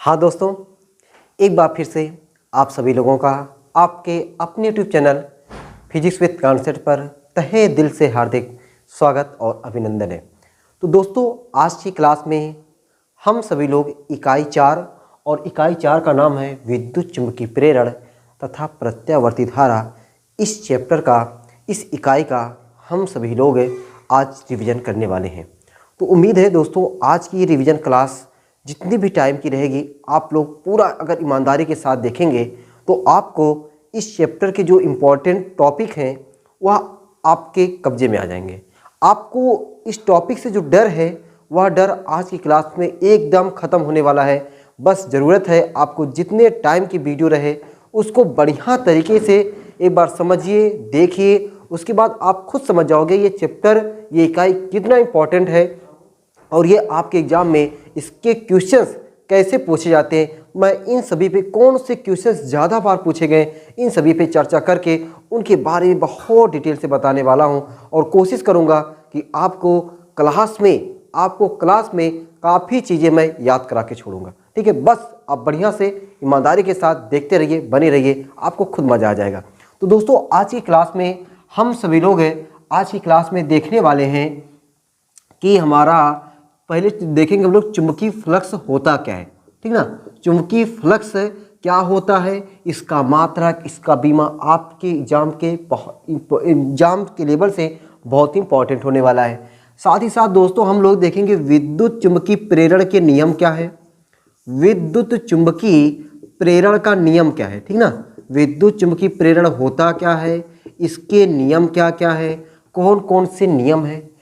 हाँ दोस्तों, एक बार फिर से आप सभी लोगों का आपके अपने YouTube channel physics with concept पर तहे दिल से हार्दिक स्वागत और अभिनंदन है। तो दोस्तों, आज की क्लास में हम सभी लोग इकाई 4 और इकाई 4 का नाम है विद्युत चुम्बकीय प्रेरण तथा प्रत्यावर्ती धारा। इस चैप्टर का, इस इकाई का हम सभी लोग आज रिवीजन करने वाले हैं। तो उम्मीद है दोस्तों, आज की ये रिवीजन क्लास जितनी भी टाइम की रहेगी, आप लोग पूरा अगर ईमानदारी के साथ देखेंगे तो आपको इस चैप्टर के जो इम्पोर्टेंट टॉपिक हैं वह आपके कब्जे में आ जाएंगे। आपको इस टॉपिक से जो डर है वह डर आज की क्लास में एकदम ख़त्म होने वाला है। बस ज़रूरत है आपको जितने टाइम की वीडियो रहे उसको बढ़िया तरीके से एक बार समझिए, देखिए, उसके बाद आप खुद समझ जाओगे ये चैप्टर, ये इकाई कितना इम्पोर्टेंट है और ये आपके एग्ज़ाम में इसके क्वेश्चंस कैसे पूछे जाते हैं। मैं इन सभी पे कौन से क्वेश्चंस ज़्यादा बार पूछे गए, इन सभी पे चर्चा करके उनके बारे में बहुत डिटेल से बताने वाला हूं और कोशिश करूंगा कि आपको क्लास में काफ़ी चीज़ें मैं याद करा के छोड़ूंगा। ठीक है, बस आप बढ़िया से ईमानदारी के साथ देखते रहिए, बने रहिए, आपको खुद मज़ा आ जाएगा। तो दोस्तों, आज की क्लास में हम सभी लोग आज की क्लास में देखने वाले हैं कि हमारा पहले देखेंगे हम लोग चुंबकीय फ्लक्स होता क्या है। ठीक ना, चुंबकीय फ्लक्स क्या होता है, इसका मात्रक, इसका बीमा आपके एग्जाम के लेवल से बहुत इंपॉर्टेंट होने वाला है। साथ ही साथ दोस्तों हम लोग देखेंगे विद्युत चुंबकीय प्रेरण के नियम क्या है, विद्युत चुंबकीय प्रेरण का नियम क्या है। ठीक ना, विद्युत चुंबकीय प्रेरण होता क्या है, इसके नियम क्या क्या है, कौन कौन से नियम है,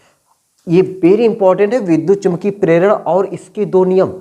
ये वेरी इंपॉर्टेंट है। विद्युत चुंबकीय प्रेरण और इसके दो नियम,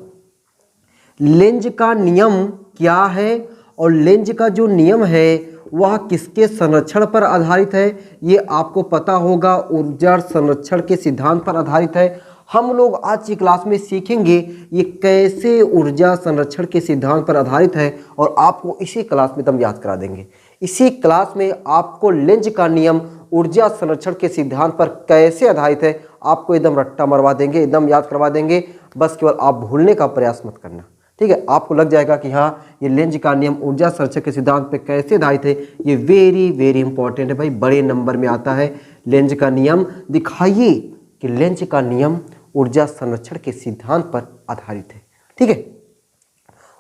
लेंज का नियम क्या है और लेंज का जो नियम है वह किसके संरक्षण पर आधारित है, ये आपको पता होगा, ऊर्जा संरक्षण के सिद्धांत पर आधारित है। हम लोग आज की क्लास में सीखेंगे ये कैसे ऊर्जा संरक्षण के सिद्धांत पर आधारित है और आपको इसी क्लास में हम याद करा देंगे। इसी क्लास में आपको लेंज का नियम ऊर्जा संरक्षण के सिद्धांत पर कैसे आधारित है आपको एकदम रट्टा मरवा देंगे, एकदम याद करवा देंगे। बस केवल आप भूलने का प्रयास मत करना। ठीक है, आपको लग जाएगा कि हाँ, ये लेंज का नियम ऊर्जा संरक्षण के सिद्धांत पे कैसे आधारित है। ये वेरी वेरी इंपॉर्टेंट है भाई, बड़े नंबर में आता है। लेंज का नियम दिखाइए कि लेंज का नियम ऊर्जा संरक्षण के सिद्धांत पर आधारित है। ठीक है,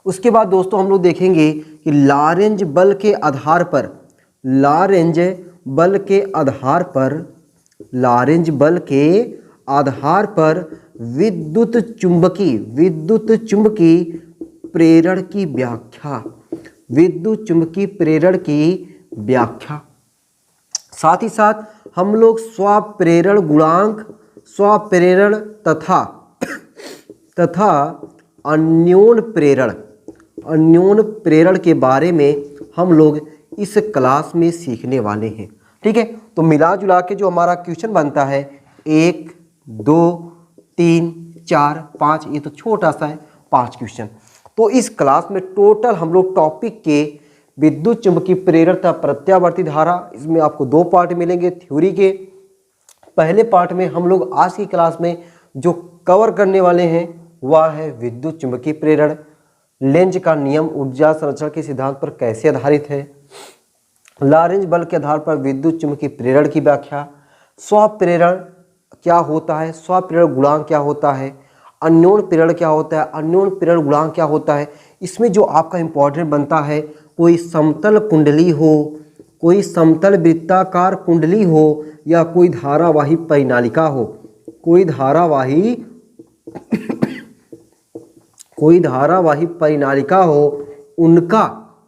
उसके बाद दोस्तों हम लोग देखेंगे कि लॉरेंज बल के आधार पर, लॉरेंज बल के आधार पर विद्युत चुंबकीय प्रेरण की व्याख्या, विद्युत चुंबकीय प्रेरण की व्याख्या। साथ ही साथ हम लोग स्वप्रेरण गुणांक, स्वप्रेरण तथा अन्योन प्रेरण के बारे में हम लोग इस क्लास में सीखने वाले हैं। ठीक है, तो मिला जुला के जो हमारा क्वेश्चन बनता है 1 2 3 4 5, ये तो छोटा सा है, 5 क्वेश्चन। तो इस क्लास में टोटल हम लोग टॉपिक के विद्युत चुंबकीय प्रेरण तथा प्रत्यावर्ती धारा, इसमें आपको 2 पार्ट मिलेंगे थ्योरी के। पहले पार्ट में हम लोग आज की क्लास में जो कवर करने वाले हैं वह है विद्युत चुंबकीय प्रेरण, लेंज का नियम ऊर्जा संरक्षण के सिद्धांत पर कैसे आधारित है, लॉरेंज बल के आधार पर विद्युत चुंबकीय प्रेरण की व्याख्या, स्वप्रेरण क्या होता है, स्वप्रेरण गुणांक क्या होता है, अन्योन प्रेरण क्या होता है, अन्योन प्रेरण गुणांक क्या होता है। इसमें जो आपका इंपॉर्टेंट बनता है, कोई समतल कुंडली हो, कोई समतल वृत्ताकार कुंडली हो या कोई धारावाही परिनालिका हो, कोई धारावाही परिनालिका हो,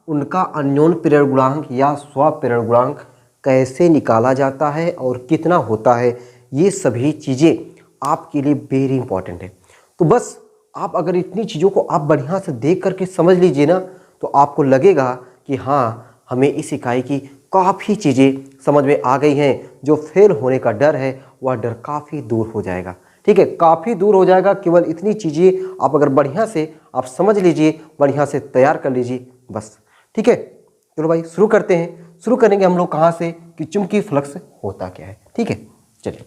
उनका अन्योन प्रेरण गुणांक या स्वप्रेरण गुणांक कैसे निकाला जाता है और कितना होता है, ये सभी चीज़ें आपके लिए वेरी इंपॉर्टेंट है। तो बस आप अगर इतनी चीज़ों को आप बढ़िया से देख करके समझ लीजिए ना, तो आपको लगेगा कि हाँ, हमें इस इकाई की काफ़ी चीज़ें समझ में आ गई हैं। जो फेल होने का डर है वह डर काफ़ी दूर हो जाएगा। ठीक है, काफ़ी दूर हो जाएगा। केवल इतनी चीज़ें आप अगर बढ़िया से आप समझ लीजिए, बढ़िया से तैयार कर लीजिए, बस। ठीक है, चलो भाई शुरू करते हैं। शुरू करेंगे हम लोग कहाँ से कि चुंबकीय फ्लक्स होता क्या है। ठीक है, चलिए,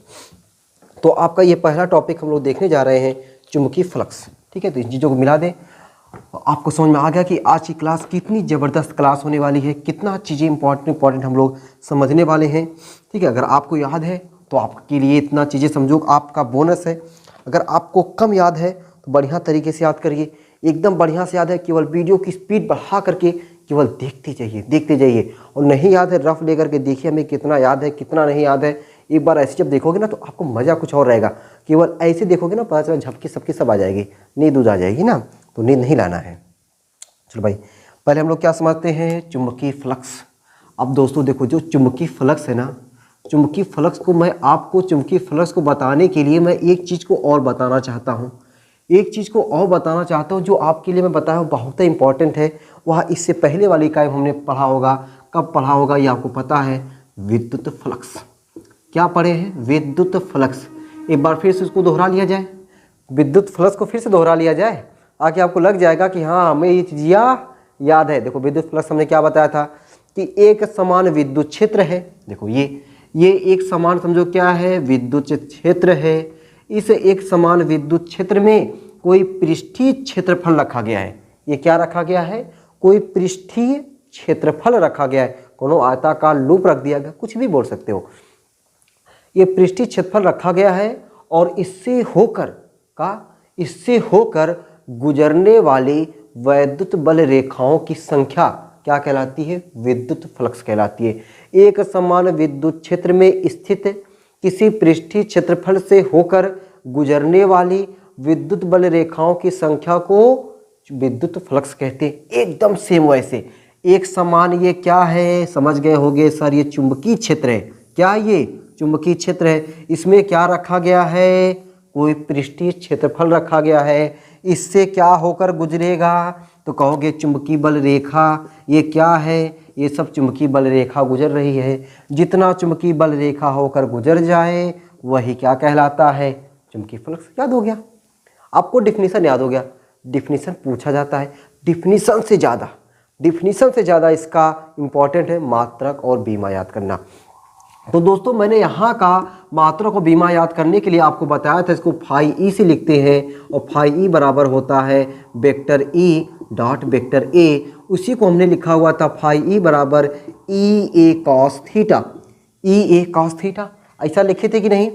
तो आपका ये पहला टॉपिक हम लोग देखने जा रहे हैं, चुंबकीय फ्लक्स। ठीक है, तो इन चीज़ों को मिला दें। आपको समझ में आ गया कि आज की क्लास कितनी ज़बरदस्त क्लास होने वाली है, कितना चीज़ें इंपॉर्टेंट हम लोग समझने वाले हैं। ठीक है, अगर आपको याद है तो आपके लिए इतना चीज़ें समझो आपका बोनस है। अगर आपको कम याद है तो बढ़िया तरीके से याद करिए, एकदम बढ़िया से याद है, केवल वीडियो की स्पीड बढ़ा करके केवल देखते जाइए। और नहीं याद है रफ लेकर के देखिए हमें कितना याद है कितना नहीं याद है। एक बार ऐसे जब देखोगे ना तो आपको मज़ा कुछ और रहेगा। केवल ऐसे देखोगे ना पता चला झपकी सबकी सब आ जाएगी, नींद आ जाएगी ना, तो नींद नहीं लाना है। चलो भाई, पहले हम लोग क्या समझते हैं, चुंबकीय फ्लक्स। अब दोस्तों देखो, जो चुंबकीय फ्लक्स है ना, चुंबकीय फ्लक्स को मैं आपको चुंबकीय फ्लक्स को बताने के लिए मैं एक चीज़ को और बताना चाहता हूँ। एक चीज़ को और बताना चाहता हूँ जो आपके लिए मैं बताया हूँ बहुत ही इंपॉर्टेंट है। वह इससे पहले वाली इकाई हमने पढ़ा होगा, कब पढ़ा होगा ये आपको पता है, विद्युत फ्लक्स। क्या पढ़े हैं, विद्युत फ्लक्स। एक बार फिर से उसको दोहरा लिया जाए, विद्युत फ्लक्स को फिर से दोहरा लिया जाए, आके आपको लग जाएगा कि हाँ हमें ये चीज़ याद है। देखो विद्युत फ्लक्स हमने क्या बताया था कि एक समान विद्युत क्षेत्र है। देखो ये एक समान, समझो क्या है, विद्युत क्षेत्र है। इस एक समान विद्युत क्षेत्र में कोई पृष्ठीय क्षेत्रफल रखा गया है। ये क्या रखा गया है, कोई पृष्ठीय क्षेत्रफल रखा गया है। कोनो आयताकार लूप रख दिया गया, कुछ भी बोल सकते हो। ये पृष्ठीय क्षेत्रफल रखा गया है और इससे होकर गुजरने वाली वैद्युत बल रेखाओं की संख्या क्या कहलाती है, विद्युत फ्लक्स कहलाती है। एक समान विद्युत क्षेत्र में स्थित किसी पृष्ठीय क्षेत्रफल से होकर गुजरने वाली विद्युत बल रेखाओं की संख्या को विद्युत फ्लक्स कहते हैं। एकदम सेम वैसे एक समान, ये क्या है समझ गए होंगे सर, ये चुंबकीय क्षेत्र है। क्या ये चुंबकीय क्षेत्र है, इसमें क्या रखा गया है, कोई पृष्ठीय क्षेत्रफल रखा गया है। इससे क्या होकर गुजरेगा तो कहोगे चुंबकीय बल रेखा। ये क्या है, ये सब चुंबकीय बल रेखा गुजर रही है। जितना चुंबकीय बल रेखा होकर गुजर जाए वही क्या कहलाता है, चुंबकीय फ्लक्स। याद हो गया आपको, डिफिनीशन याद हो गया। डिफिनीशन पूछा जाता है, डिफिनीशन से ज़्यादा इसका इम्पॉर्टेंट है मात्रक और बीमा याद करना। तो दोस्तों मैंने यहाँ का मात्रक और बीमा याद करने के लिए आपको बताया था, इसको फाई ई से लिखते हैं और फाई ई बराबर होता है वेक्टर ई डॉट वेक्टर ए। उसी को हमने लिखा हुआ था फाई ई बराबर ई ए कॉस थीटा। ऐसा लिखे थे कि नहीं,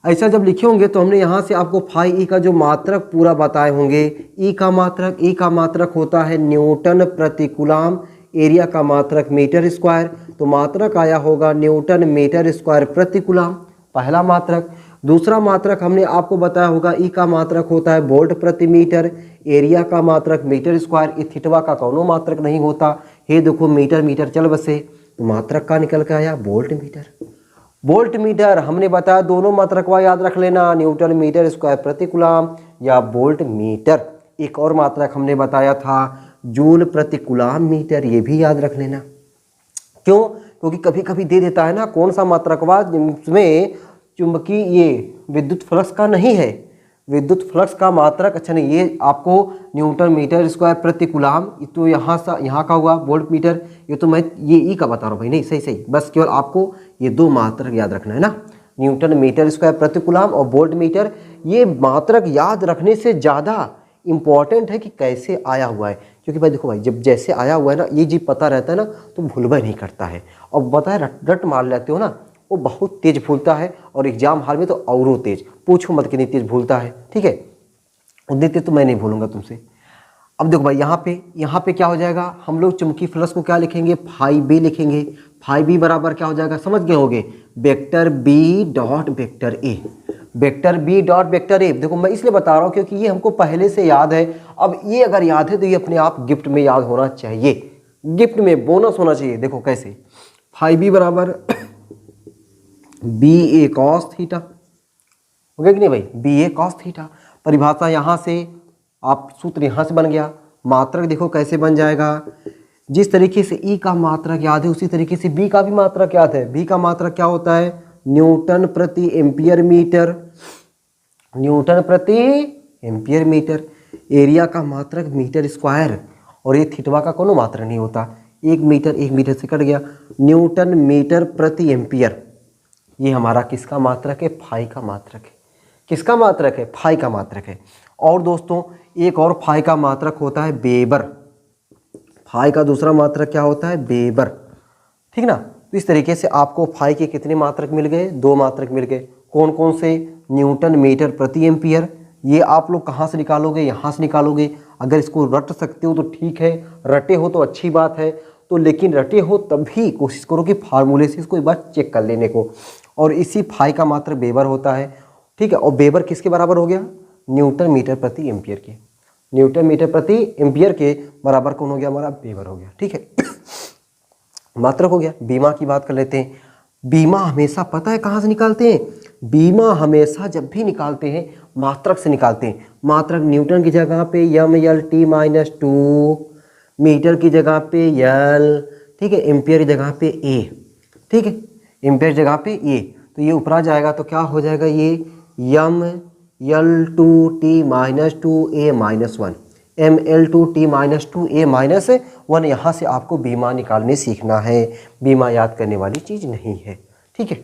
ऐसा जब लिखे होंगे तो हमने यहाँ से आपको फाई ई का जो मात्रक पूरा बताए होंगे। ई का मात्रक होता है न्यूटन प्रति कूलम, एरिया का मात्रक मीटर स्क्वायर, तो मात्रक आया होगा न्यूटन मीटर स्क्वायर प्रति कूलम, पहला मात्रक। दूसरा मात्रक हमने आपको बताया होगा, ई का मात्रक होता है वोल्ट प्रति मीटर, एरिया का मात्रक मीटर स्क्वायर। ये थीटा का कौनो मात्रक नहीं होता। ये देखो मीटर चल बसे, तो मात्रक का निकल के आया वोल्ट मीटर। हमने बताया दोनों मात्रकवा याद रख लेना, न्यूटन मीटर स्क्वायर प्रति कूलम या वोल्ट मीटर। एक और मात्रक हमने बताया था जूल प्रति कूलम मीटर, ये भी याद रख लेना। क्यों, क्योंकि कभी कभी दे देता है ना कौन सा मात्रकवा जिसमें चुंबकीय ये विद्युत फ्लक्स का नहीं है, विद्युत फ्लक्स का मात्रक अच्छा नहीं, ये आपको न्यूटन मीटर स्क्वायर प्रति कूलम, तो यहाँ का हुआ वोल्ट मीटर। ये तो मैं ये ई का बता रहा हूँ भाई, नहीं सही बस केवल आपको ये दो मात्रक याद रखना है ना, न्यूटन मीटर स्क्वायर प्रति कूलम और वोल्ट मीटर। ये मात्रक याद रखने से ज़्यादा इम्पॉर्टेंट है कि कैसे आया हुआ है, क्योंकि भाई देखो भाई जब जैसे आया हुआ है ना ये जी पता रहता है ना तो भूलवा नहीं करता है। और बताए रट मार लेते हो ना, वो बहुत तेज भूलता है और एग्जाम हाल में तो औरों तेज, पूछो मत कितनी तेज भूलता है। ठीक है, उतनी तेज तो मैं नहीं भूलूंगा तुमसे। अब देखो भाई यहाँ पे क्या हो जाएगा, हम लोग चुंबकीय फ्लक्स को क्या लिखेंगे, फाई बी लिखेंगे। फाई बी बराबर क्या हो जाएगा, समझ गए होंगे, vector B dot vector A. Vector B dot vector A, देखो मैं इसलिए बता रहा हूँ क्योंकि ये हमको पहले से याद है। अब ये अगर याद है तो ये अपने आप गिफ्ट में याद होना चाहिए, गिफ्ट में बोनस होना चाहिए। देखो कैसे, फाई बी बराबर बी ए कॉस थीटा, हो गया कि नहीं भाई, बी ए कॉस थीटा। परिभाषा यहाँ से आप सूत्र यहाँ से बन गया। मात्रक देखो कैसे बन जाएगा, जिस तरीके से ई का मात्रक याद है उसी तरीके से बी का भी मात्रक याद है। बी का मात्रक क्या होता है, न्यूटन प्रति एम्पियर मीटर, न्यूटन प्रति एम्पियर मीटर। एरिया का मात्रक मीटर स्क्वायर, और ये थीटा का कोनो मात्रक नहीं होता, एक मीटर से कट गया, न्यूटन मीटर प्रति एम्पियर। ये हमारा किसका मात्रक है, फाई का मात्रक है। किसका मात्रक है, फाई का मात्रक है। और दोस्तों एक और फाई का मात्रक होता है वेबर। फाई का दूसरा मात्रक क्या होता है? वेबर। ठीक ना। तो इस तरीके से आपको फाई के कितने मात्रक मिल गए? 2 मात्रक मिल गए। कौन कौन से? न्यूटन मीटर प्रति एम्पियर। ये आप लोग कहाँ से निकालोगे? यहाँ से निकालोगे। अगर इसको रट सकते हो तो ठीक है, रटे हो तो अच्छी बात है। तो लेकिन रटे हो तब भी कोशिश करो कि फार्मूले से इसको एक बार चेक कर लेने को। और इसी फाई का मात्रक वेबर होता है। ठीक है। और वेबर किसके बराबर हो गया? न्यूटन मीटर प्रति एम्पियर के। न्यूटन मीटर प्रति एम्पियर के बराबर कौन हो गया? हमारा वेबर हो गया। ठीक है। मात्रक हो गया। बीमा की बात कर लेते हैं। बीमा हमेशा पता है कहाँ से निकालते हैं? बीमा हमेशा जब भी निकालते हैं मात्रक से निकालते हैं। मात्रक न्यूटन की जगह पे m/L/T-2, मीटर की जगह पे L, ठीक है, एम्पियर की जगह पे A, ठीक है, एम्पियर जगह पे A। तो ये ऊपर आ जाएगा तो क्या हो जाएगा? ये mL/T-2A-1, mL/T-2A-1। यहाँ से आपको बीमा निकालने सीखना है। बीमा याद करने वाली चीज़ नहीं है। ठीक है।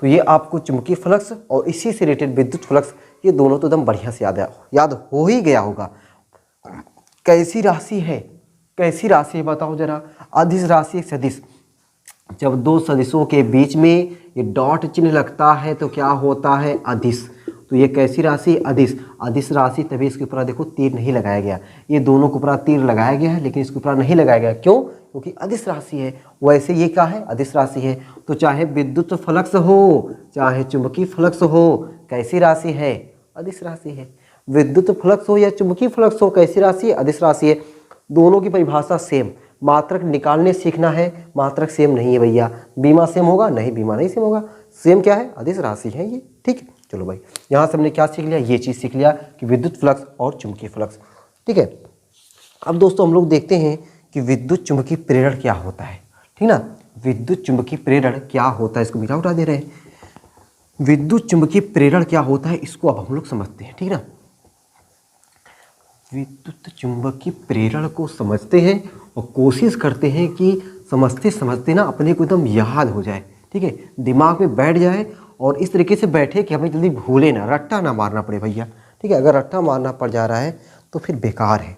तो ये आपको चुंबकीय फ्लक्स और इसी से रिलेटेड विद्युत फ्लक्स, ये दोनों तो एकदम बढ़िया से याद हो ही गया होगा। कैसी राशि है? कैसी राशि है बताओ जरा। अदिश राशि, सदिश। जब दो सदिशों के बीच में ये डॉट चिन्ह लगता है तो क्या होता है? अदिश। तो ये कैसी राशि? अदिश। अदिश राशि, तभी इसके ऊपर देखो तीर नहीं लगाया गया। ये दोनों के ऊपर तीर लगाया गया है लेकिन इसके ऊपर नहीं लगाया गया। क्यों? क्योंकि अदिश राशि है। वैसे ये क्या है? अदिश राशि है। तो चाहे विद्युत फ्लक्स हो चाहे चुंबकीय फ्लक्स हो, कैसी राशि है? अदिश राशि है। विद्युत फ्लक्स हो या चुंबकीय फ्लक्स हो, कैसी राशि है? अदिश राशि है। दोनों की परिभाषा सेम। मात्रक निकालने सीखना है। मात्रक सेम नहीं है भैया। बीमा सेम होगा? नहीं, बीमा नहीं सेम होगा। सेम क्या है? अदिश राशि है ये। ठीक है। चलो भाई, यहाँ से हमने क्या सीख लिया? ये चीज़ सीख लिया कि विद्युत फ्लक्स और चुंबकीय फ्लक्स। ठीक है। अब दोस्तों हम लोग देखते हैं कि विद्युत चुंबकीय प्रेरण क्या होता है। ठीक ना। विद्युत चुंबकीय प्रेरण क्या होता है, इसको मीठा उठा दे रहे हैं। विद्युत चुंबकीय प्रेरण क्या होता है इसको अब हम लोग समझते हैं। ठीक ना। विद्युत चुंबकीय प्रेरण को समझते हैं और कोशिश करते हैं कि समझते समझते ना अपने को एकदम याद हो जाए। ठीक है, दिमाग में बैठ जाए और इस तरीके से बैठे कि हमें जल्दी भूले ना, रट्टा ना मारना पड़े भैया। ठीक है, अगर रट्टा मारना पड़ जा रहा है तो फिर बेकार है।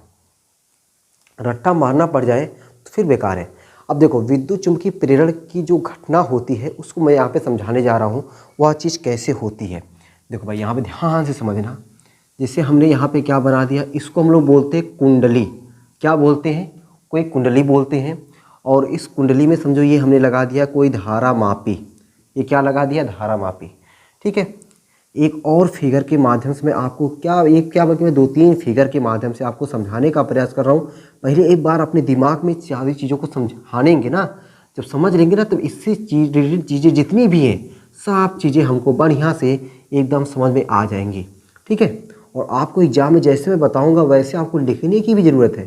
रट्टा मारना पड़ जाए तो फिर बेकार है। अब देखो, विद्युत चुंबकीय प्रेरण की जो घटना होती है उसको मैं यहाँ पे समझाने जा रहा हूँ, वह चीज़ कैसे होती है। देखो भाई, यहाँ पे ध्यान से समझना। जैसे हमने यहाँ पे क्या बना दिया, इसको हम लोग बोलते हैं कुंडली। क्या बोलते हैं? कोई कुंडली बोलते हैं। और इस कुंडली में समझो ये हमने लगा दिया कोई धारा मापी। ये क्या लगा दिया? धारा मापी। ठीक है। एक और फिगर के माध्यम से मैं आपको क्या बल्कि मैं 2-3 फिगर के माध्यम से आपको समझाने का प्रयास कर रहा हूँ। पहले एक बार अपने दिमाग में सारी चीज़ों को समझानेंगे ना, जब समझ लेंगे ना, तब इससे चीज़ें जितनी भी हैं सब चीज़ें हमको बढ़िया से एकदम समझ में आ जाएंगी। ठीक है। और आपको एग्जाम में जैसे मैं बताऊँगा वैसे आपको लिखने की भी ज़रूरत है।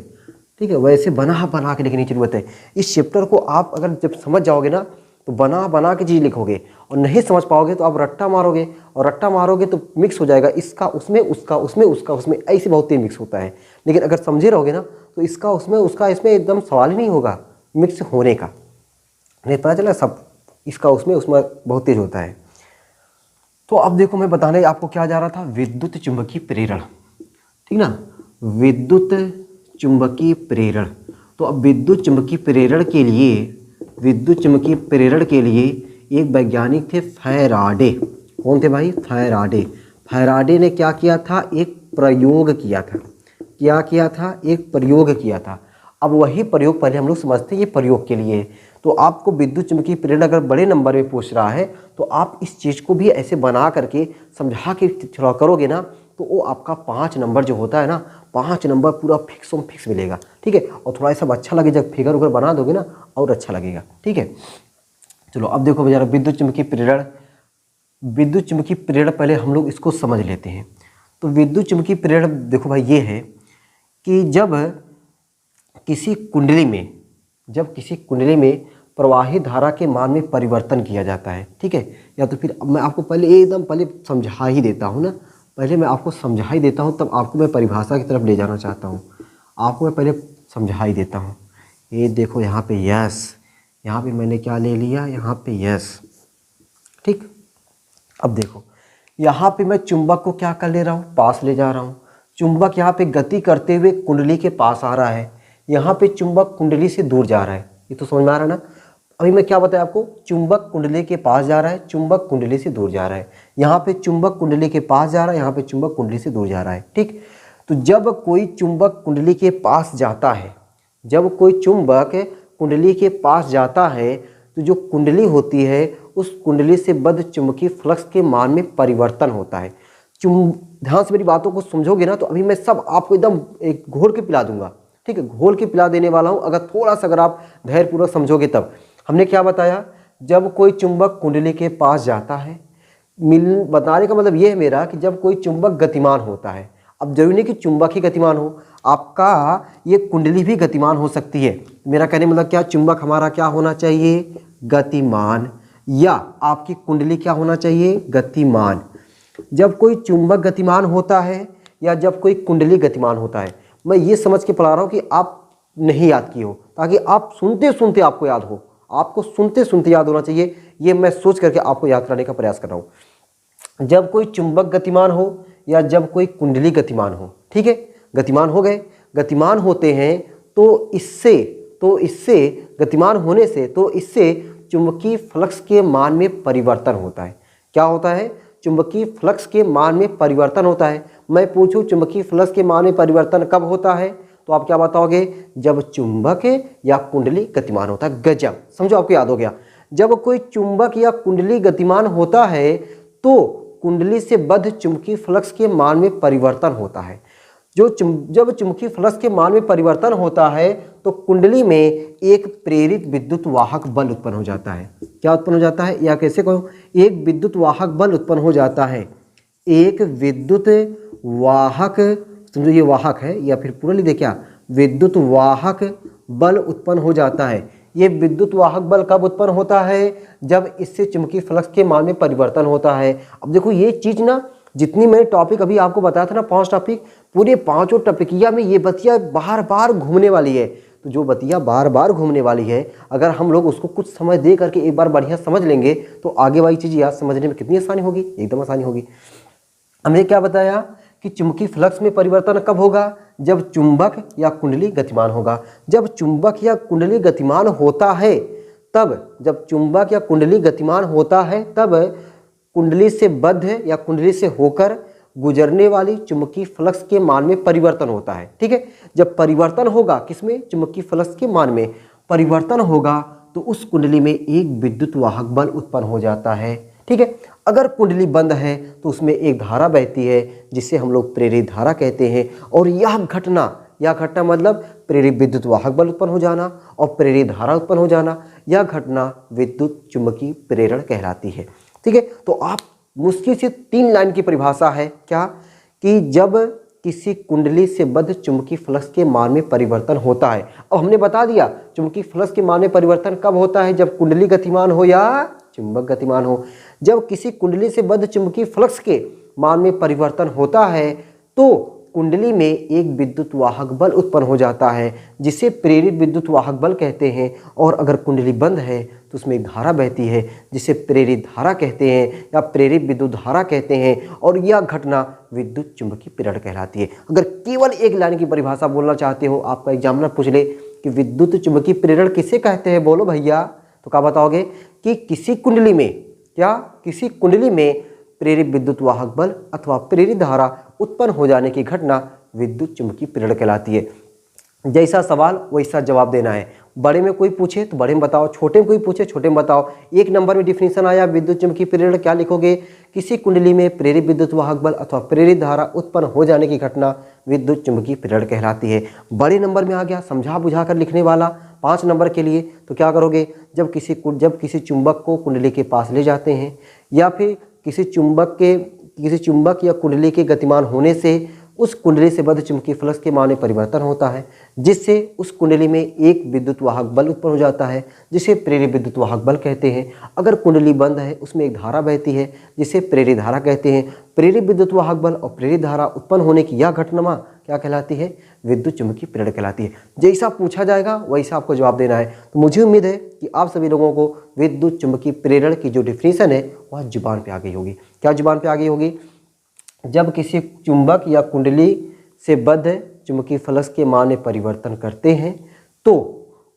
ठीक है, वैसे बना के लिखने की ज़रूरत है। इस चैप्टर को आप अगर जब समझ जाओगे ना तो बना के चीज़ लिखोगे, और नहीं समझ पाओगे तो आप रट्टा मारोगे, और रट्टा मारोगे तो मिक्स हो जाएगा, इसका उसमें, उसका उसमें, उसका उसमें, ऐसे बहुत ही मिक्स होता है। लेकिन अगर समझे रहोगे ना तो इसका उसमें, उसका इसमें एकदम सवाल ही नहीं होगा मिक्स होने का। नहीं पता चला, सब इसका उसमें, उसमें बहुत तेज होता है। तो अब देखो, मैं बताने आपको क्या जा रहा था, विद्युत चुंबकीय प्रेरण। ठीक ना, विद्युत चुंबकीय प्रेरण। तो अब विद्युत चुंबकीय प्रेरण के लिए एक वैज्ञानिक थे, फैराडे। कौन थे भाई? फैराडे। फैराडे ने क्या किया था? एक प्रयोग किया था। क्या किया था? एक प्रयोग किया था। अब वही प्रयोग पहले हम लोग समझते हैं, ये प्रयोग के लिए। तो आपको विद्युत चुंबकीय प्रेरण अगर बड़े नंबर में पूछ रहा है तो आप इस चीज़ को भी ऐसे बना करके समझा के थोड़ा करोगे ना, तो वो आपका 5 नंबर जो होता है ना, 5 नंबर पूरा फिक्स मिलेगा। ठीक है। और थोड़ा सा अच्छा लगे, जब फिगर उगर बना दोगे ना और अच्छा लगेगा। ठीक है। चलो अब देखो जरा, विद्युत चुंबकीय प्रेरण पहले हम लोग इसको समझ लेते हैं। तो विद्युत चुंबकीय प्रेरण देखो भाई, ये है कि जब किसी कुंडली में प्रवाही धारा के मान में परिवर्तन किया जाता है। ठीक है। या तो फिर मैं आपको पहले समझा ही देता हूँ ना, पहले मैं आपको समझा ही देता हूँ, तब आपको मैं परिभाषा की तरफ ले जाना चाहता हूँ। आपको मैं पहले समझा ही देता हूँ। ये देखो यहाँ पे यस, यहाँ पे मैंने क्या ले लिया, यहाँ पे यस। ठीक। अब देखो, यहाँ पे मैं चुंबक को क्या कर ले रहा हूँ? पास ले जा रहा हूँ। चुंबक यहाँ पे गति करते हुए कुंडली के पास आ रहा है, यहाँ पे चुंबक कुंडली से दूर जा रहा है। ये तो समझ में आ रहा है ना। अभी मैं क्या बताया आपको, चुंबक कुंडली के पास जा रहा है, चुंबक कुंडली से दूर जा रहा है। यहाँ पे चुंबक कुंडली के पास जा रहा है, यहाँ पे चुंबक कुंडली से दूर जा रहा है। ठीक, तो जब कोई चुंबक कुंडली के पास जाता है, जब कोई चुंबक कुंडली के पास जाता है तो जो कुंडली होती है उस कुंडली से बद्ध चुंबकीय फ्लक्स के मान में परिवर्तन होता है। ध्यान से मेरी बातों को समझोगे ना तो अभी मैं सब आपको एकदम एक घोल के पिला दूंगा। ठीक है, घोल के पिला देने वाला हूँ। अगर थोड़ा सा अगर आप धैर्यपूर्वक समझोगे तब। हमने क्या बताया, जब कोई चुंबक कुंडली के पास जाता है, बताने का मतलब ये है मेरा कि जब कोई चुंबक गतिमान होता है, अब जरूरी नहीं कि चुंबक ही गतिमान हो, आपका ये कुंडली भी गतिमान हो सकती है। मेरा कहने मतलब क्या, चुंबक हमारा क्या होना चाहिए, गतिमान, या आपकी कुंडली क्या होना चाहिए, गतिमान। जब कोई चुंबक गतिमान होता है या जब कोई कुंडली गतिमान होता है, मैं ये समझ के पढ़ा रहा हूँ कि आप नहीं याद किए हो, ताकि आप सुनते सुनते आपको याद हो, आपको सुनते सुनते याद होना चाहिए। ये मैं सोच करके आपको याद कराने का प्रयास कर रहा हूँ। जब कोई चुंबक गतिमान हो या जब कोई कुंडली गतिमान हो, ठीक है, गतिमान हो गए, गतिमान होते हैं तो इससे गतिमान होने से तो इससे चुंबकीय फ्लक्स के मान में परिवर्तन होता है। क्या होता है, चुंबकीय फ्लक्स के मान में परिवर्तन होता है। मैं पूछूं चुंबकीय फ्लक्स के मान में परिवर्तन कब होता है, तो आप क्या बताओगे, जब चुंबक या कुंडली गतिमान होता है। गजब, समझो आपको याद हो गया। जब कोई चुंबक या कुंडली गतिमान होता है तो कुंडली से बद्ध चुंबकीय फ्लक्स के मान में परिवर्तन होता है। जब चुंबकीय फ्लक्स के मान में परिवर्तन होता है तो कुंडली में एक प्रेरित विद्युत वाहक बल उत्पन्न हो जाता है। क्या उत्पन्न हो जाता है, या कैसे कहूँ, एक विद्युत वाहक बल उत्पन्न हो जाता है। एक विद्युत वाहक, समझो ये वाहक है या फिर पूरा लिख दे क्या, विद्युत वाहक बल उत्पन्न हो जाता है। ये विद्युत वाहक बल कब उत्पन्न होता है, जब इससे चुंबकीय फ्लक्स के मान में परिवर्तन होता है। अब देखो ये चीज़ ना, जितनी मैंने टॉपिक अभी आपको बताया था ना, 5 टॉपिक, पूरे 5 टॉपिकिया में ये बतिया बार बार घूमने वाली है। तो जो बतिया बार बार घूमने वाली है, अगर हम लोग उसको कुछ समय दे करके एक बार बढ़िया समझ लेंगे तो आगे वाली चीज़ याद समझने में कितनी आसानी होगी, एकदम आसानी होगी। हमने क्या बताया कि चुंबकीय फ्लक्स में परिवर्तन कब होगा, जब चुंबक या कुंडली गतिमान होगा। जब चुंबक या कुंडली गतिमान होता है तब, जब चुंबक या कुंडली गतिमान होता है तब कुंडली से बद्ध या कुंडली से होकर गुजरने वाली चुंबकीय फ्लक्स के मान में परिवर्तन होता है। ठीक है, जब परिवर्तन होगा किसमें, चुंबकीय फ्लक्स के मान में परिवर्तन होगा तो उस कुंडली में एक विद्युत वाहक बल उत्पन्न हो जाता है। ठीक है, अगर कुंडली बंद है तो उसमें एक धारा बहती है जिसे हम लोग प्रेरित धारा कहते हैं। और यह घटना मतलब प्रेरित विद्युत वाहक बल उत्पन्न हो जाना और प्रेरित धारा उत्पन्न हो जाना, यह घटना विद्युत चुंबकीय प्रेरण कहलाती है। ठीक है, तो आप मुश्किल से 3 लाइन की परिभाषा है क्या, कि जब किसी कुंडली से बद्ध चुंबकीय फ्लक्स के मान में परिवर्तन होता है। अब हमने बता दिया चुंबकीय फ्लक्स के मान में परिवर्तन कब होता है, जब कुंडली गतिमान हो या चुंबक गतिमान हो। जब किसी कुंडली से बद्ध चुंबकीय फ्लक्स के मान में परिवर्तन होता है तो कुंडली में एक विद्युत वाहक बल उत्पन्न हो जाता है जिसे प्रेरित विद्युत वाहक बल कहते हैं। और अगर कुंडली बंद है तो उसमें एक धारा बहती है जिसे प्रेरित धारा कहते हैं या प्रेरित विद्युत धारा कहते हैं। और यह घटना विद्युत चुंबकीय प्रेरण कहलाती है। अगर केवल एक लाइन की परिभाषा बोलना चाहते हो, आपका एग्जामिनर पूछ ले कि विद्युत चुंबकीय प्रेरण किसे कहते हैं, बोलो भैया, तो क्या बताओगे कि किसी कुंडली में प्रेरित विद्युत वाहक बल अथवा प्रेरित धारा उत्पन्न हो जाने की घटना विद्युत चुंबकीय प्रेरण कहलाती है। जैसा सवाल वैसा जवाब देना है। बड़े में कोई पूछे तो बड़े में बताओ, छोटे में कोई पूछे छोटे में बताओ। 1 नंबर में डिफिनीशन आया विद्युत चुंबकीय प्रेरण, क्या लिखोगे, किसी कुंडली में प्रेरित विद्युत वाहक बल अथवा प्रेरित धारा उत्पन्न हो जाने की घटना विद्युत चुंबकीय प्रेरण कहलाती है। बड़े नंबर में आ गया समझा बुझा कर लिखने वाला 5 नंबर के लिए, तो क्या करोगे, जब किसी चुंबक को कुंडली के पास ले जाते हैं या फिर किसी चुंबक या कुंडली के गतिमान होने से उस कुंडली से बद्ध चुंबकीय फ्लक्स के मान में परिवर्तन होता है जिससे उस कुंडली में एक विद्युत वाहक बल उत्पन्न हो जाता है जिसे प्रेरित विद्युत वाहक बल कहते हैं। अगर कुंडली बंद है उसमें एक धारा बहती है जिसे प्रेरित धारा कहते हैं। प्रेरित विद्युत वाहक बल और प्रेरित धारा उत्पन्न होने की यह घटना क्या कहलाती है, विद्युत चुंबकीय प्रेरण कहलाती है। जैसा पूछा जाएगा वैसा आपको जवाब देना है। तो मुझे उम्मीद है कि आप सभी लोगों को विद्युत चुंबकीय प्रेरण की जो डिफिनीशन है वह जुबान पे आ गई होगी। क्या जुबान पे आ गई होगी, जब किसी चुंबक या कुंडली से बद्ध चुंबकीय फ्लक्स के मान में परिवर्तन करते हैं तो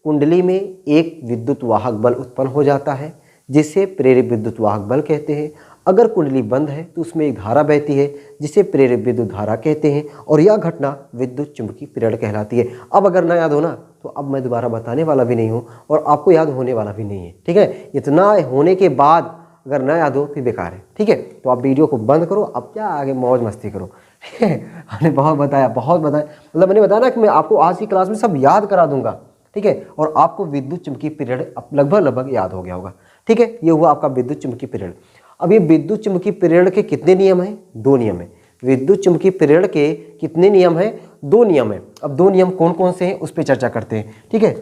कुंडली में एक विद्युत वाहक बल उत्पन्न हो जाता है जिसे प्रेरित विद्युत वाहक बल कहते हैं। अगर कुंडली बंद है तो उसमें एक धारा बहती है जिसे प्रेरित विद्युत धारा कहते हैं और यह घटना विद्युत चुंबकीय प्रेरण कहलाती है। अब अगर ना याद हो ना तो अब मैं दोबारा बताने वाला भी नहीं हूँ और आपको याद होने वाला भी नहीं है, ठीक है। इतना होने के बाद अगर ना याद हो फिर बेकार है, ठीक है। तो आप वीडियो को बंद करो, अब क्या आगे मौज मस्ती करो, ठीक है। हमने बहुत बताया, मतलब मैंने बताया ना कि मैं आपको आज की क्लास में सब याद करा दूंगा, ठीक है। और आपको विद्युत चुंबकीय प्रेरण लगभग याद हो गया होगा, ठीक है। ये हुआ आपका विद्युत चुंबकीय प्रेरण। अब ये विद्युत चुंबकीय प्रेरण के कितने नियम हैं? 2 नियम है। विद्युत चुंबकीय प्रेरण के कितने नियम हैं? 2 नियम है। अब 2 नियम कौन कौन से हैं उस पर चर्चा करते हैं, ठीक है।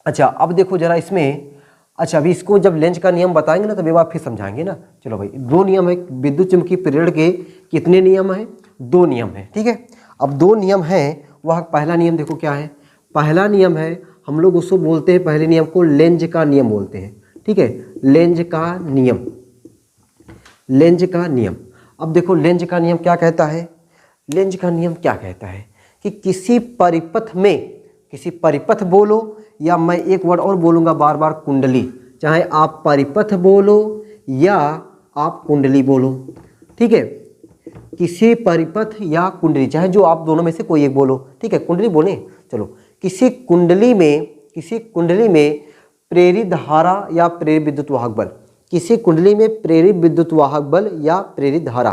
अच्छा अब देखो जरा इसमें, अच्छा अभी इसको जब लेंज का नियम बताएंगे ना तब एक बार फिर समझाएंगे ना। चलो भाई 2 नियम है विद्युत चुंबकीय प्रेरण के। कितने नियम हैं? 2 नियम है, ठीक है। अब 2 नियम हैं, वह पहला नियम देखो क्या है। पहला नियम है, हम लोग उसको बोलते हैं, पहले नियम को लेंज का नियम बोलते हैं, ठीक है। लेंज का नियम, लेंज का नियम। अब देखो लेंज का नियम क्या कहता है? लेंज का नियम क्या कहता है कि किसी परिपथ में, किसी परिपथ बोलो या मैं एक वर्ड और बोलूँगा बार बार, कुंडली, चाहे आप परिपथ बोलो या आप कुंडली बोलो, ठीक है। किसी परिपथ या कुंडली, चाहे जो आप दोनों में से कोई एक बोलो, ठीक है। कुंडली बोले, चलो। किसी कुंडली में प्रेरित धारा या प्रेरित विद्युत वाहक बल, किसी कुंडली में प्रेरित विद्युत वाहक बल या प्रेरित धारा,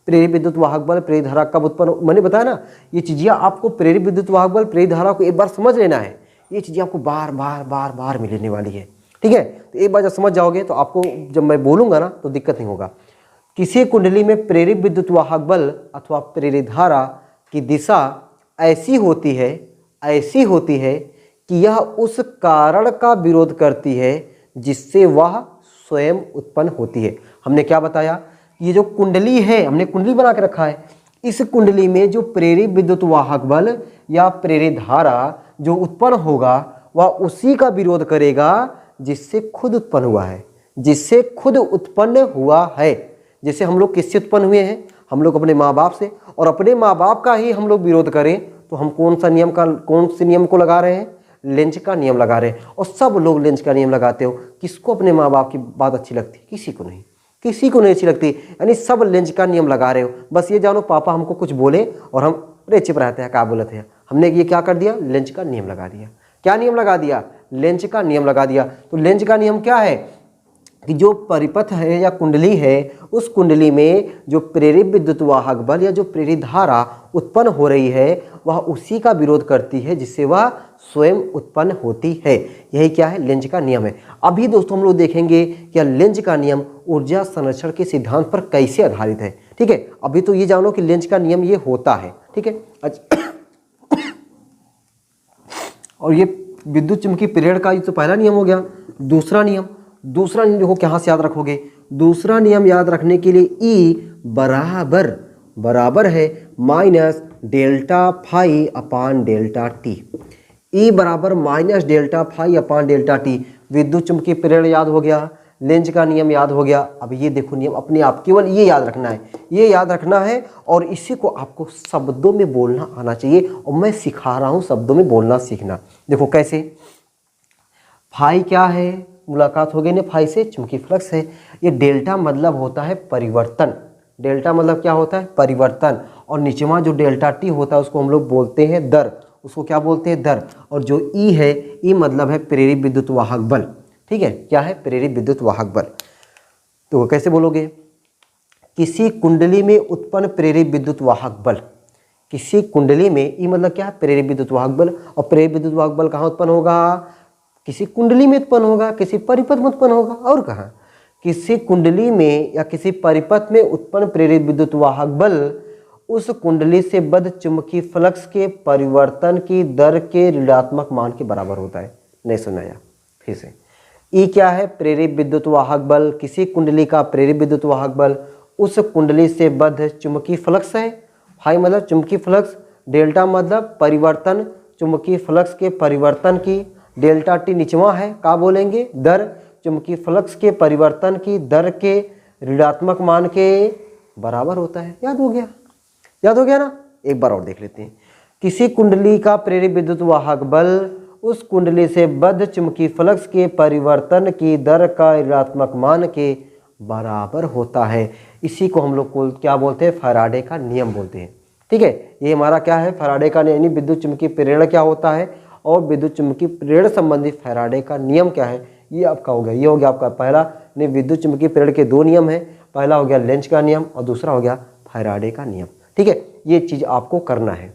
प्रेरित विद्युत वाहक बल प्रेरित धारा कब उत्पन्न, मैंने बताया ना ये चीज़ें आपको, प्रेरित विद्युत वाहक बल प्रेरित धारा को एक बार समझ लेना है। ये चीज़ें आपको बार बार मिलने वाली है, ठीक है। तो एक बार जब समझ जाओगे तो आपको जब मैं बोलूँगा ना तो दिक्कत नहीं होगा। किसी कुंडली में प्रेरित विद्युत वाहक बल अथवा प्रेरित धारा की दिशा ऐसी होती है कि यह उस कारण का विरोध करती है जिससे वह स्वयं उत्पन्न होती है। हमने क्या बताया? ये जो कुंडली है, हमने कुंडली बना के रखा है, इस कुंडली में जो प्रेरित विद्युत वाहक बल या प्रेरित धारा जो उत्पन्न होगा वह उसी का विरोध करेगा जिससे खुद उत्पन्न हुआ है, जिससे खुद उत्पन्न हुआ है। जैसे हम लोग किससे उत्पन्न हुए हैं? हम लोग अपने माँ बाप से, और अपने माँ बाप का ही हम लोग विरोध करें तो हम कौन से नियम को लगा रहे हैं? लेंज का नियम लगा रहे हैं। और सब लोग लेंज का नियम लगाते हो। किसको अपने माँ बाप की बात अच्छी लगती? किसी को नहीं, किसी को नहीं अच्छी लगती। यानी सब लेंज का नियम लगा रहे हो। बस ये जानो पापा हमको कुछ बोले और हम अरे चुप रहते हैं, क्या बोलते हैं, हमने ये क्या कर दिया? लेंज का नियम लगा दिया। क्या नियम लगा दिया? लेंज का नियम लगा दिया। तो लेंज का नियम क्या है कि जो परिपथ है या कुंडली है, उस कुंडली में जो प्रेरित विद्युत वाहक बल या जो प्रेरित धारा उत्पन्न हो रही है वह उसी का विरोध करती है जिससे वह स्वयं उत्पन्न होती है। यही क्या है? लेंज का नियम है। अभी दोस्तों हम लोग देखेंगे कि लेंज का नियम ऊर्जा संरक्षण के सिद्धांत पर कैसे आधारित है, ठीक है। अभी तो ये जानो कि लेंज का नियम ये होता है, ठीक है। और ये विद्युत चुंबकीय प्रेरण का ये तो पहला नियम हो गया। दूसरा नियम देखो कहाँ से याद रखोगे? दूसरा नियम याद रखने के लिए E बराबर है minus delta phi upon delta t. E बराबर minus delta phi upon delta t. विद्युत चुंबकीय प्रेरण याद हो गया, लेंज का नियम याद हो गया। अब ये देखो नियम अपने आप, केवल ये याद रखना है, ये याद रखना है और इसी को आपको शब्दों में बोलना आना चाहिए। और मैं सिखा रहा हूँ शब्दों में बोलना सीखना। देखो कैसे? फाई क्या है? मुलाकात हो गई ना फाई से, चुंबकीय फ्लक्स है। ये डेल्टा मतलब होता है परिवर्तन। डेल्टा मतलब क्या होता है? परिवर्तन। और नीचेवा जो डेल्टा टी होता है उसको हम लोग बोलते हैं दर। उसको क्या बोलते हैं? दर। और जो ई है, ई मतलब है प्रेरित विद्युत वाहक बल, ठीक है। क्या है? प्रेरित विद्युत वाहक बल। तो कैसे बोलोगे? किसी कुंडली में उत्पन्न प्रेरित विद्युत वाहक बल, किसी कुंडली में, ई मतलब क्या है? प्रेरित विद्युत वाहक बल। और प्रेरित विद्युत वाहक बल कहाँ उत्पन्न होगा? किसी कुंडली में उत्पन्न होगा, किसी परिपथ में उत्पन्न होगा। और कहाँ? किसी कुंडली में या किसी परिपथ में उत्पन्न प्रेरित विद्युत वाहक बल उस कुंडली से बद्ध चुंबकीय फ्लक्स के परिवर्तन की दर के ऋणात्मक मान के बराबर होता है। नहीं सुनाया फिर से? ई क्या है? प्रेरित विद्युत वाहक बल। किसी कुंडली का प्रेरित विद्युत वाहक बल उस कुंडली से बद्ध चुंबकीय फ्लक्स है। फाई मतलब चुंबकीय फ्लक्स, डेल्टा मतलब परिवर्तन, चुंबकीय फ्लक्स के परिवर्तन की, डेल्टा टी निचवा है, क्या बोलेंगे? दर। चुंबकीय फ्लक्स के परिवर्तन की दर के ऋणात्मक मान के बराबर होता है। याद हो गया? याद हो गया ना? एक बार और देख लेते हैं। किसी कुंडली का प्रेरित विद्युत वाहक बल उस कुंडली से बद्ध चुंबकीय फ्लक्स के परिवर्तन की दर का ऋणात्मक मान के बराबर होता है। इसी को हम लोग को क्या बोलते हैं, फैराडे का नियम बोलते हैं। ठीक है, ये हमारा क्या है, फैराडे का नियम, यानी विद्युत चुंबकीय प्रेरण क्या होता है और विद्युत चुंबकीय प्रेरण संबंधी फैराडे का नियम क्या है, ये आपका हो गया। ये हो गया आपका पहला, नहीं विद्युत चुंबकीय प्रेरण के दो नियम है, पहला हो गया लेंज का नियम और दूसरा हो गया फैराडे का नियम। ठीक है, ये चीज़ आपको करना है,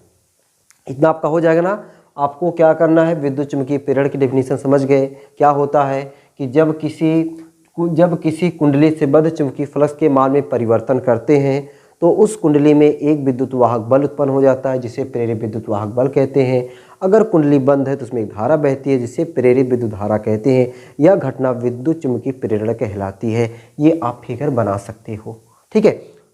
इतना आपका हो जाएगा ना। आपको क्या करना है, विद्युत चुंबकीय प्रेरण की डेफिनेशन समझ गए। क्या होता है कि जब किसी कुंडली से बद्ध चुंबकीय फ्लक्स के मान में परिवर्तन करते हैं तो उस कुंडली में एक विद्युत वाहक बल उत्पन्न हो जाता है जिसे प्रेरित विद्युत वाहक बल कहते हैं। अगर कुंडली बंद है तो उसमें एक धारा बहती है जिसे प्रेरित विद्युत धारा कहते हैं। यह घटना विद्युत चुंबकीय प्रेरण कहलाती है। ये आप फिगर बना सकते हो। ठीक है,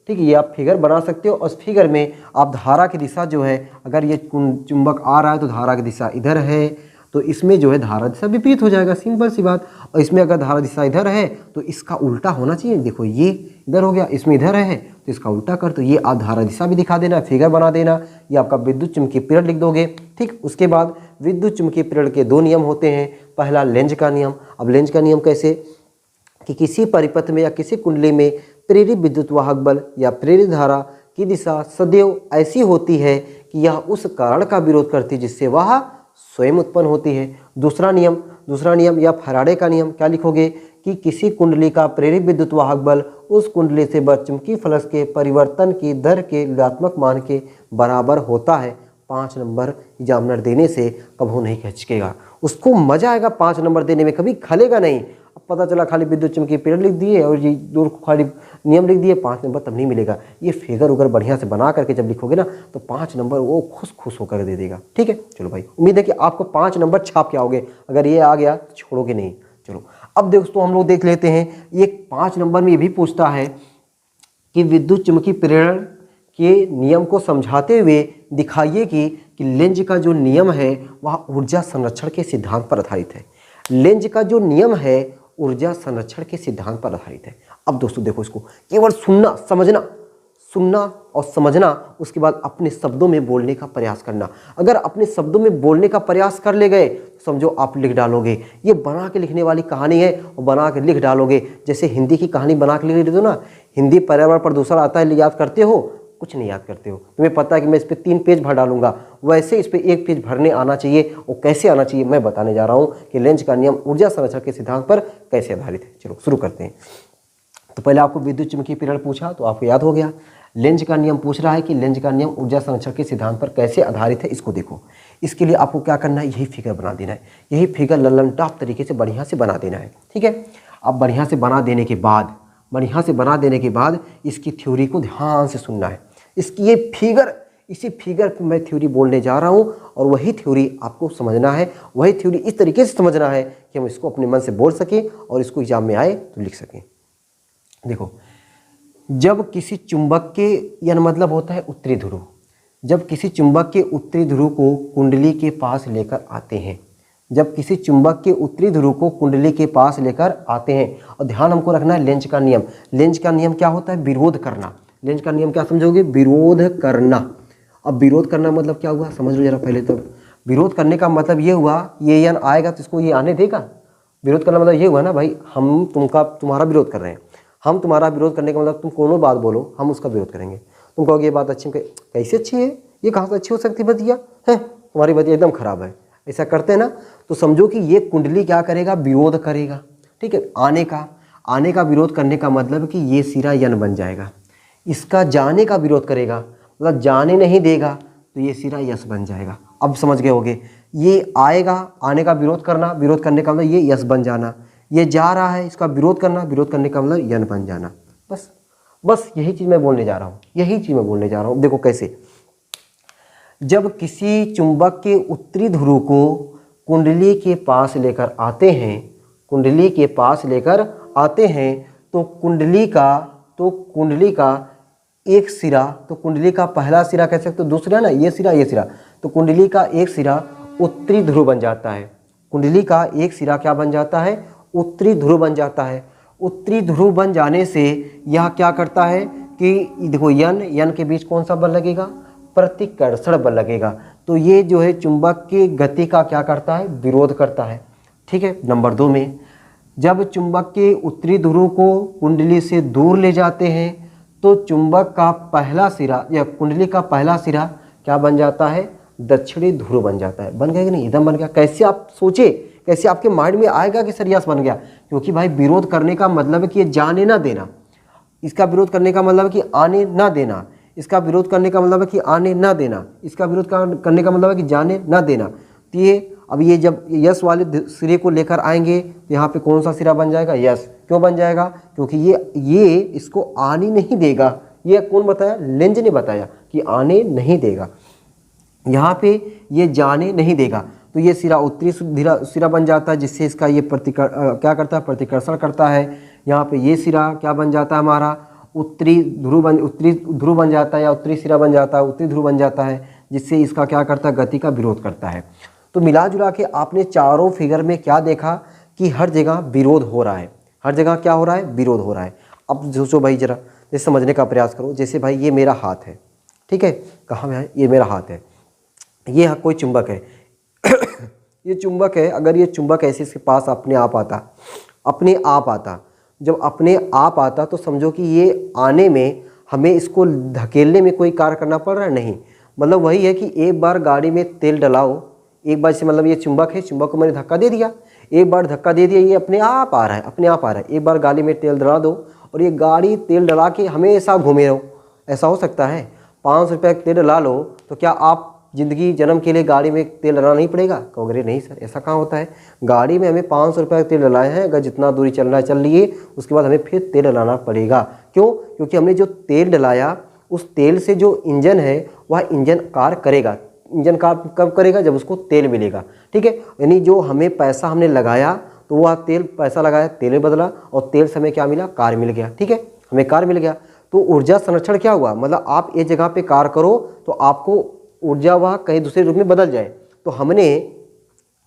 ये आप फिगर बना सकते हो। और उस फिगर में आप धारा की दिशा जो है, अगर ये चुंबक आ रहा है तो धारा की दिशा इधर है, तो इसमें जो है धारा दिशा विपरीत हो जाएगा, सिंपल सी बात। और इसमें अगर धारा दिशा इधर है तो इसका उल्टा होना चाहिए। देखो ये इधर हो गया, इसमें इधर है तो इसका उल्टा कर, तो ये आप धारा दिशा भी दिखा देना, फिगर बना देना। ये आपका विद्युत चुंबकीय प्रेरण लिख दोगे। ठीक, उसके बाद विद्युत चुंबकीय प्रेरण के दो नियम होते हैं। पहला लेंज का नियम। अब लेंज का नियम कैसे, कि किसी परिपथ में या किसी कुंडली में प्रेरित विद्युत वाहक बल या प्रेरित धारा की दिशा सदैव ऐसी होती है कि यह उस कारण का विरोध करती है जिससे वह स्वयं उत्पन्न होती है। दूसरा नियम या फैराडे का नियम क्या लिखोगे, कि किसी कुंडली का प्रेरित विद्युत वाहक बल उस कुंडली से बद्ध चुंबकीय फ्लक्स के परिवर्तन की दर के ऋणात्मक मान के बराबर होता है। 5 नंबर एग्जामिनर देने से कभी नहीं हिचकेगा, उसको मजा आएगा 5 नंबर देने में, कभी खलेगा नहीं। अब पता चला खाली विद्युत चुंबकीय प्रेरण लिख दिए और ये दो खाली नियम लिख दिए, 5 नंबर तब नहीं मिलेगा। ये फिगर उगर बढ़िया से बना करके जब लिखोगे ना तो 5 नंबर वो खुश होकर दे देगा। ठीक है, चलो भाई, उम्मीद है कि आपको 5 नंबर छाप के आओगे। अगर ये आ गया तो छोड़ोगे नहीं। चलो अब दोस्तों हम लोग देख लेते हैं, ये 5 नंबर में ये भी पूछता है कि विद्युत चुंबकीय प्रेरण के नियम को समझाते हुए दिखाइए कि लेंज का जो नियम है वह ऊर्जा संरक्षण के सिद्धांत पर आधारित है। लेंज का जो नियम है ऊर्जा संरक्षण के सिद्धांत पर आधारित है। अब दोस्तों देखो, इसको केवल सुनना और समझना, उसके बाद अपने शब्दों में बोलने का प्रयास करना। अगर अपने शब्दों में बोलने का प्रयास कर ले गए तो समझो आप लिख डालोगे। ये बना के लिखने वाली कहानी है और बना के लिख डालोगे। जैसे हिंदी की कहानी बना के लिख दो ना, हिंदी पर्यावरण प्रदूषण आता है, याद करते हो? कुछ नहीं याद करते हो। तुम्हें पता है कि मैं इस पर 3 पेज भर डालूंगा, वैसे इस पर 1 पेज भरने आना चाहिए। और कैसे आना चाहिए मैं बताने जा रहा हूँ कि लेंज का नियम ऊर्जा संरक्षण के सिद्धांत पर कैसे आधारित है। चलो शुरू करते हैं। तो पहले आपको विद्युत चुंबकीय प्रेरण पूछा तो आपको याद हो गया। लेंज का नियम पूछ रहा है कि लेंज का नियम ऊर्जा संरक्षण के सिद्धांत पर कैसे आधारित है। इसको देखो, इसके लिए आपको क्या करना है, यही फिगर बना देना है। यही फिगर लल्लन टॉप तरीके से बढ़िया से बना देना है। ठीक है, अब बढ़िया से बना देने के बाद इसकी थ्योरी को ध्यान से सुनना है। इसी फिगर पर मैं थ्योरी बोलने जा रहा हूँ और वही थ्योरी आपको समझना है। वही थ्योरी इस तरीके से समझना है कि हम इसको अपने मन से बोल सकें और इसको एग्जाम में आए तो लिख सकें। देखो, जब किसी चुंबक के, यह मतलब होता है उत्तरी ध्रुव, जब किसी चुंबक के उत्तरी ध्रुव को कुंडली के पास लेकर आते हैं, और ध्यान हमको रखना है लेंज का नियम। लेंज का नियम क्या होता है, विरोध करना। लेंज का नियम क्या समझोगे, विरोध करना। अब विरोध करना मतलब क्या हुआ, समझ लो जरा पहले। तो विरोध करने का मतलब ये हुआ, ये यन आएगा तो इसको ये आने देगा। विरोध करना मतलब ये हुआ ना भाई, हम तुम्हारा विरोध कर रहे हैं। हम तुम्हारा विरोध करने का मतलब तुम कोनो बात बोलो, हम उसका विरोध करेंगे। तुम कहोगे ये बात अच्छी, कैसे अच्छी है, ये कहाँ से अच्छी हो सकती है बतिया है, तुम्हारी बतिया एकदम खराब है, ऐसा करते हैं ना। तो समझो कि ये कुंडली क्या करेगा, विरोध करेगा। ठीक है, आने का विरोध करने का मतलब कि ये सिरा यन बन जाएगा। इसका जाने का विरोध करेगा मतलब जाने नहीं देगा तो ये सिरा यस बन जाएगा। अब समझ गए होगे, ये आएगा, आने का विरोध करना, विरोध करने का मतलब ये यस बन जाना। ये जा रहा है, इसका विरोध करना, विरोध करने का मतलब यन बन जाना। बस यही चीज़ मैं बोलने जा रहा हूँ। देखो कैसे, जब किसी चुंबक के उत्तरी ध्रुव को कुंडली के पास लेकर आते हैं, तो कुंडली का एक सिरा, तो कुंडली का पहला सिरा कह सकते हो, दूसरा ना ये सिरा, तो कुंडली का एक सिरा उत्तरी ध्रुव बन जाता है। कुंडली का एक सिरा क्या बन जाता है, उत्तरी ध्रुव बन जाता है। उत्तरी ध्रुव बन जाने से यह क्या करता है कि देखो यन के बीच कौन सा बल लगेगा, प्रतिकर्षण बल लगेगा। तो ये जो है चुंबक की गति का क्या करता है, विरोध करता है। ठीक है। नंबर 2 में जब चुंबक के उत्तरी ध्रुव को कुंडली से दूर ले जाते हैं तो चुंबक का पहला सिरा या कुंडली का पहला सिरा क्या बन जाता है, दक्षिणी ध्रुव बन जाता है। बन गया कि नहीं, एकदम बन गया। कैसे आप सोचे, कैसे आपके माइंड में आएगा कि सर यस बन गया, क्योंकि भाई विरोध करने का मतलब है कि ये जाने ना देना, इसका विरोध करने का मतलब है कि आने ना देना, इसका विरोध करने का मतलब है कि आने ना देना, इसका विरोध करने का मतलब है कि जाने ना देना। तो ये अब ये जब यस वाले सिरे को लेकर आएंगे तो यहाँ पे कौन सा सिरा बन जाएगा, यस। क्यों बन जाएगा, क्योंकि ये इसको आने नहीं देगा। ये कौन बताया, लेंज ने बताया कि आने नहीं देगा, यहाँ पे ये जाने नहीं देगा। तो ये सिरा उत्तरी सिरा बन जाता है, जिससे इसका ये क्या करता है, प्रतिकर्षण करता है। यहाँ पे ये सिरा क्या बन जाता है, हमारा उत्तरी ध्रुव बन जाता है, या उत्तरी सिरा बन जाता है, उत्तरी ध्रुव बन जाता है, जिससे इसका क्या करता है, गति का विरोध करता है। तो मिला जुला के आपने चारों फिगर में क्या देखा कि हर जगह विरोध हो रहा है, हर जगह क्या हो रहा है, विरोध हो रहा है। अब सोचो भाई जरा ये समझने का प्रयास करो। जैसे भाई ये मेरा हाथ है, ठीक है, कहाँ में है, ये मेरा हाथ है, ये कोई चुंबक है ये चुंबक है। अगर ये चुंबक ऐसे इसके पास अपने आप आता, जब अपने आप आता तो समझो कि ये आने में हमें इसको धकेलने में कोई कार्य करना पड़ रहा है, नहीं। मतलब वही है कि एक बार गाड़ी में तेल डलाओ, एक बार से मतलब ये चुंबक है, चुंबक को मैंने धक्का दे दिया, एक बार धक्का दे दिया, ये अपने आप आ रहा है, अपने आप आ रहा है। एक बार गाड़ी में तेल डला दो और ये गाड़ी तेल डला के हमेशा घूमे रहो, ऐसा हो सकता है। 500 रुपये तेल डला लो तो क्या आप ज़िंदगी जन्म के लिए गाड़ी में तेल डलाना नहीं पड़ेगा, कहोगे नहीं सर ऐसा कहाँ होता है। गाड़ी में हमें 500 रुपये तेल डलाए हैं, अगर जितना दूरी चल रहा है चल लिए, उसके बाद हमें फिर तेल डलाना पड़ेगा। क्यों, क्योंकि हमने जो तेल डलाया उस तेल से जो इंजन है वह इंजन कार्य करेगा। इंजन कार्य कब करेगा, जब उसको तेल मिलेगा। ठीक है, यानी जो हमें पैसा हमने लगाया तो वह तेल, पैसा लगाया तेल में बदला और तेल से हमें क्या मिला, कार्य मिल गया। ठीक है, हमें कार्य मिल गया। तो ऊर्जा संरक्षण क्या हुआ, मतलब आप एक जगह पे कार्य करो तो आपको ऊर्जा वह कहीं दूसरे रूप में बदल जाए। तो हमने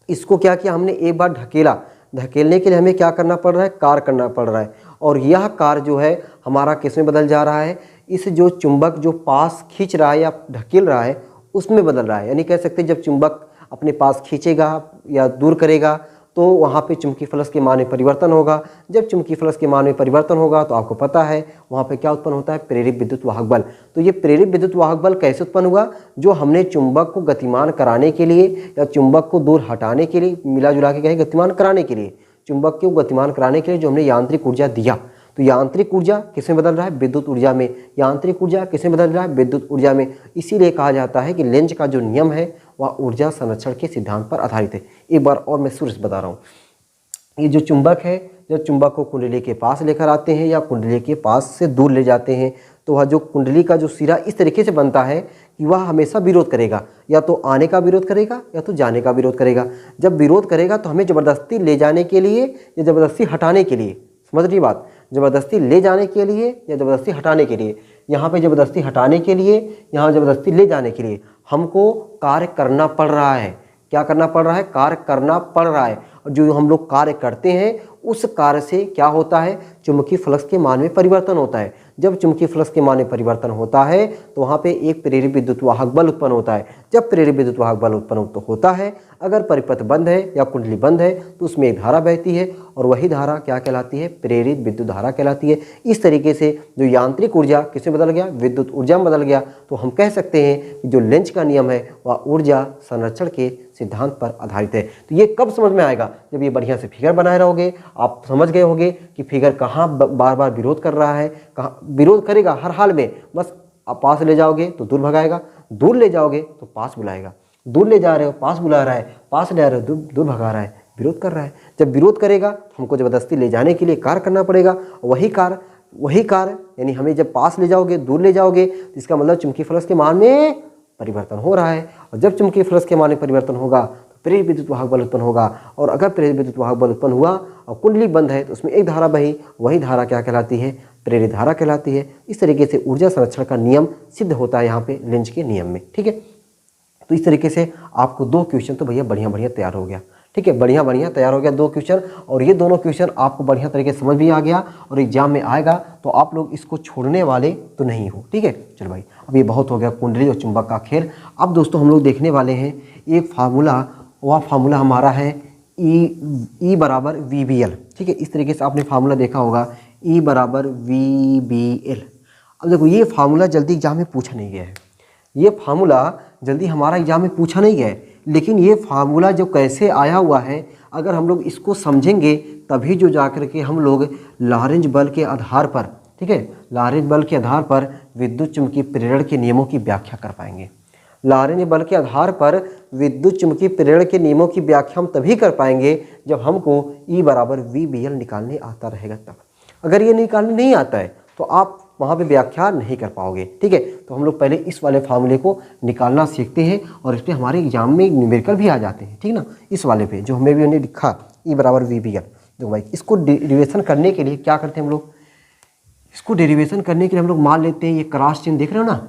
इसको क्या किया, हमने एक बार ढकेला, धकेलने के लिए हमें क्या करना पड़ रहा है, कार्य करना पड़ रहा है। और यह कार्य जो है हमारा किस में बदल जा रहा है, इस जो चुंबक जो पास खींच रहा है या ढकेल रहा है उसमें बदल रहा है। यानी कह सकते हैं जब चुंबक अपने पास खींचेगा या दूर करेगा तो वहाँ पे चुंबकीय फ्लक्स के मान में परिवर्तन होगा। जब चुंबकीय फ्लक्स के मान में परिवर्तन होगा तो आपको पता है वहाँ पे क्या उत्पन्न होता है, प्रेरित विद्युत वाहक बल। तो ये प्रेरित विद्युत वाहक बल कैसे उत्पन्न हुआ, जो हमने चुंबक को गतिमान कराने के लिए या चुंबक को दूर हटाने के लिए, मिला जुला के कहें गतिमान कराने के लिए, चुंबक को गतिमान कराने के लिए जो हमने यांत्रिक ऊर्जा दिया। तो यांत्रिक ऊर्जा किस में बदल रहा है, विद्युत ऊर्जा में। यांत्रिक ऊर्जा किस में बदल रहा है, विद्युत ऊर्जा में। इसीलिए कहा जाता है कि लेंज का जो नियम है वह ऊर्जा संरक्षण के सिद्धांत पर आधारित है। एक बार और मैं सूर्य बता रहा हूँ। ये जो चुंबक है, जब चुंबक को कुंडली के पास लेकर आते हैं या कुंडली के पास से दूर ले जाते हैं तो वह जो कुंडली का जो सिरा इस तरीके से बनता है कि वह हमेशा विरोध करेगा, या तो आने का विरोध करेगा या तो जाने का विरोध करेगा। जब विरोध करेगा तो हमें ज़बरदस्ती ले जाने के लिए या ज़बरदस्ती हटाने के लिए, समझ रही बात, ज़बरदस्ती ले जाने के लिए या ज़बरदस्ती हटाने के लिए, यहाँ पे ज़बरदस्ती हटाने के लिए, यहाँ ज़बरदस्ती ले जाने के लिए हमको कार्य करना पड़ रहा है। क्या करना पड़ रहा है, कार्य करना पड़ रहा है। और जो हम लोग कार्य करते हैं उस कार्य से क्या होता है, चुंबकीय फ्लक्स के मान में परिवर्तन होता है। जब चुंबकीय फ्लक्स के मान में परिवर्तन होता है तो वहाँ पे एक प्रेरित विद्युत वाहक बल उत्पन्न होता है। जब प्रेरित विद्युत वाहक बल उत्पन्न होता है, अगर परिपथ बंद है या कुंडली बंद है तो उसमें एक धारा बहती है और वही धारा क्या कहलाती है, प्रेरित विद्युत धारा कहलाती है। इस तरीके से जो यांत्रिक ऊर्जा किसमें बदल गया, विद्युत ऊर्जा में बदल गया। तो हम कह सकते हैं कि जो लेंज का नियम है वह ऊर्जा संरक्षण के सिद्धांत पर आधारित है। तो ये कब समझ में आएगा, जब ये बढ़िया से फिगर बनाए रहोगे। आप समझ गए होंगे कि फिगर कहाँ बार बार विरोध कर रहा है, कहाँ विरोध करेगा हर हाल में। बस आप पास ले जाओगे तो दूर भगाएगा, दूर ले जाओगे तो पास बुलाएगा। दूर ले जा रहे हो पास बुला रहा है, पास ले जा रहे हो दूर भगा रहा है, विरोध कर रहा है। जब विरोध करेगा तो हमको ज़बरदस्ती ले जाने के लिए कार्य करना पड़ेगा। वही कार्य यानी हमें जब पास ले जाओगे, दूर ले जाओगे तो इसका मतलब चुंबकीय फ्लक्स के मान में परिवर्तन हो रहा है। और जब चुंबकीय फ्लक्स के मान में परिवर्तन होगा तो प्रेरित विद्युत वाहक बल उत्पन्न होगा। और अगर प्रेरित विद्युत वाहक बल उत्पन्न हुआ और कुंडली बंद है तो उसमें एक धारा बही, वही धारा क्या कहलाती है, प्रेरित धारा कहलाती है। इस तरीके से ऊर्जा संरक्षण का नियम सिद्ध होता है यहाँ पे लेंज के नियम में। ठीक है, तो इस तरीके से आपको 2 क्वेश्चन तो भैया बढ़िया तैयार हो गया। ठीक है, बढ़िया बढ़िया तैयार हो गया 2 क्वेश्चन, और ये दोनों क्वेश्चन आपको बढ़िया तरीके से समझ भी आ गया और एग्जाम में आएगा, तो आप लोग इसको छोड़ने वाले तो नहीं हो। ठीक है, चलो भाई, अब ये बहुत हो गया कुंडली और चुंबक का खेल। अब दोस्तों हम लोग देखने वाले हैं एक फार्मूला, वह फार्मूला हमारा है ई बराबर VBL। ठीक है, इस तरीके से आपने फार्मूला देखा होगा, ई बराबर VBL। अब देखो ये फार्मूला जल्दी एग्जाम में पूछा नहीं गया है, ये फार्मूला जल्दी हमारा एग्जाम में पूछा नहीं गया है, लेकिन ये फार्मूला जो कैसे आया हुआ है, अगर हम लोग इसको समझेंगे तभी जो जाकर के हम लोग लॉरेंज बल के आधार पर, ठीक है, लॉरेंज बल के आधार पर विद्युत चुम्बकीय प्रेरण के नियमों की व्याख्या कर पाएंगे। लॉरेंज बल के आधार पर विद्युत चुम्बकीय प्रेरण के नियमों की व्याख्या हम तभी कर पाएंगे जब हमको ई बराबर VBL निकालने आता रहेगा तब। अगर ये निकालने नहीं आता है तो आप वहाँ पे व्याख्या नहीं कर पाओगे। ठीक है, तो हम लोग पहले इस वाले फार्मूले को निकालना सीखते हैं और इस पर हमारे एग्जाम में न्यूमेरिकल भी आ जाते हैं। ठीक ना, इस वाले पे जो हमें भी हमने लिखा ई बराबर VBL। देखो भाई, इसको डेरिवेशन करने के लिए क्या करते हैं हम लोग, इसको डेरिवेशन करने के लिए हम लोग मान लेते हैं ये क्रॉस चिन्ह देख रहे हो ना,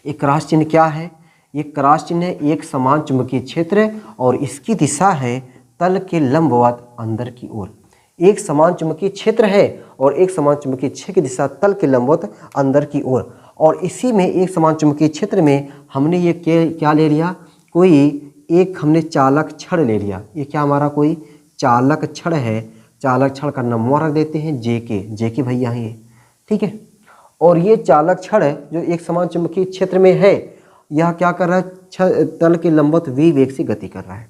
ये क्रॉस चिन्ह क्या है, ये क्रॉस चिन्ह है एक समान चुंबकीय क्षेत्र और इसकी दिशा है तल के लंबवत अंदर की ओर। एक समान चुंबकीय क्षेत्र है और एक समान चुंबकीय क्षेत्र की दिशा तल के लंबवत अंदर की ओर, और इसी में एक समान चुंबकीय क्षेत्र में हमने ये क्या ले लिया, कोई एक हमने चालक छड़ ले लिया। ये क्या हमारा कोई चालक छड़ है, चालक छड़ का नंबर रख देते हैं जे के भैया हैं ये। ठीक है, और ये चालक छड़ जो एक समान चुंबकीय क्षेत्र में है, यह क्या कर रहा है, तल के लंबवत V वेग से गति कर रहा है।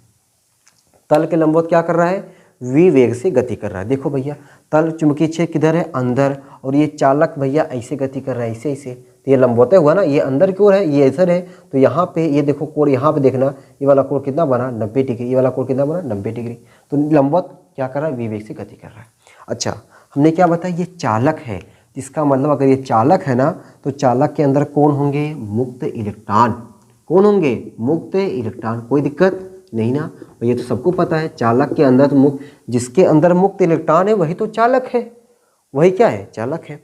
तल के लंबवत क्या कर रहा है, V वेग से गति कर रहा है। देखो भैया, तल चुंबकीय क्षेत्र किधर है, अंदर, और ये चालक भैया ऐसे गति कर रहा है, ऐसे ऐसे, तो ये लंबवत हुआ ना, ये अंदर की ओर है, ये इधर है, तो यहाँ पे ये देखो कोण, यहाँ पे देखना, ये वाला कोण कितना बना 90 डिग्री, ये वाला कोण कितना बना 90 डिग्री। तो लंबवत क्या कर रहा है, V वेग से गति कर रहा है। अच्छा, हमने क्या बताया, ये चालक है, जिसका मतलब अगर ये चालक है ना, तो चालक के अंदर कौन होंगे, मुक्त इलेक्ट्रॉन। कौन होंगे, मुक्त इलेक्ट्रॉन। कोई दिक्कत नहीं ना, ये तो सबको पता है, चालक के अंदर तो मुक्त, जिसके अंदर मुक्त इलेक्ट्रॉन है वही तो चालक है, वही क्या है, चालक है।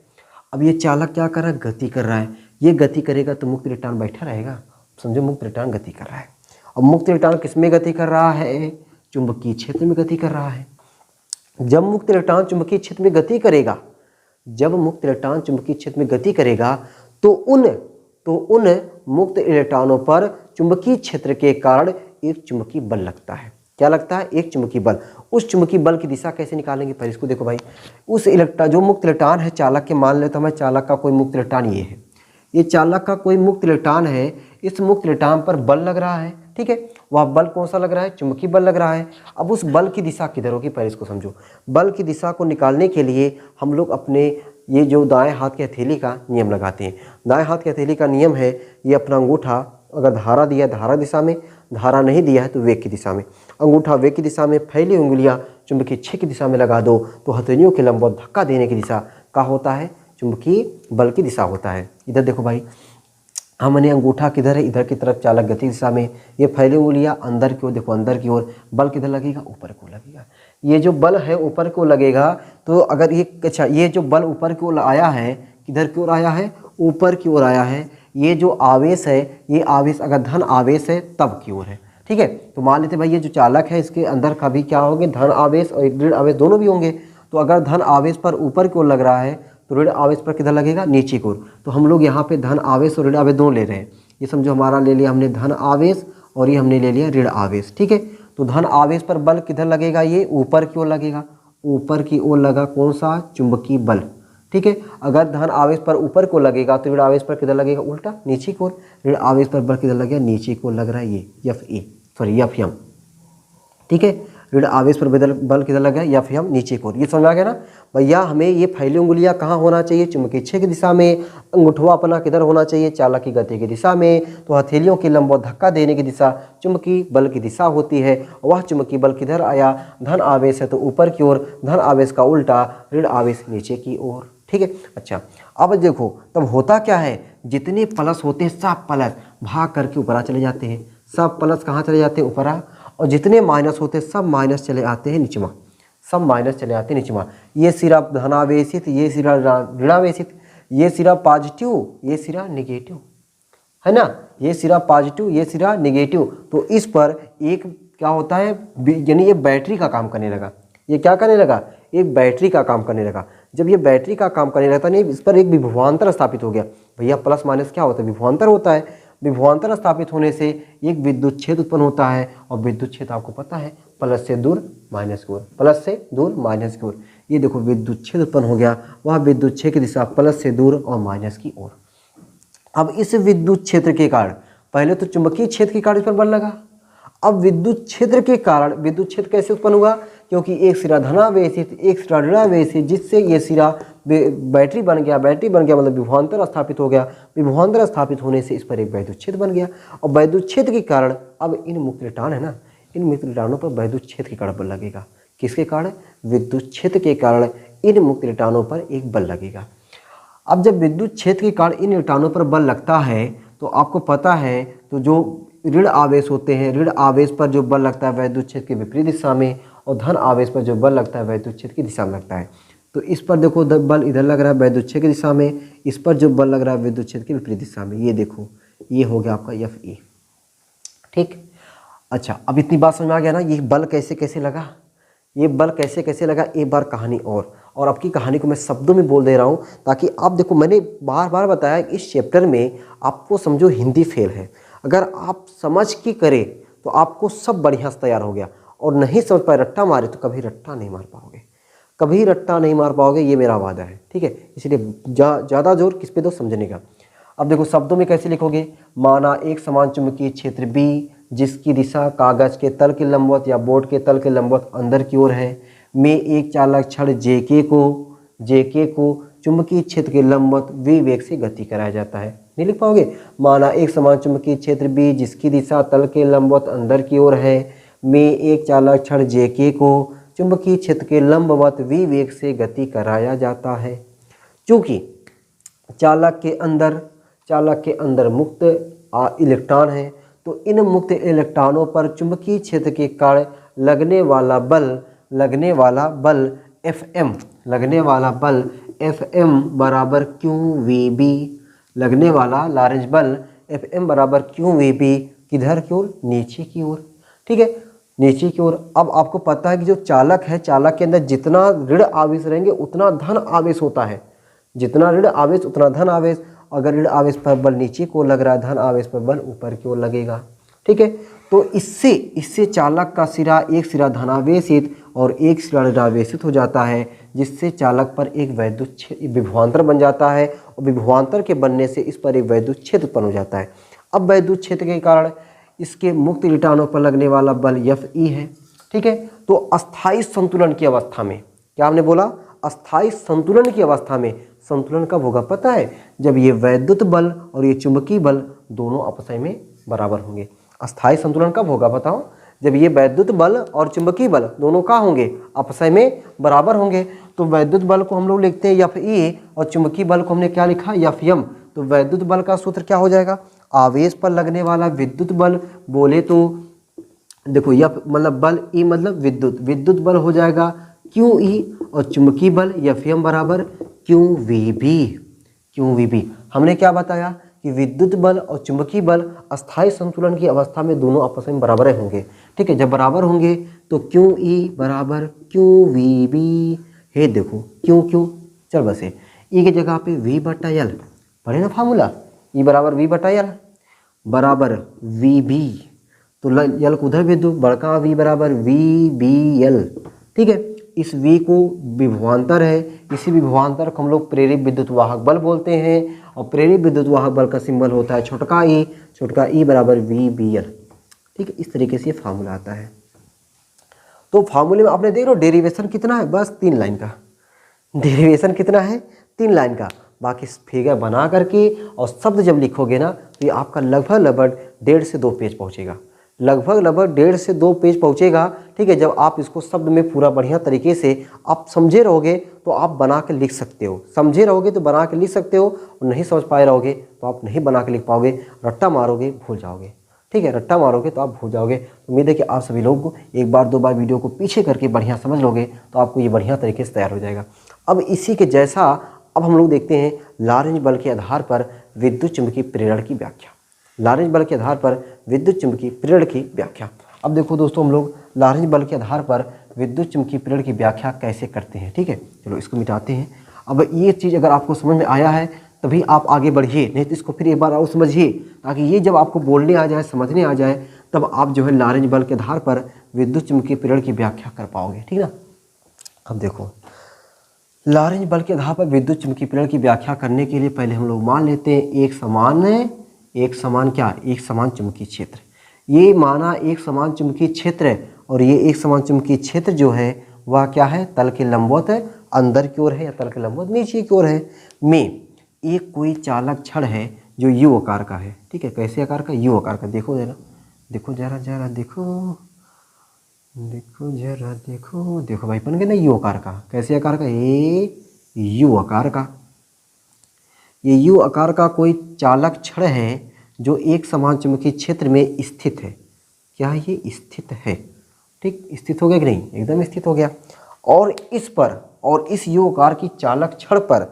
अब ये चालक क्या कर रहा है, गति कर रहा है, ये गति करेगा तो मुक्त इलेक्ट्रॉन बैठा रहेगा, समझो मुक्त इलेक्ट्रॉन गति कर रहा है। अब मुक्त इलेक्ट्रॉन किस में गति कर रहा है, चुंबकीय क्षेत्र में गति कर रहा है। जब मुक्त इलेक्ट्रॉन चुंबकीय क्षेत्र में गति करेगा, जब मुक्त इलेक्ट्रॉन चुंबकीय क्षेत्र में गति करेगा तो उन मुक्त इलेक्ट्रॉनों पर चुंबकीय क्षेत्र के कारण एक चुंबकीय बल लगता है। क्या लगता है, एक चुंबकीय बल। उस चुंबकीय बल की दिशा कैसे निकालेंगे, पहले इसको देखो भाई, उस इलेक्ट्रॉन जो मुक्त इलेक्ट्रॉन है चालक के, मान लेते हमें चालक का कोई मुक्त इलेक्ट्रॉन ये है, ये चालक का कोई मुक्त इलेक्ट्रॉन है, इस मुक्त इलेक्ट्रॉन पर बल लग रहा है। ठीक है, वह बल कौन सा लग रहा है, चुंबकीय बल लग रहा है। अब उस बल की दिशा किधर होगी, पहले इसको समझो। बल की दिशा को निकालने के लिए हम लोग अपने ये जो दाएं हाथ की हथेली का नियम लगाते हैं। दाएं हाथ की हथेली का नियम है, ये अपना अंगूठा अगर धारा दिया है धारा दिशा में, धारा नहीं दिया है तो वेग की दिशा में, अंगूठा वेग की दिशा में, फैली उंगलियां चुंबकीय क्षेत्र की दिशा में लगा दो तो हथेलियों के लंबवत धक्का देने की दिशा का होता है, चुंबकीय बल की दिशा होता है। इधर देखो भाई, हमने अंगूठा किधर है, इधर की तरफ, चालक गति दिशा में, ये फैली उंगलियां अंदर की ओर, देखो अंदर की ओर, बल किधर लगेगा, ऊपर को लगेगा। ये जो बल है ऊपर को लगेगा, तो अगर ये, अच्छा, ये जो बल ऊपर की ओर आया है, किधर की ओर आया है, ऊपर की ओर आया है। ये जो आवेश है, ये आवेश अगर धन आवेश है तब की ओर है। ठीक है, तो मान लेते भाई ये जो चालक है इसके अंदर का भी क्या होंगे, धन आवेश और ऋण आवेश दोनों भी होंगे। तो अगर धन आवेश पर ऊपर की ओर लग रहा है तो ऋण आवेश पर किधर लगेगा, नीचे की ओर। तो हम लोग यहाँ पे धन आवेश और ऋण आवेश दोनों ले रहे हैं। ये समझो हमारा ले लिया हमने धन आवेश और ये हमने ले लिया ऋण आवेश। ठीक है, तो धन आवेश पर बल किधर लगेगा, ये ऊपर की ओर लगेगा, ऊपर की ओर लगा कौन सा, चुंबकीय बल। ठीक है, अगर धन आवेश पर ऊपर को लगेगा तो ऋण आवेश पर किधर लगेगा, उल्टा नीचे की ओर। ऋण आवेश पर बल किधर लगेगा, नीचे की ओर लग रहा है, ये एफ ठीक है, ऋण आवेश पर बल किधर लगा, एफ नीचे की ओर। ये समझ आ गया ना भैया, हमें ये फैली उंगलियां कहाँ होना चाहिए, चुंबकीय क्षेत्र की दिशा में, अंगूठवा अपना किधर होना चाहिए, चालक की गति की दिशा में। तो हथेलियों के लंबवत धक्का देने की दिशा चुंबकीय बल की दिशा होती है। वह चुंबकीय बल किधर आया, धन आवेश है तो ऊपर की ओर, धन आवेश का उल्टा ऋण आवेश नीचे की ओर। ठीक है, अच्छा, अब देखो तब होता क्या है, जितने प्लस होते हैं सब प्लस भाग करके ऊपर चले जाते हैं, सब प्लस कहाँ चले जाते हैं, ऊपर, और जितने माइनस होते हैं सब माइनस चले आते हैं नीचमा, सब माइनस चले आते हैं नीचमा। ये सिरा धनावेशित, ये सिरा ऋणावेशित, ये सिरा पॉजिटिव, ये सिरा निगेटिव, है ना, ये सिरा पॉजिटिव, ये सिरा निगेटिव। तो इस पर एक क्या होता है, यानी ये बैटरी का काम करने लगा। ये क्या करने लगा, एक बैटरी का काम करने लगा। जब ये बैटरी का काम करने लगता नहीं, इस पर एक विभवांतर स्थापित हो गया। भैया प्लस माइनस क्या होता है, विभवांतर होता है। विभवांतर स्थापित होने से एक विद्युत क्षेत्र उत्पन्न होता है, और विद्युत क्षेत्र आपको पता है प्लस से दूर माइनस की ओर, प्लस से दूर माइनस की ओर। ये देखो विद्युत क्षेत्र उत्पन्न हो गया, वह विद्युत क्षेत्र की दिशा प्लस से दूर और माइनस की ओर। अब इस विद्युत क्षेत्र के कारण, पहले तो चुंबकीय क्षेत्र के कारण इस पर बल लगा, अब विद्युत क्षेत्र के कारण विद्युत क्षेत्र कैसे उत्पन्न हुआ, क्योंकि एक सिरा धनावेशित एक सिरा ऋणावेशित, जिससे ये सिरा बैटरी बन गया। बैटरी बन गया मतलब विभवांतर स्थापित हो गया। विभवांतर स्थापित होने से इस पर एक वैद्युत क्षेत्र बन गया, और वैद्युत क्षेत्र के कारण अब इन मुक्त इलेक्ट्रॉन है ना, इन मुक्त इलेक्ट्रॉनों पर वैद्युत क्षेत्र के कारण बल लगेगा। किसके कारण, विद्युत क्षेत्र के कारण इन मुक्त इलेक्ट्रॉनों पर एक बल लगेगा। अब जब विद्युत क्षेत्र के कारण इन इलेक्ट्रॉनों पर बल लगता है, तो आपको पता है, तो जो ऋण आवेश होते हैं, ऋण आवेश पर जो बल लगता है वैद्युत क्षेत्र के विपरीत दिशा में, और धन आवेश पर जो बल लगता है वैद्युत क्षेत्र की दिशा में लगता है। तो इस पर देखो बल इधर लग रहा है वैद्युत क्षेत्र की दिशा में, इस पर जो बल लग रहा है विद्युत क्षेत्र की विपरीत दिशा में। ये देखो, ये हो गया आपका Fe। ठीक, अच्छा अब इतनी बात समझ में आ गया ना, ये बल कैसे कैसे लगा, ये बल कैसे कैसे लगा। एक बार कहानी और आपकी कहानी को मैं शब्दों में बोल दे रहा हूँ, ताकि आप देखो, मैंने बार बार बताया इस चैप्टर में आपको समझो हिंदी फेल है। अगर आप समझ के करें तो आपको सब बढ़िया से तैयार हो गया, और नहीं समझ पाए, रट्टा मारे तो कभी रट्टा नहीं मार पाओगे, कभी रट्टा नहीं मार पाओगे, ये मेरा वादा है। ठीक है, इसलिए ज़्यादा जोर किस पे दो, समझने का। अब देखो शब्दों में कैसे लिखोगे, माना एक समान चुंबकीय क्षेत्र B जिसकी दिशा कागज के तल के लंबवत या बोर्ड के तल के लंबवत अंदर की ओर है, में एक चालक छड़ JK को चुंबकीय क्षेत्र के लंबवत v वेग से गति कराया जाता है। नहीं लिख पाओगे, माना एक समान चुंबकीय क्षेत्र B जिसकी दिशा तल के लंबवत अंदर की ओर है, में एक चालक छड़ JK को चुंबकीय क्षेत्र के लंबवत v वेग से गति कराया जाता है। चूँकि चालक के अंदर मुक्त इलेक्ट्रॉन है, तो इन मुक्त इलेक्ट्रॉनों पर चुंबकीय क्षेत्र के कारण लगने वाला बल Fm बराबर QVB, लगने वाला लारेंज बल Fm बराबर QVB किधर की ओर, नीचे की ओर। ठीक है, नीचे की ओर। अब आपको पता है कि जो चालक है, चालक के अंदर जितना ऋण आवेश रहेंगे उतना धन आवेश होता है, जितना ऋण आवेश उतना धन आवेश। अगर ऋण आवेश पर बल नीचे को लग रहा है, धन आवेश पर बल ऊपर की ओर लगेगा। ठीक है, तो इससे चालक का सिरा एक सिरा धनावेशित और एक सिरा ऋणावेशित हो जाता है, जिससे चालक पर एक वैद्युत विभवांतर बन जाता है, और विभवांतर के बनने से इस पर एक वैद्युत क्षेत्र उत्पन्न हो जाता है। अब वैद्युत क्षेत्र के कारण इसके मुक्त इलेक्ट्रॉनों पर लगने वाला बल Fe है। ठीक है, तो अस्थायी संतुलन की अवस्था में, क्या हमने बोला, अस्थायी संतुलन की अवस्था में, संतुलन कब होगा पता है, जब ये वैद्युत बल और ये चुंबकीय बल दोनों आपस में बराबर होंगे। अस्थायी संतुलन कब होगा बताओ, जब ये वैद्युत बल और चुंबकीय बल दोनों का होंगे, आपस में बराबर होंगे। तो वैद्युत बल को हम लोग लिखते हैं Fe, और चुंबकीय बल को हमने क्या लिखा, Fm। तो वैद्युत बल का सूत्र क्या हो जाएगा, आवेश पर लगने वाला विद्युत बल, बोले तो देखो F मतलब बल, E मतलब विद्युत बल हो जाएगा QE, और चुंबकीय बल Fm बराबर QVB। हमने क्या बताया कि विद्युत बल और चुंबकीय बल अस्थायी संतुलन की अवस्था में दोनों आपस में बराबर होंगे। ठीक है, जब बराबर होंगे तो QE बराबर QVB है। देखो क्यों चल बसे E की जगह पे V/L पढ़े ना फार्मूला, E बराबर V/L बराबर VB, तो L को उधर भेज दो, बड़का V बराबर VBL। ठीक है, इस V को विभवांतर है, इसी विभवांतर को हम लोग प्रेरित विद्युत वाहक बल बोलते हैं, और प्रेरित विद्युत वाहक बल का सिंबल होता है छोटका E बराबर VBL। ठीक है, इस तरीके से ये फार्मूला आता है। तो फार्मूले में आपने देख लो डेरिवेशन कितना है, बस 3 लाइन का डेरिवेशन कितना है, 3 लाइन का। बाकी फिगर बना करके और शब्द जब लिखोगे ना, तो ये आपका लगभग 1.5 से 2 पेज पहुँचेगा, लगभग 1.5 से 2 पेज पहुँचेगा। ठीक है, जब आप इसको शब्द में पूरा बढ़िया तरीके से आप समझे रहोगे तो आप बना के लिख सकते हो, समझे रहोगे तो बना के लिख सकते हो, और नहीं समझ पाए रहोगे तो आप नहीं बना के लिख पाओगे, रट्टा मारोगे भूल जाओगे। ठीक है, रट्टा मारोगे तो आप भूल जाओगे। उम्मीद है कि आप सभी लोगों को 1 बार 2 बार वीडियो को पीछे करके बढ़िया समझ लोगे तो आपको ये बढ़िया तरीके से तैयार हो जाएगा। अब इसी के जैसा अब हम लोग देखते हैं लारेंज बल के आधार पर विद्युत चुंबकीय प्रेरण की व्याख्या। लारेंज बल के आधार पर विद्युत चुंबकीय प्रेरण की व्याख्या। अब देखो दोस्तों, हम लोग लॉरेंज बल के आधार पर विद्युत चुम्बकीय प्रेरण की व्याख्या कैसे करते हैं। ठीक है, चलो इसको मिटाते हैं। अब ये चीज़ अगर आपको समझ में आया है तभी आप आगे बढ़िए, नहीं तो इसको फिर एक बार और समझिए, ताकि ये जब आपको बोलने आ जाए, समझने आ जाए, तब आप जो है लॉरेंज बल के आधार पर विद्युत चुम्बकीय प्रेरण की व्याख्या कर पाओगे। ठीक ना। अब देखो, लॉरेंज बल के आधार पर विद्युत चुम्बकीय प्रेरण की व्याख्या करने के लिए पहले हम लोग मान लेते हैं एक समान चुम्बकीय क्षेत्र। ये माना एक समान चुम्बकीय क्षेत्र है, और ये एक समान चुम्बकीय क्षेत्र जो है वह क्या है, तल के लंबवत है, अंदर की ओर है, या तल के लंबवत नीचे की ओर है। में एक कोई चालक छड़ है जो यू आकार का है। ठीक है, कैसे आकार का, यू आकार का। देखो जरा, देखो जरा जरा देखो, देखो जरा देखो, देखो भाई बन गया ना यू आकार का। कैसे आकार का, ये यू आकार का। ये यू आकार का कोई चालक छड़ है जो एक समान चुंबकीय क्षेत्र में स्थित है। क्या ये स्थित है? ठीक, स्थित हो गया कि नहीं, एकदम स्थित हो गया। और इस पर, और इस यू आकार की चालक छड़ पर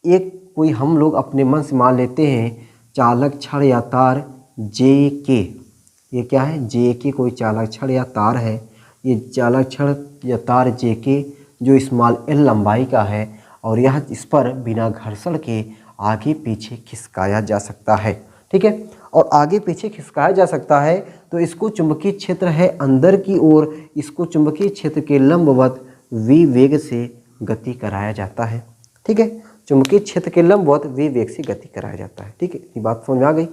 एक कोई हम लोग अपने मन से मान लेते हैं चालक छड़ या तार जे के। ये क्या है, जे के कोई चालक छड़ या तार है। ये चालक छड़ या तार जे के जो स्मॉल एल लंबाई का है, और यह इस पर बिना घर्षण के आगे पीछे खिसकाया जा सकता है। ठीक है, और आगे पीछे खिसकाया जा सकता है तो इसको चुंबकीय क्षेत्र है अंदर की ओर, इसको चुंबकीय क्षेत्र के लंबवत v वेग से गति कराया जाता है। ठीक है, चुंबकीय क्षेत्र के लंबवत v वेग से गति कराया जाता है। ठीक है, ये बात समझ में आ गई।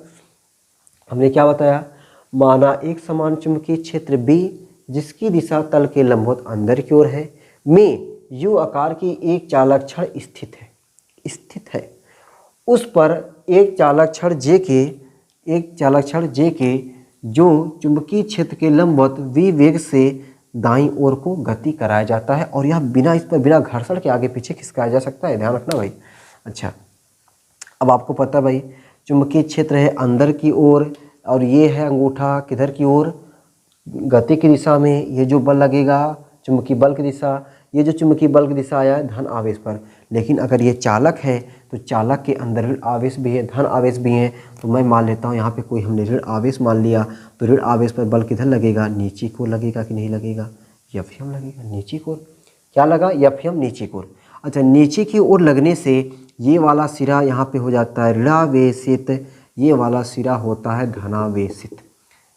हमने क्या बताया, माना एक समान चुंबकीय क्षेत्र B जिसकी दिशा तल के लंबवत अंदर की ओर है, में U आकार की एक चालक छड़ स्थित है। उस पर एक चालक छड़ J के जो चुंबकीय क्षेत्र के लंबवत V वेग से दाईं ओर को गति कराया जाता है, और यह इस पर बिना घर्षण के आगे पीछे खिसकाया जा सकता है। ध्यान रखना भाई। अच्छा, अब आपको पता भाई चुंबकीय क्षेत्र है अंदर की ओर, और ये है अंगूठा किधर की ओर, गति की दिशा में। ये जो बल लगेगा चुंबकीय बल की दिशा, ये जो चुंबकीय बल की दिशा आया है धन आवेश पर। लेकिन अगर ये चालक है तो चालक के अंदर ऋण आवेश भी है, धन आवेश भी है। तो मैं मान लेता हूँ यहाँ पे कोई हमने ऋण आवेश मान लिया, तो ऋण आवेश पर बल किधर लगेगा, नीचे को लगेगा कि नहीं लगेगा, एफएम लगेगा नीचे की ओर। क्या लगा, एफएम नीचे की ओर। अच्छा, नीचे की ओर लगने से ये वाला सिरा यहाँ पे हो जाता है ऋणावेशित, ये वाला सिरा होता है धनावेशित।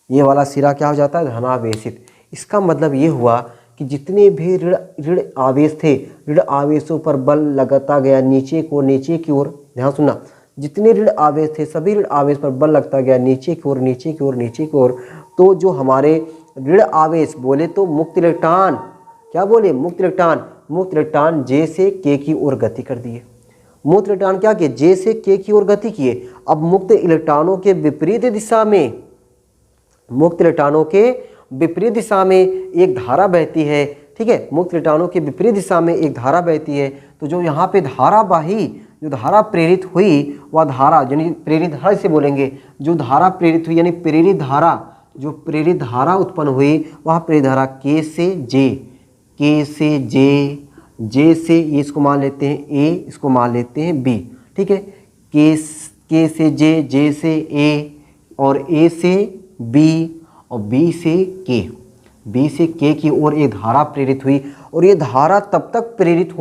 ये वाला सिरा क्या हो जाता है, धनावेशित। इसका मतलब ये हुआ कि जितने भी ऋण आवेश थे, ऋण आवेशों पर बल लगाता गया नीचे की ओर। ध्यान सुनना, जितने ऋण आवेश थे सभी ऋण आवेश पर बल लगता गया नीचे की ओर। तो जो हमारे ऋण आवेश बोले तो मुक्त इलेक्ट्रॉन, क्या बोले, मुक्त इलेक्ट्रॉन जे से के की ओर गति कर दिए। मुक्त इलेक्ट्रॉन क्या किए, जे से के की ओर गति किए। अब मुक्त इलेक्ट्रॉनों के विपरीत दिशा में, मुक्त इलेक्ट्रॉनों के विपरीत दिशा में एक धारा बहती है। ठीक है, मुक्त इलेक्ट्रॉनों के विपरीत दिशा में एक धारा बहती है। तो जो यहाँ पे धारा बाही, जो धारा प्रेरित हुई, वह धारा यानी प्रेरित धारा से बोलेंगे, जो धारा प्रेरित हुई यानी प्रेरित धारा, जो प्रेरित धारा उत्पन्न हुई वह प्रेरित धारा के से जे से ये इसको मान लेते हैं ए, इसको मान लेते हैं बी। ठीक है, के से जे से ए, और ए से बी, और बी से के की ओर एक धारा प्रेरित हुई। और ये धारा तब तक प्रेरित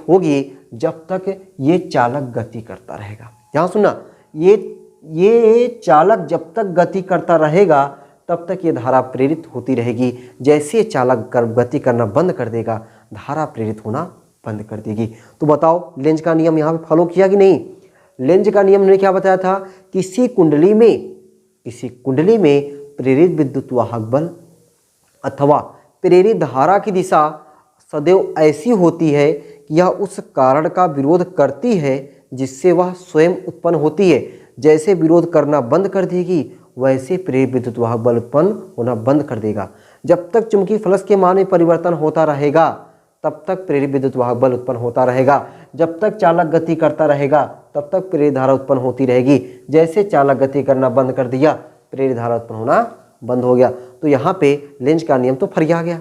होगी, जब तक ये चालक गति करता रहेगा। ध्यान सुनना, ये चालक जब तक गति करता रहेगा तब तक ये धारा प्रेरित होती रहेगी। जैसे चालक गति करना बंद कर देगा, धारा प्रेरित होना बंद कर देगी। तो बताओ लेंज का नियम यहाँ पे फॉलो किया कि नहीं? लेंज का नियम ने क्या बताया था, किसी कुंडली में प्रेरित विद्युत वाहक बल अथवा प्रेरित धारा की दिशा सदैव ऐसी होती है कि यह उस कारण का विरोध करती है जिससे वह स्वयं उत्पन्न होती है। जैसे विरोध करना बंद कर देगी वैसे प्रेरित विद्युत वाहक बल उत्पन्न होना बंद कर देगा। जब तक चुंबकीय फ्लक्स के मान में परिवर्तन होता रहेगा तब तक प्रेरित विद्युत वाहक बल उत्पन्न होता रहेगा। जब तक चालक गति करता रहेगा तब तक प्रेरित धारा उत्पन्न होती रहेगी। जैसे चालक गति करना बंद कर दिया, प्रेरित धारा उत्पन्न होना बंद हो गया। तो यहाँ पे लेंज का नियम तो फरिया गया।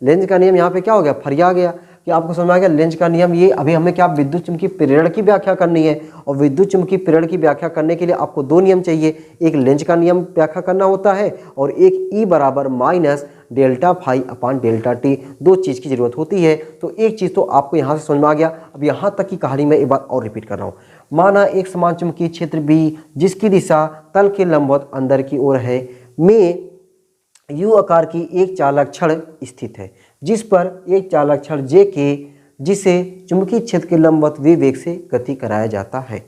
लेंज का नियम यहाँ पे क्या हो गया, फरिया गया। कि आपको समझ में आ गया लेंज का नियम। ये अभी हमें क्या विद्युत चुम्बकीय प्रेरण की व्याख्या करनी है, और विद्युत चुम्बकीय प्रेरण की व्याख्या करने के लिए आपको दो नियम चाहिए, एक लेंज का नियम व्याख्या करना होता है और एक E बराबर minus delta phi upon delta t, दो चीज़ की जरूरत होती है। तो एक चीज़ तो आपको यहाँ से समझ में आ गया। अब यहाँ तक की कहानी में एक बार और रिपीट कर रहा हूँ। माना एक समान चुम्बकीय क्षेत्र B जिसकी दिशा तल के लंबवत अंदर की ओर है में यू आकार की एक चालक छड़ स्थित है, जिस पर एक चालक छड़ J के जिसे चुंबकीय क्षेत्र के लंबवत v वेग से गति कराया जाता है।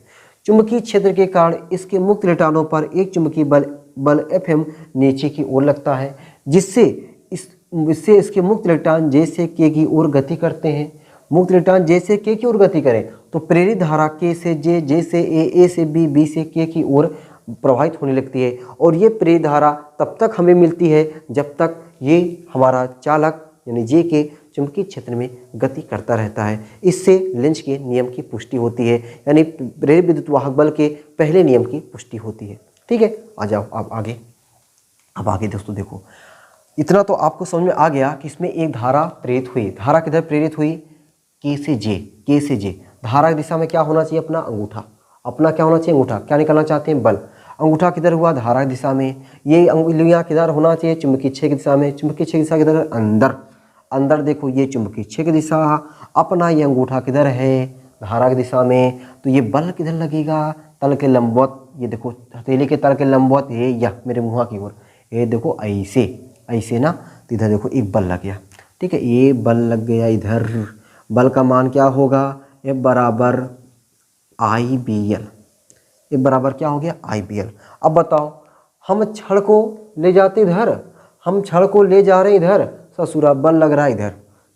चुंबकीय क्षेत्र के कारण इसके मुक्त इलेक्ट्रॉनों पर एक चुंबकीय बल Fm नीचे की ओर लगता है, जिससे इसके मुक्त इलेक्ट्रॉन J से K की ओर गति करते हैं। मुक्त इलेक्ट्रॉन J से K की ओर गति करें तो प्रेरित धारा K से J, J से A से B, B से K की ओर प्रवाहित होने लगती है। और ये प्रेरित धारा तब तक हमें मिलती है जब तक ये हमारा चालक यानी J के चुंबकीय क्षेत्र में गति करता रहता है। इससे लेंज के नियम की पुष्टि होती है, यानी प्रेरित विद्युत वाहक बल के पहले नियम की पुष्टि होती है। ठीक है, आ जाओ आप आगे। अब आगे दोस्तों देखो, इतना तो आपको समझ में आ गया कि इसमें एक धारा प्रेरित हुई। धारा किधर प्रेरित हुई? K से J, K से J। धारा की दिशा में क्या होना चाहिए? अपना अंगूठा। अपना क्या होना चाहिए? अंगूठा। क्या निकालना चाहते हैं? बल। अंगूठा किधर हुआ? धारा की दिशा में। ये अंगुलियां किधर होना चाहिए? चुंबकीय क्षेत्र की दिशा में। चुंबकीय क्षेत्र की दिशा किधर? अंदर। अंदर देखो ये चुंबकीय क्षेत्र की दिशा, अपना ये अंगूठा किधर है? धारा की दिशा में। तो ये बल किधर लगेगा? तल के लंबवत। ये देखो हथेली के तल के लंबवत, ये या मेरे मुँह की ओर, ये देखो ऐसे ऐसे ना। तो इधर देखो एक बल लग गया। ठीक है, ये बल लग गया इधर। बल का मान क्या होगा? F बराबर IBL। F बराबर क्या हो गया? IBL। अब बताओ, हम छड़ को ले जाते इधर, हम छड़ को ले जा रहे हैं इधर, ससुरा बल लग रहा है इधर।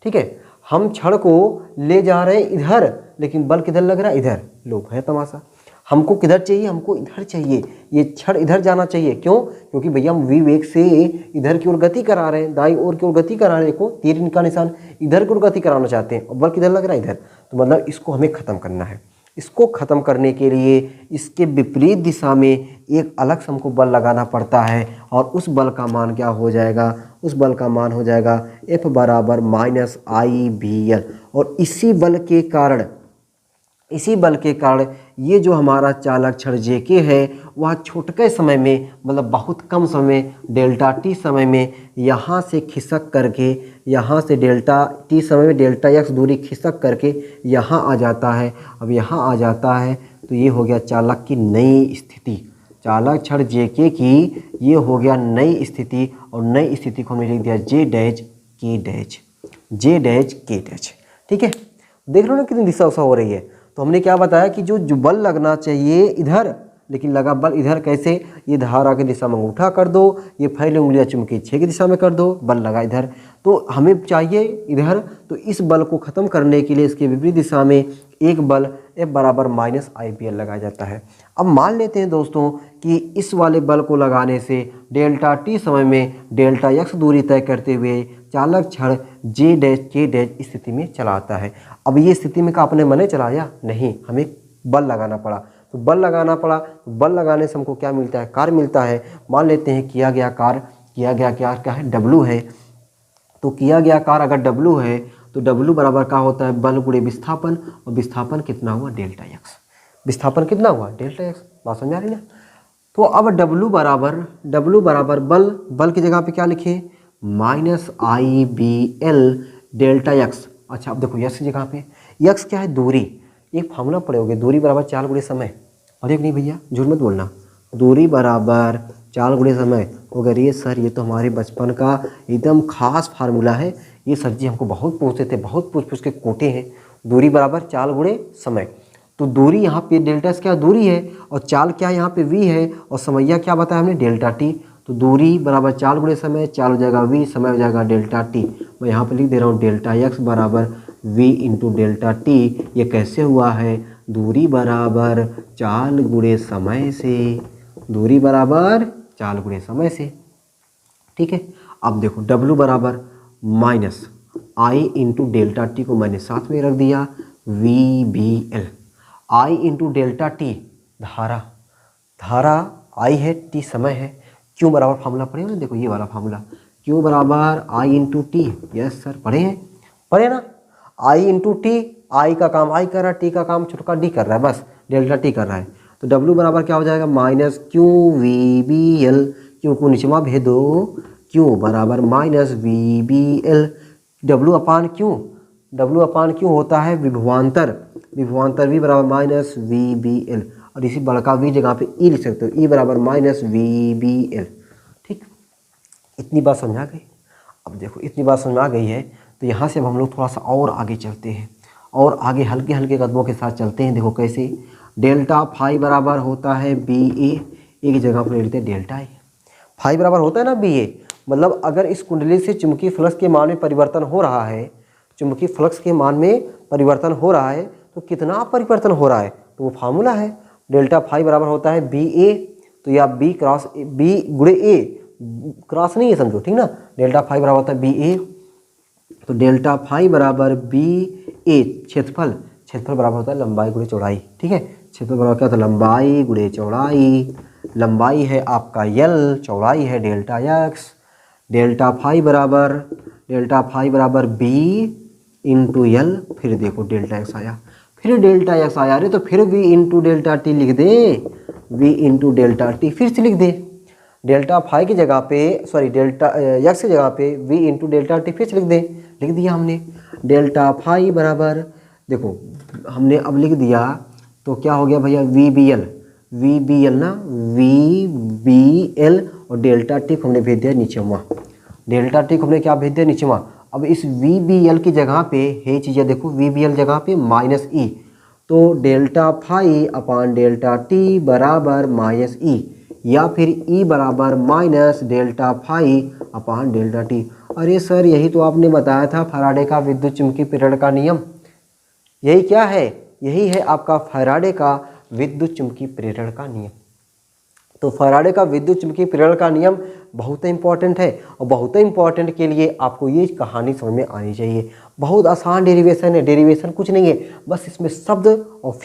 ठीक है, हम छड़ को ले जा रहे हैं इधर, लेकिन बल किधर लग रहा है? इधर। लो है तमाशा। हमको किधर चाहिए? हमको इधर चाहिए। ये छड़ इधर जाना चाहिए। क्यों? क्योंकि भैया हम v वेग से इधर की ओर गति करा रहे हैं, दाईं ओर की ओर गति करा रहे हैं। देखो तीर का निशान इधर की ओर गति कराना चाहते हैं और बल किधर लग रहा है? इधर। तो मतलब इसको हमें ख़त्म करना है। इसको ख़त्म करने के लिए इसके विपरीत दिशा में एक अलग से हमको बल लगाना पड़ता है, और उस बल का मान क्या हो जाएगा? उस बल का मान हो जाएगा F बराबर माइनस IBL। और इसी बल के कारण ये जो हमारा चालक छड़ JK है वह छोटे समय में, मतलब बहुत कम समय, डेल्टा T समय में यहाँ से खिसक करके, यहाँ से डेल्टा T समय में डेल्टा X दूरी खिसक करके यहाँ आ जाता है। अब यहाँ आ जाता है तो ये हो गया चालक की नई स्थिति। चालक छड़ JK की ये हो गया नई स्थिति, और नई स्थिति को हमने लिख दिया J-K-। ठीक है, देख लो ना कितनी दिशा उसा हो रही है। तो हमने क्या बताया कि जो बल लगना चाहिए इधर, लेकिन लगा बल इधर। कैसे? ये धारा की दिशा में अंगूठा कर दो, ये फैली उंगलियां चुंबकीय क्षेत्र की दिशा में कर दो, बल लगा इधर। तो हमें चाहिए इधर। तो इस बल को ख़त्म करने के लिए इसके विपरीत दिशा में एक बल F बराबर माइनस IBL लगाया जाता है। अब मान लेते हैं दोस्तों कि इस वाले बल को लगाने से डेल्टा T समय में डेल्टा X दूरी तय करते हुए चालक छड़ J-K- स्थिति में चला आता है। अब ये स्थिति में का अपने मने चलाया? नहीं, हमें बल लगाना पड़ा। तो बल लगाना पड़ा, तो बल लगाने से हमको क्या मिलता है? कार्य मिलता है। मान लेते हैं किया गया कार्य क्या है? W है। तो किया गया कार्य अगर W है तो W बराबर क्या होता है? बल गुणे विस्थापन, और विस्थापन कितना हुआ? Delta X। विस्थापन कितना हुआ? Delta X। बात समझ आ रही ना? तो अब W बराबर बल की जगह पे क्या लिखे? Minus IBL delta X। अच्छा, अब देखो X की जगह पे X क्या है? दूरी। एक फार्मूला पड़े होगे, दूरी बराबर 4 गुणे समय। और एक नहीं भैया, झूठ मत बोलना, दूरी बराबर 4 गुणे समय। अगर ये सर, ये तो हमारे बचपन का एकदम खास फार्मूला है। ये सर जी हमको बहुत पूछते थे, बहुत पूछ के कोटे हैं। दूरी बराबर 4 गुणे समय। तो दूरी यहाँ पे डेल्टा S क्या दूरी है, और चाल क्या यहाँ पे v है, और समैया क्या बताया हमने? Delta T। तो दूरी बराबर 4 गुणे समय, 4 हो जाएगा v, समय हो जाएगा डेल्टा T। मैं यहाँ पे लिख दे रहा हूँ डेल्टा X बराबर v इंटू डेल्टा T। ये कैसे हुआ है? दूरी बराबर 4 गुणे समय से, दूरी बराबर 4 गुणे समय से। ठीक है, अब देखो W बराबर minus I into delta T को मैंने साथ में रख दिया, VBL। I into delta T धारा I है, T समय है। Q बराबर फार्मूला पढ़े हो ना? देखो ये वाला फार्मूला, Q बराबर I into T। Yes sir, पढ़े हैं ना? आई इंटू टी, आई का काम आई कर रहा है, टी का काम छोटा डी कर रहा है, बस डेल्टा टी कर रहा है। तो डब्ल्यू बराबर क्या हो जाएगा minus q v B l, q को नीचवा भेज दो, क्यू बराबर minus v B l, W upon q होता है विभवांतर, विभवांतर वी बराबर माइनस वी बी एल, और इसी बड़का वी जगह पे ई लिख सकते हो, ई बराबर माइनस वी बी एल। ठीक, इतनी बात समझा गई। अब देखो इतनी बात समझ आ गई है तो यहाँ से अब हम लोग थोड़ा सा और आगे चलते हैं, और आगे हल्के हल्के कदमों के साथ चलते हैं। देखो कैसे, डेल्टा फाई बराबर होता है बी ए, एक जगह पर लेते हैं डेल्टा ए, फाई बराबर होता है ना बी ए, मतलब अगर इस कुंडली से चुंबकीय फ्लक्स के मान में परिवर्तन हो रहा है, चुंबकीय फ्लक्स के मान में परिवर्तन हो रहा है, तो कितना परिवर्तन हो रहा है, तो वो फार्मूला है डेल्टा फाई बराबर होता है बी ए, तो या बी क्रॉस बी गुणे ए, क्रॉस नहीं है समझो, ठीक ना, डेल्टा फाई बराबर होता है बी ए, तो डेल्टा फाई बराबर बी ए, क्षेत्रफल बराबर होता है लंबाई गुणे चौड़ाई। ठीक है, क्षेत्रफल बराबर क्या होता है लंबाई गुणे चौड़ाई, लंबाई है आपका यल, चौड़ाई है डेल्टा एक्स, डेल्टा फाई बराबर बी इंटू यल, फिर देखो डेल्टा एक्स आया, फिर डेल्टा एक्स आया, अरे तो फिर वी इंटू डेल्टा टी लिख दे, वी इंटू डेल्टा टी फिर से लिख दे, डेल्टा फाई की जगह पे सॉरी डेल्टा एक्स की जगह पे वी इंटू डेल्टा टी फिर से लिख दे, लिख दिया हमने। डेल्टा फाई बराबर देखो हमने अब लिख दिया तो क्या हो गया भैया वी बी एल ना, वी बी एल, और डेल्टा टी को हमने भेज दिया नीचे वहाँ, डेल्टा टी को हमने क्या भेज दिया नीचे वहाँ। अब इस वी बी एल की जगह पे है चीज़ें देखो, वी बी एल जगह पे माइनस ई, तो delta phi upon delta T बराबर माइनस ई, या फिर ई बराबर minus delta phi upon delta T. अरे सर यही तो आपने बताया था फैराडे का विद्युत चुम्बकीय प्रेरण का नियम, यही क्या है, यही है आपका फैराडे का विद्युत चुम्बकीय प्रेरण का नियम। तो फैराडे का विद्युत चुम्बकीय प्रेरण का नियम बहुत इंपॉर्टेंट है, और बहुत इंपॉर्टेंट के लिए आपको ये कहानी समझ में आनी चाहिए। बहुत आसान डेरिवेशन है, डेरिवेशन कुछ नहीं है, बस इसमें शब्द और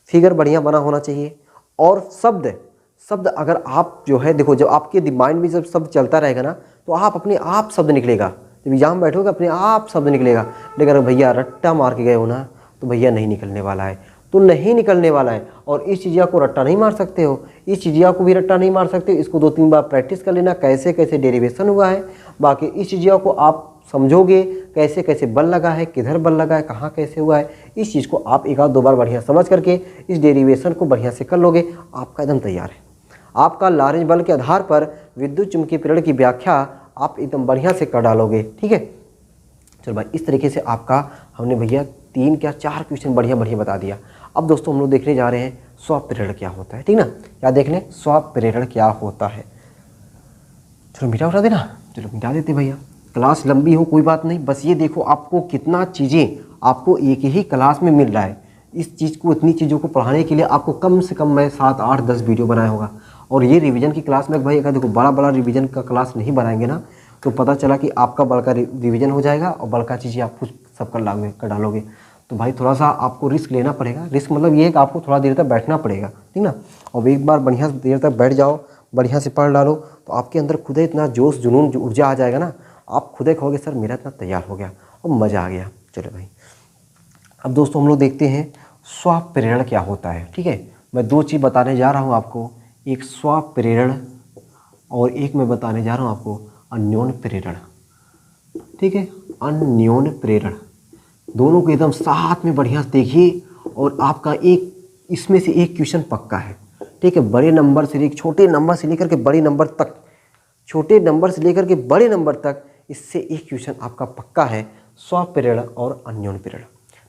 फिगर बढ़िया बना होना चाहिए, और शब्द अगर आप जो है देखो, जब आपके माइंड में जब शब्द चलता रहेगा ना तो आप अपने आप शब्द निकलेगा, जब एग्जाम बैठोगे अपने आप शब्द निकलेगा। लेकिन अगर भैया रट्टा मार के गए हो ना तो भैया नहीं निकलने वाला है, तो नहीं निकलने वाला है। और इस चीज़िया को रट्टा नहीं मार सकते हो, इस चीज़िया को भी रट्टा नहीं मार सकते, इसको 2-3 बार प्रैक्टिस कर लेना कैसे कैसे डेरिवेशन हुआ है। बाकी इस चीज़िया को आप समझोगे कैसे कैसे बल लगा है, किधर बल लगा है, कहाँ कैसे हुआ है, इस चीज़ को आप 1-2 बार बढ़िया समझ करके इस डेरिवेशन को बढ़िया से कर लोगे, आपका एकदम तैयार है। आपका लॉरेंज बल के आधार पर विद्युत चुम्बकीय प्रेरण की व्याख्या आप एकदम बढ़िया से कर डालोगे। ठीक है, चलो भाई इस तरीके से आपका हमने भैया 3 क्या 4 क्वेश्चन बढ़िया बता दिया। अब दोस्तों हम लोग देखने जा रहे हैं स्वप्रेरण क्या होता है, ठीक ना, क्या देख लें स्वप्रेरण क्या होता है। चलो मिटा उठा देना, चलो मिटा देते भैया, क्लास लंबी हो कोई बात नहीं, बस ये देखो आपको कितना चीज़ें आपको एक ही क्लास में मिल रहा है। इस चीज़ को इतनी चीज़ों को पढ़ाने के लिए आपको कम से कम मैं 7, 8, 10 वीडियो बनाया होगा। और ये रिवीजन की क्लास में भाई अगर देखो बड़ा रिवीजन का क्लास नहीं बनाएंगे ना तो पता चला कि आपका बड़का रिवीजन हो जाएगा और बड़का चीज़ें आप कुछ सब कर डालोगे। तो भाई थोड़ा सा आपको रिस्क लेना पड़ेगा। रिस्क मतलब ये है कि आपको थोड़ा देर तक बैठना पड़ेगा, ठीक ना। और एक बार बढ़िया देर तक बैठ जाओ, बढ़िया से पढ़ डालो, तो आपके अंदर खुद ही इतना जोश जुनून ऊर्जा आ जाएगा ना, आप खुद ही कहोगे सर मेरा इतना तैयार हो गया और मज़ा आ गया। चलो भाई अब दोस्तों हम लोग देखते हैं स्वप्रेरण क्या होता है। ठीक है, मैं 2 चीज़ बताने जा रहा हूँ आपको, एक स्वप्रेरण और एक मैं बताने जा रहा हूँ आपको अन्योन प्रेरण। ठीक है, अन्योन प्रेरण, दोनों को एकदम साथ में बढ़िया से देखिए और आपका एक इसमें से एक क्वेश्चन पक्का है। ठीक है, बड़े नंबर से लेकर छोटे नंबर से लेकर के बड़े नंबर तक, छोटे नंबर से लेकर के बड़े नंबर तक इससे एक क्वेश्चन आपका पक्का है, स्वप्रेरण और अन्योन प्रेरण।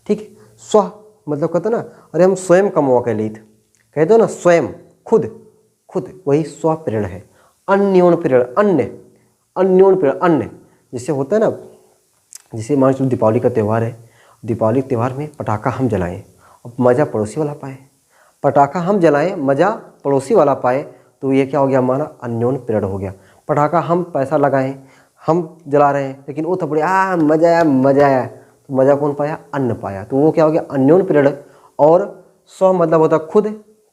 ठीक है, स्व मतलब कहते ना, अरे हम स्वयं कमवा के लिए कहते हो ना, स्वयं खुद, वही स्वप्रेरण है। अन्योन प्रेरण, अन्योन प्रेरण, अन्य जैसे होता है ना, जैसे मान लो दीपावली का त्यौहार है, दीपावली के त्यौहार में पटाखा हम जलाएं और मज़ा पड़ोसी वाला पाए, पटाखा हम जलाएं मज़ा पड़ोसी वाला पाए, तो ये क्या हो गया हमारा अन्योन प्रेरण हो गया। पटाखा हम पैसा लगाएं, हम जला रहे हैं, लेकिन वो थपड़े मज़ा आया, तो मज़ा कौन पाया, अन्न पाया, तो वो क्या हो गया अन्योन प्रेरण। और स्व मतलब होता है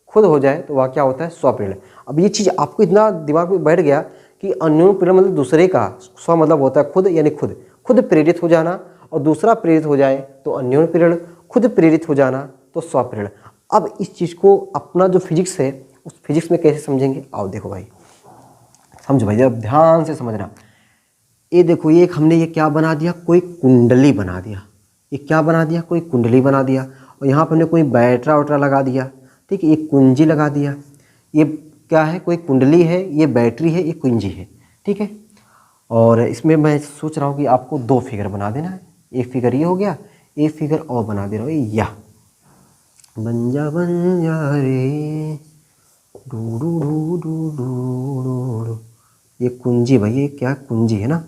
खुद हो जाए तो वह क्या होता है स्वप्रेरण। अब ये चीज़ आपको इतना दिमाग में बैठ गया कि अन्योन प्रेरण मतलब दूसरे का, स्व मतलब होता है खुद, यानी खुद प्रेरित हो जाना, और दूसरा प्रेरित हो जाए तो अन्योन्य प्रेरण, खुद प्रेरित हो जाना तो स्वप्रेरण। अब इस चीज़ को अपना जो फिजिक्स है उस फिजिक्स में कैसे समझेंगे, आओ देखो भाई, समझो भाई, जब ध्यान से समझना। ये देखो, ये एक हमने ये क्या बना दिया, कोई कुंडली बना दिया। ये क्या बना दिया, कोई कुंडली बना दिया। और यहाँ पर हमने कोई बैटरा वैटरा लगा दिया, ठीक है, ये कुंजी लगा दिया। ये क्या है, कोई कुंडली है, ये बैटरी है, ये कुंजी है, ठीक है। और इसमें मैं सोच रहा हूँ कि आपको 2 फिगर बना देना है। एक फिगर ये हो गया, एक फिगर और बना दे रहा हूँ, या बन जा रे do do do do do do. ये कुंजी भाई, ये क्या कुंजी है ना,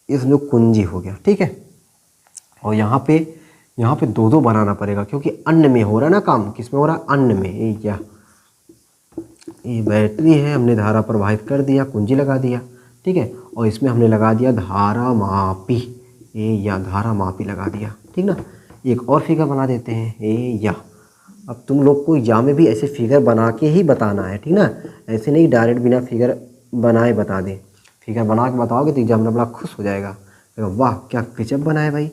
ये समझो कुंजी हो गया, ठीक है। और यहाँ पे 2 बनाना पड़ेगा क्योंकि अन्न में हो रहा है ना काम। किस में हो रहा है, अन्न में। ये क्या, ये बैटरी है, हमने धारा प्रवाहित कर दिया, कुंजी लगा दिया, ठीक है। और इसमें हमने लगा दिया धारा मापी, ये या धारा मापी लगा दिया, ठीक ना। एक और फिगर बना देते हैं, ये या। अब तुम लोग को एग्जाम में भी ऐसे फिगर बना के ही बताना है, ठीक ना, ऐसे नहीं डायरेक्ट बिना फिगर बनाए बता दें। फिगर बना के बताओगे तो एग्जाम में बड़ा खुश हो जाएगा, वाह क्या गजब बनाए भाई।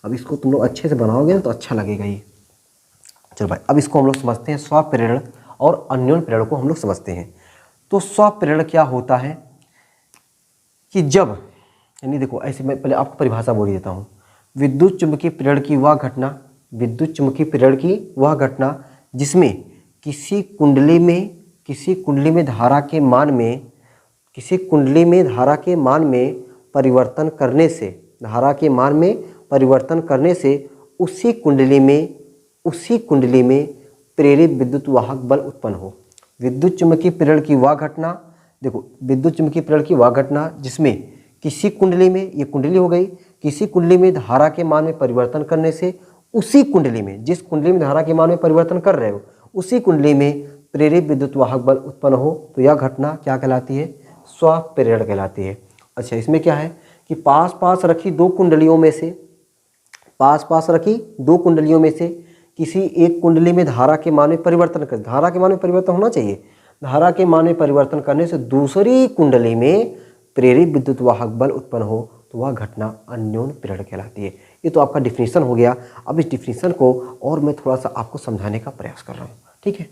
अब इसको तुम लोग अच्छे से बनाओगे ना तो अच्छा लगेगा ये। चलो भाई, अब इसको हम लोग समझते हैं, स्वप्रेरण और अन्योन्य प्रेरण को हम लोग समझते हैं। तो स्वप्रेरण क्या होता है कि जब, यानी देखो ऐसे, मैं पहले आपको परिभाषा बोल देता हूँ। विद्युत चुम्बकीय प्रेरण की वह घटना, विद्युत चुम्बकीय प्रेरण की वह घटना जिसमें किसी कुंडली में धारा के मान में, किसी कुंडली में धारा के मान में परिवर्तन करने से, धारा के मान में परिवर्तन करने से उसी कुंडली में प्रेरित विद्युत वाहक बल उत्पन्न हो। विद्युत चुम्बकीय प्रेरण की वह घटना, देखो विद्युत चुम्बकीय प्रेरण की वह घटना जिसमें किसी कुंडली में, ये कुंडली हो गई, किसी कुंडली में धारा के मान में परिवर्तन करने से उसी कुंडली में, जिस कुंडली में धारा के मान में परिवर्तन कर रहे हो उसी कुंडली में प्रेरित विद्युत वाहक बल उत्पन्न हो, तो यह घटना क्या कहलाती है, स्वप्रेरण कहलाती है। अच्छा, इसमें क्या है कि पास पास रखी 2 कुंडलियों में से, पास पास रखी 2 कुंडलियों में से किसी एक कुंडली में धारा के मान में परिवर्तन कर, धारा के मान में परिवर्तन होना चाहिए, धारा के मान में परिवर्तन करने से दूसरी कुंडली में प्रेरित विद्युत वाहक बल उत्पन्न हो, तो वह घटना अन्योन्य प्रेरण कहलाती है। ये तो आपका डिफिनीशन हो गया। अब इस डिफिनीशन को और मैं थोड़ा सा आपको समझाने का प्रयास कर रहा हूँ, ठीक है,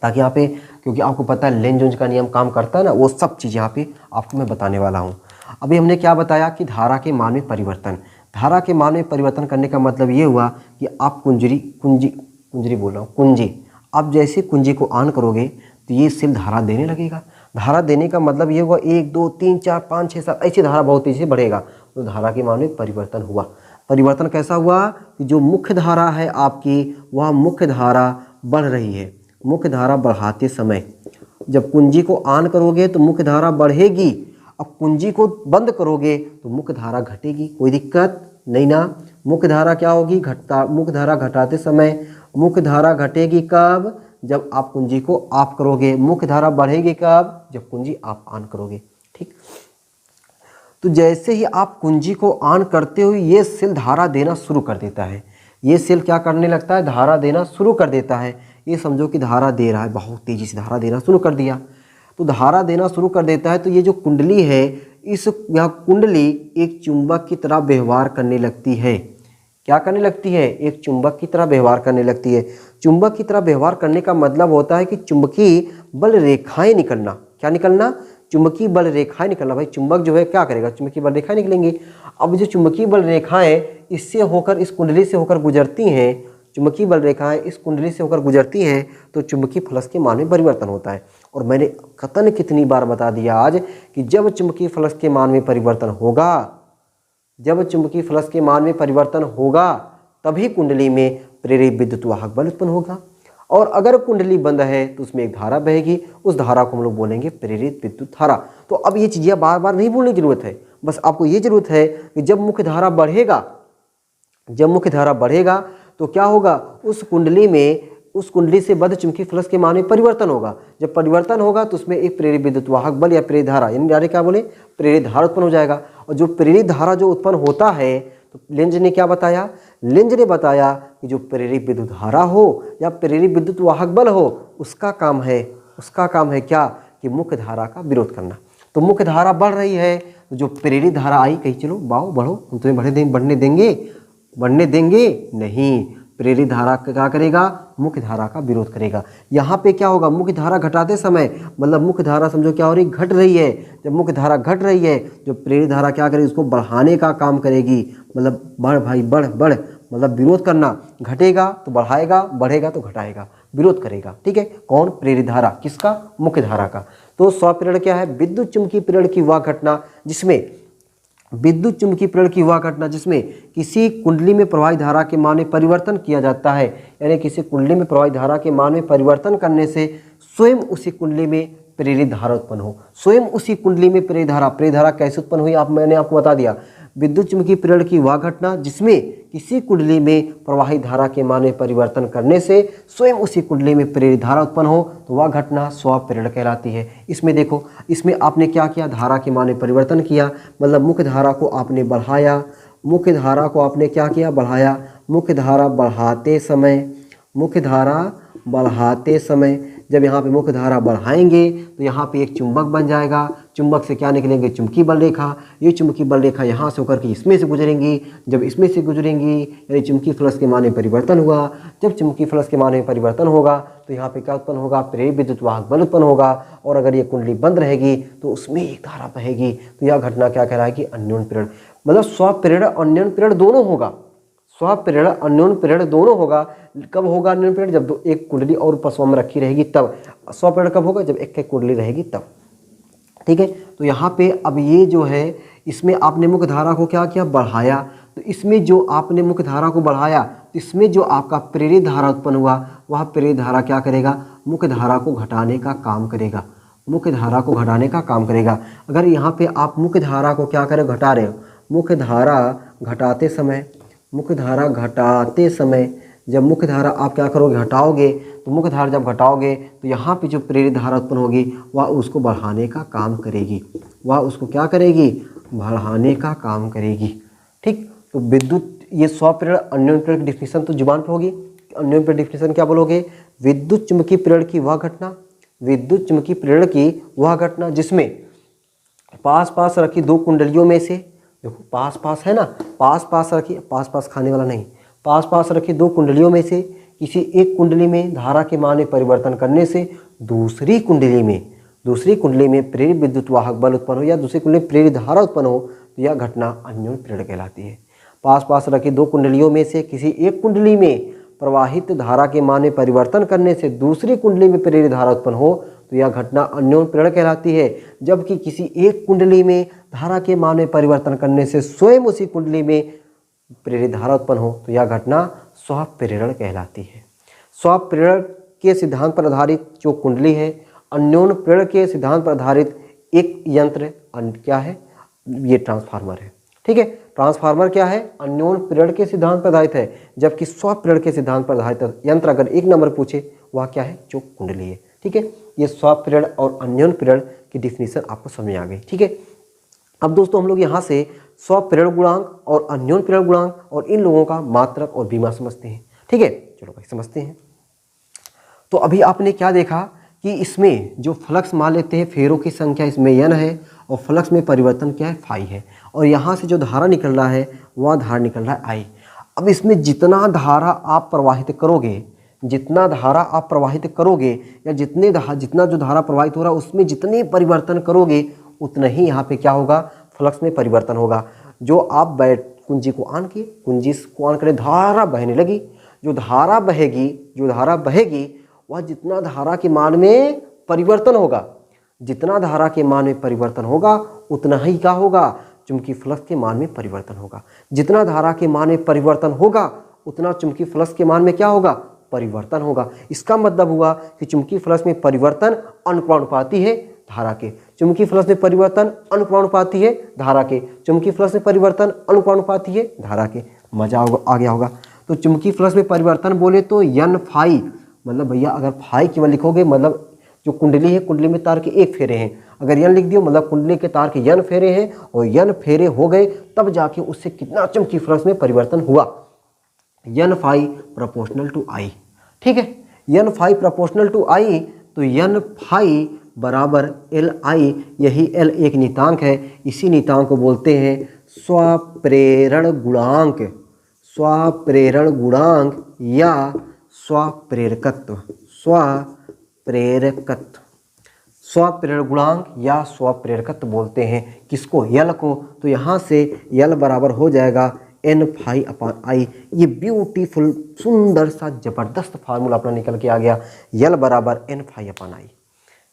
ताकि यहाँ पे, क्योंकि आपको पता है लेंज का नियम काम करता है ना, वो सब चीज़ यहाँ पे आपको मैं बताने वाला हूँ। अभी हमने क्या बताया कि धारा के मान में परिवर्तन, धारा के मान में परिवर्तन करने का मतलब ये हुआ कि आप कुंजी बोल रहा हूँ, कुंजी, आप जैसे कुंजी को ऑन करोगे तो ये सिर्फ धारा देने लगेगा। धारा देने का मतलब ये हुआ 1 2 3 4 5 6 7 ऐसी धारा बहुत तेजी से बढ़ेगा, तो धारा के मान में परिवर्तन हुआ। परिवर्तन कैसा हुआ कि जो मुख्य धारा है आपकी, वह मुख्य धारा बढ़ रही है। मुख्य धारा बढ़ाते समय जब कुंजी को ऑन करोगे तो मुख्य धारा बढ़ेगी, अब कुंजी को बंद करोगे तो मुख्य धारा घटेगी। कोई दिक्कत नहीं ना। मुख्य धारा क्या होगी, मुख्य धारा घटाते समय मुख्य धारा घटेगी कब, जब आप कुंजी को ऑफ करोगे। मुख्य धारा बढ़ेगी कब, जब कुंजी आप ऑन करोगे, ठीक। तो जैसे ही आप कुंजी को ऑन करते हो ये सेल धारा देना शुरू कर देता है। ये सेल क्या करने लगता है, धारा देना शुरू कर देता है। ये समझो कि धारा दे रहा है, बहुत तेज़ी से धारा देना शुरू कर दिया। तो धारा देना शुरू कर देता है तो ये जो कुंडली है, यह कुंडली एक चुंबक की तरह व्यवहार करने लगती है। क्या करने लगती है, एक चुंबक की तरह व्यवहार करने लगती है। चुंबक की तरह व्यवहार करने का मतलब होता है कि चुंबकीय बल रेखाएं निकलना। क्या निकलना, चुंबकीय बल रेखाएं निकलना। भाई चुंबक जो है क्या करेगा, चुंबकीय बल रेखाएं निकलेंगी। अब जो चुंबकीय बल रेखाएं इससे होकर, इस कुंडली से होकर गुजरती हैं, चुंबकीय बल रेखाएं इस कुंडली से होकर गुजरती हैं, तो चुंबकीय फ्लक्स के मान में परिवर्तन होता है। और मैंने कतन कितनी बार बता दिया आज कि जब चुंबकीय फ्लक्स के मान में परिवर्तन होगा, जब चुंबकीय फ्लक्स के मान में परिवर्तन होगा तभी कुंडली में प्रेरित विद्युत वाहक बल उत्पन्न होगा। और अगर कुंडली बंद है तो उसमें एक धारा बहेगी, उस धारा को हम लोग बोलेंगे प्रेरित विद्युत धारा। तो अब ये चीज़ें बार बार नहीं बोलने की जरूरत है, बस आपको ये जरूरत है कि जब मुख्य धारा बढ़ेगा, जब मुख्य धारा बढ़ेगा तो क्या होगा, उस कुंडली में, उस कुंडली से बद्ध चुंबकीय फ्लक्स के मान में परिवर्तन होगा। जब परिवर्तन होगा तो उसमें एक प्रेरित विद्युत वाहक बल या प्रेरित धारा, यानी डायरेक्ट क्या बोले, प्रेरित धारा उत्पन्न हो जाएगा। और जो प्रेरित धारा जो उत्पन्न होता है, तो लेंज ने क्या बताया, लेंज ने बताया कि जो प्रेरित विद्युत धारा हो या प्रेरित विद्युत वाहक बल हो, उसका काम है क्या, कि मुख्य धारा का विरोध करना। तो मुख्य धारा बढ़ रही है, तो जो प्रेरित धारा आई, कहीं चलो बाओ बढ़ो, हम तुम्हें बढ़ने देंगे नहीं। प्रेरित धारा क्या करेगा? मुख्य धारा का विरोध करेगा। यहाँ पे क्या होगा? मुख्य धारा घटाते समय, मतलब मुख्य धारा समझो क्या हो रही, घट रही है। जब मुख्य धारा घट रही है, जो प्रेरित धारा क्या करेगी? उसको बढ़ाने का काम करेगी। मतलब बढ़ भाई बढ़, मतलब विरोध करना। घटेगा तो बढ़ाएगा, बढ़ेगा तो घटाएगा, विरोध करेगा। ठीक है, कौन? प्रेरित धारा। किसका? मुख्य धारा का। तो स्वप्रेरण क्या है? विद्युत चुम्बकीय प्रेरण की वह घटना जिसमें किसी कुंडली में प्रवाहित धारा के मान में परिवर्तन किया जाता है। यानी किसी कुंडली में प्रवाहित धारा के मान में परिवर्तन करने से स्वयं उसी कुंडली में प्रेरित धारा उत्पन्न हो। स्वयं उसी कुंडली में प्रेरित धारा कैसे उत्पन्न हुई? मैंने आपको बता दिया। विद्युत चुम्बकीय प्रेरण की वह घटना जिसमें किसी कुंडली में प्रवाहित धारा के मान में परिवर्तन करने से स्वयं उसी कुंडली में प्रेरित धारा उत्पन्न हो, तो वह घटना स्वप्रेरण कहलाती है। इसमें देखो, इसमें आपने क्या किया? धारा के मान में परिवर्तन किया, मतलब मुख्य धारा को आपने बढ़ाया। मुख्य धारा को आपने क्या किया? बढ़ाया। मुख्य धारा बढ़ाते समय जब यहाँ पे मुख्य धारा बढ़ाएंगे तो यहाँ पे एक चुंबक बन जाएगा। चुंबक से क्या निकलेंगे? चुंबकीय बल रेखा। ये चुंबकीय बल रेखा यहाँ से होकर के इसमें से गुजरेंगी। जब इसमें से गुजरेंगी यानी चुंबकीय फ्लक्स के मान में परिवर्तन हुआ। जब चुंबकीय फ्लक्स के मान में परिवर्तन होगा तो यहाँ पे क्या उत्पन्न होगा? प्रेरित विद्युत वाहक बल उत्पन्न होगा। और अगर ये कुंडली बंद रहेगी तो उसमें एक धारा बहेगी। तो यह घटना क्या कहलाएगी? अन्योन्य प्रेरण। मतलब स्वप्रेरण अन्योन्य प्रेरण दोनों होगा। स्वप्रेरण अन्योन्य प्रेरण दोनों होगा। कब होगा अन्योन्य प्रेरण? जब एक कुंडली और पशुओं में रखी रहेगी तब। स्वप्रेरण कब होगा? जब एक कुंडली रहेगी तब। ठीक है, तो यहाँ पे अब ये जो है, इसमें आपने मुख्य धारा को क्या किया? बढ़ाया। तो इसमें जो आपने मुख्य धारा को बढ़ाया, तो इसमें जो आपका प्रेरित धारा उत्पन्न हुआ, वह प्रेरित धारा क्या करेगा? मुख्य धारा को घटाने का काम करेगा। मुख्य धारा को घटाने का काम करेगा। अगर यहाँ पे आप मुख्य धारा को क्या करें? घटा रहे हो। मुख्य धारा घटाते समय जब मुख्य धारा आप क्या करोगे? घटाओगे। तो मुख्य धारा जब घटाओगे तो यहाँ पे जो प्रेरित धारा उत्पन्न होगी वह उसको बढ़ाने का काम करेगी। वह उसको क्या करेगी? बढ़ाने का काम करेगी। ठीक, तो विद्युत, ये स्वप्रेरण अन्योन्य प्रेरण की डिफिनेशन तो जुबान पे होगी। अन्योन्य प्रेरण डिफिनेशन क्या बोलोगे? विद्युत चुम्बकीय प्रेरण की वह घटना जिसमें पास रखी दो कुंडलियों में से, देखो पास है ना, पास रखी, पास खाने वाला नहीं, पास रखी दो कुंडलियों में से किसी एक कुंडली में धारा के मान में परिवर्तन करने से दूसरी कुंडली में प्रेरित विद्युत वाहक बल उत्पन्न हो या दूसरी कुंडली में प्रेरित धारा उत्पन्न हो, तो यह घटना अन्योन्य प्रेरण कहलाती है। पास रखी दो कुंडलियों में से किसी एक कुंडली में प्रवाहित धारा के मान में परिवर्तन करने से दूसरी कुंडली में प्रेरित धारा उत्पन्न हो, तो यह घटना अन्योन्य प्रेरण कहलाती है। जबकि किसी एक कुंडली में धारा के मान में परिवर्तन करने से स्वयं उसी कुंडली में प्रेरित धारा उत्पन्न हो, तो यह घटना स्वप्रेरण कहलाती है। स्वप्रेरण के सिद्धांत पर आधारित जो कुंडली है, अन्योन्य प्रेरण के सिद्धांत पर आधारित एक यंत्र क्या है? ये ट्रांसफार्मर है। ठीक है, ट्रांसफार्मर क्या है? अन्योन्य प्रेरण के सिद्धांत पर आधारित है। जबकि स्वप्रेरण के सिद्धांत पर आधारित यंत्र अगर एक नंबर पूछे, वह क्या है? जो कुंडली है। ठीक है, ये स्वप्रेरण और अन्योन्य प्रेरण की डिफिनीशन आपको समझ में आ गई। ठीक है, अब दोस्तों हम लोग यहाँ से स्वप्रेरण गुणांक और अन्योन्य प्रेरण गुणांक और इन लोगों का मात्रक और बीमा समझते हैं। ठीक है, चलो भाई समझते हैं। तो अभी आपने क्या देखा कि इसमें जो फ्लक्स मान लेते हैं, फेरों की संख्या इसमें n है और फ्लक्स में परिवर्तन क्या है? फाई है। और यहाँ से जो धारा निकल रहा है वह धारा निकल रहा है आई। अब इसमें जितना धारा आप प्रवाहित करोगे या जितना जो धारा प्रवाहित हो रहा है उसमें जितने परिवर्तन करोगे उतना ही यहाँ पे क्या होगा? फ्लक्स में परिवर्तन होगा। जो आप कुंजी को ऑन करें, धारा बहने लगी। जो धारा बहेगी वह जितना धारा के मान में परिवर्तन होगा, उतना ही क्या होगा? चुंबकीय फ्लक्स के मान में परिवर्तन होगा। जितना धारा के मान में परिवर्तन होगा उतना चुंबकीय फ्लक्स के मान में क्या होगा? परिवर्तन होगा। इसका मतलब हुआ कि चुंबकीय फ्लक्स में परिवर्तन अनुपाती है धारा के। चुंबकीय फ्लक्स में परिवर्तन अनुपाती है धारा के। चुंबकीय फ्लक्स में परिवर्तन अनुपाती है धारा के। मजा आ गया होगा। तो चुंबकीय फ्लक्स में परिवर्तन बोले तो n फाई, मतलब भैया अगर फाई केवल लिखोगे मतलब जो कुंडली है, कुंडली में तार के एक फेरे हैं, अगर n लिख दियो मतलब कुंडली के तार के n फेरे हैं और n फेरे हो गए तब जाके उससे कितना चुंबकीय फ्लक्स में परिवर्तन हुआ। n फाई प्रोपोर्शनल टू आई। ठीक है, n फाई प्रोपोर्शनल टू आई, तो n फाई बराबर एल आई, यही एल एक नियतांक है, इसी नियतांक को बोलते हैं स्वप्रेरण गुणांक, स्वप्रेरण गुणांक या स्वप्रेरकत्व, स्वप्रेरकत्व, स्वप्रेरण गुणांक या स्वप्रेरकत्व बोलते हैं किसको, यल को। तो यहाँ से यल बराबर हो जाएगा एन फाई अपान आई। ये ब्यूटीफुल सुंदर सा जबरदस्त फार्मूला अपना निकल के आ गया, यल बराबर एन फाई अपान आई,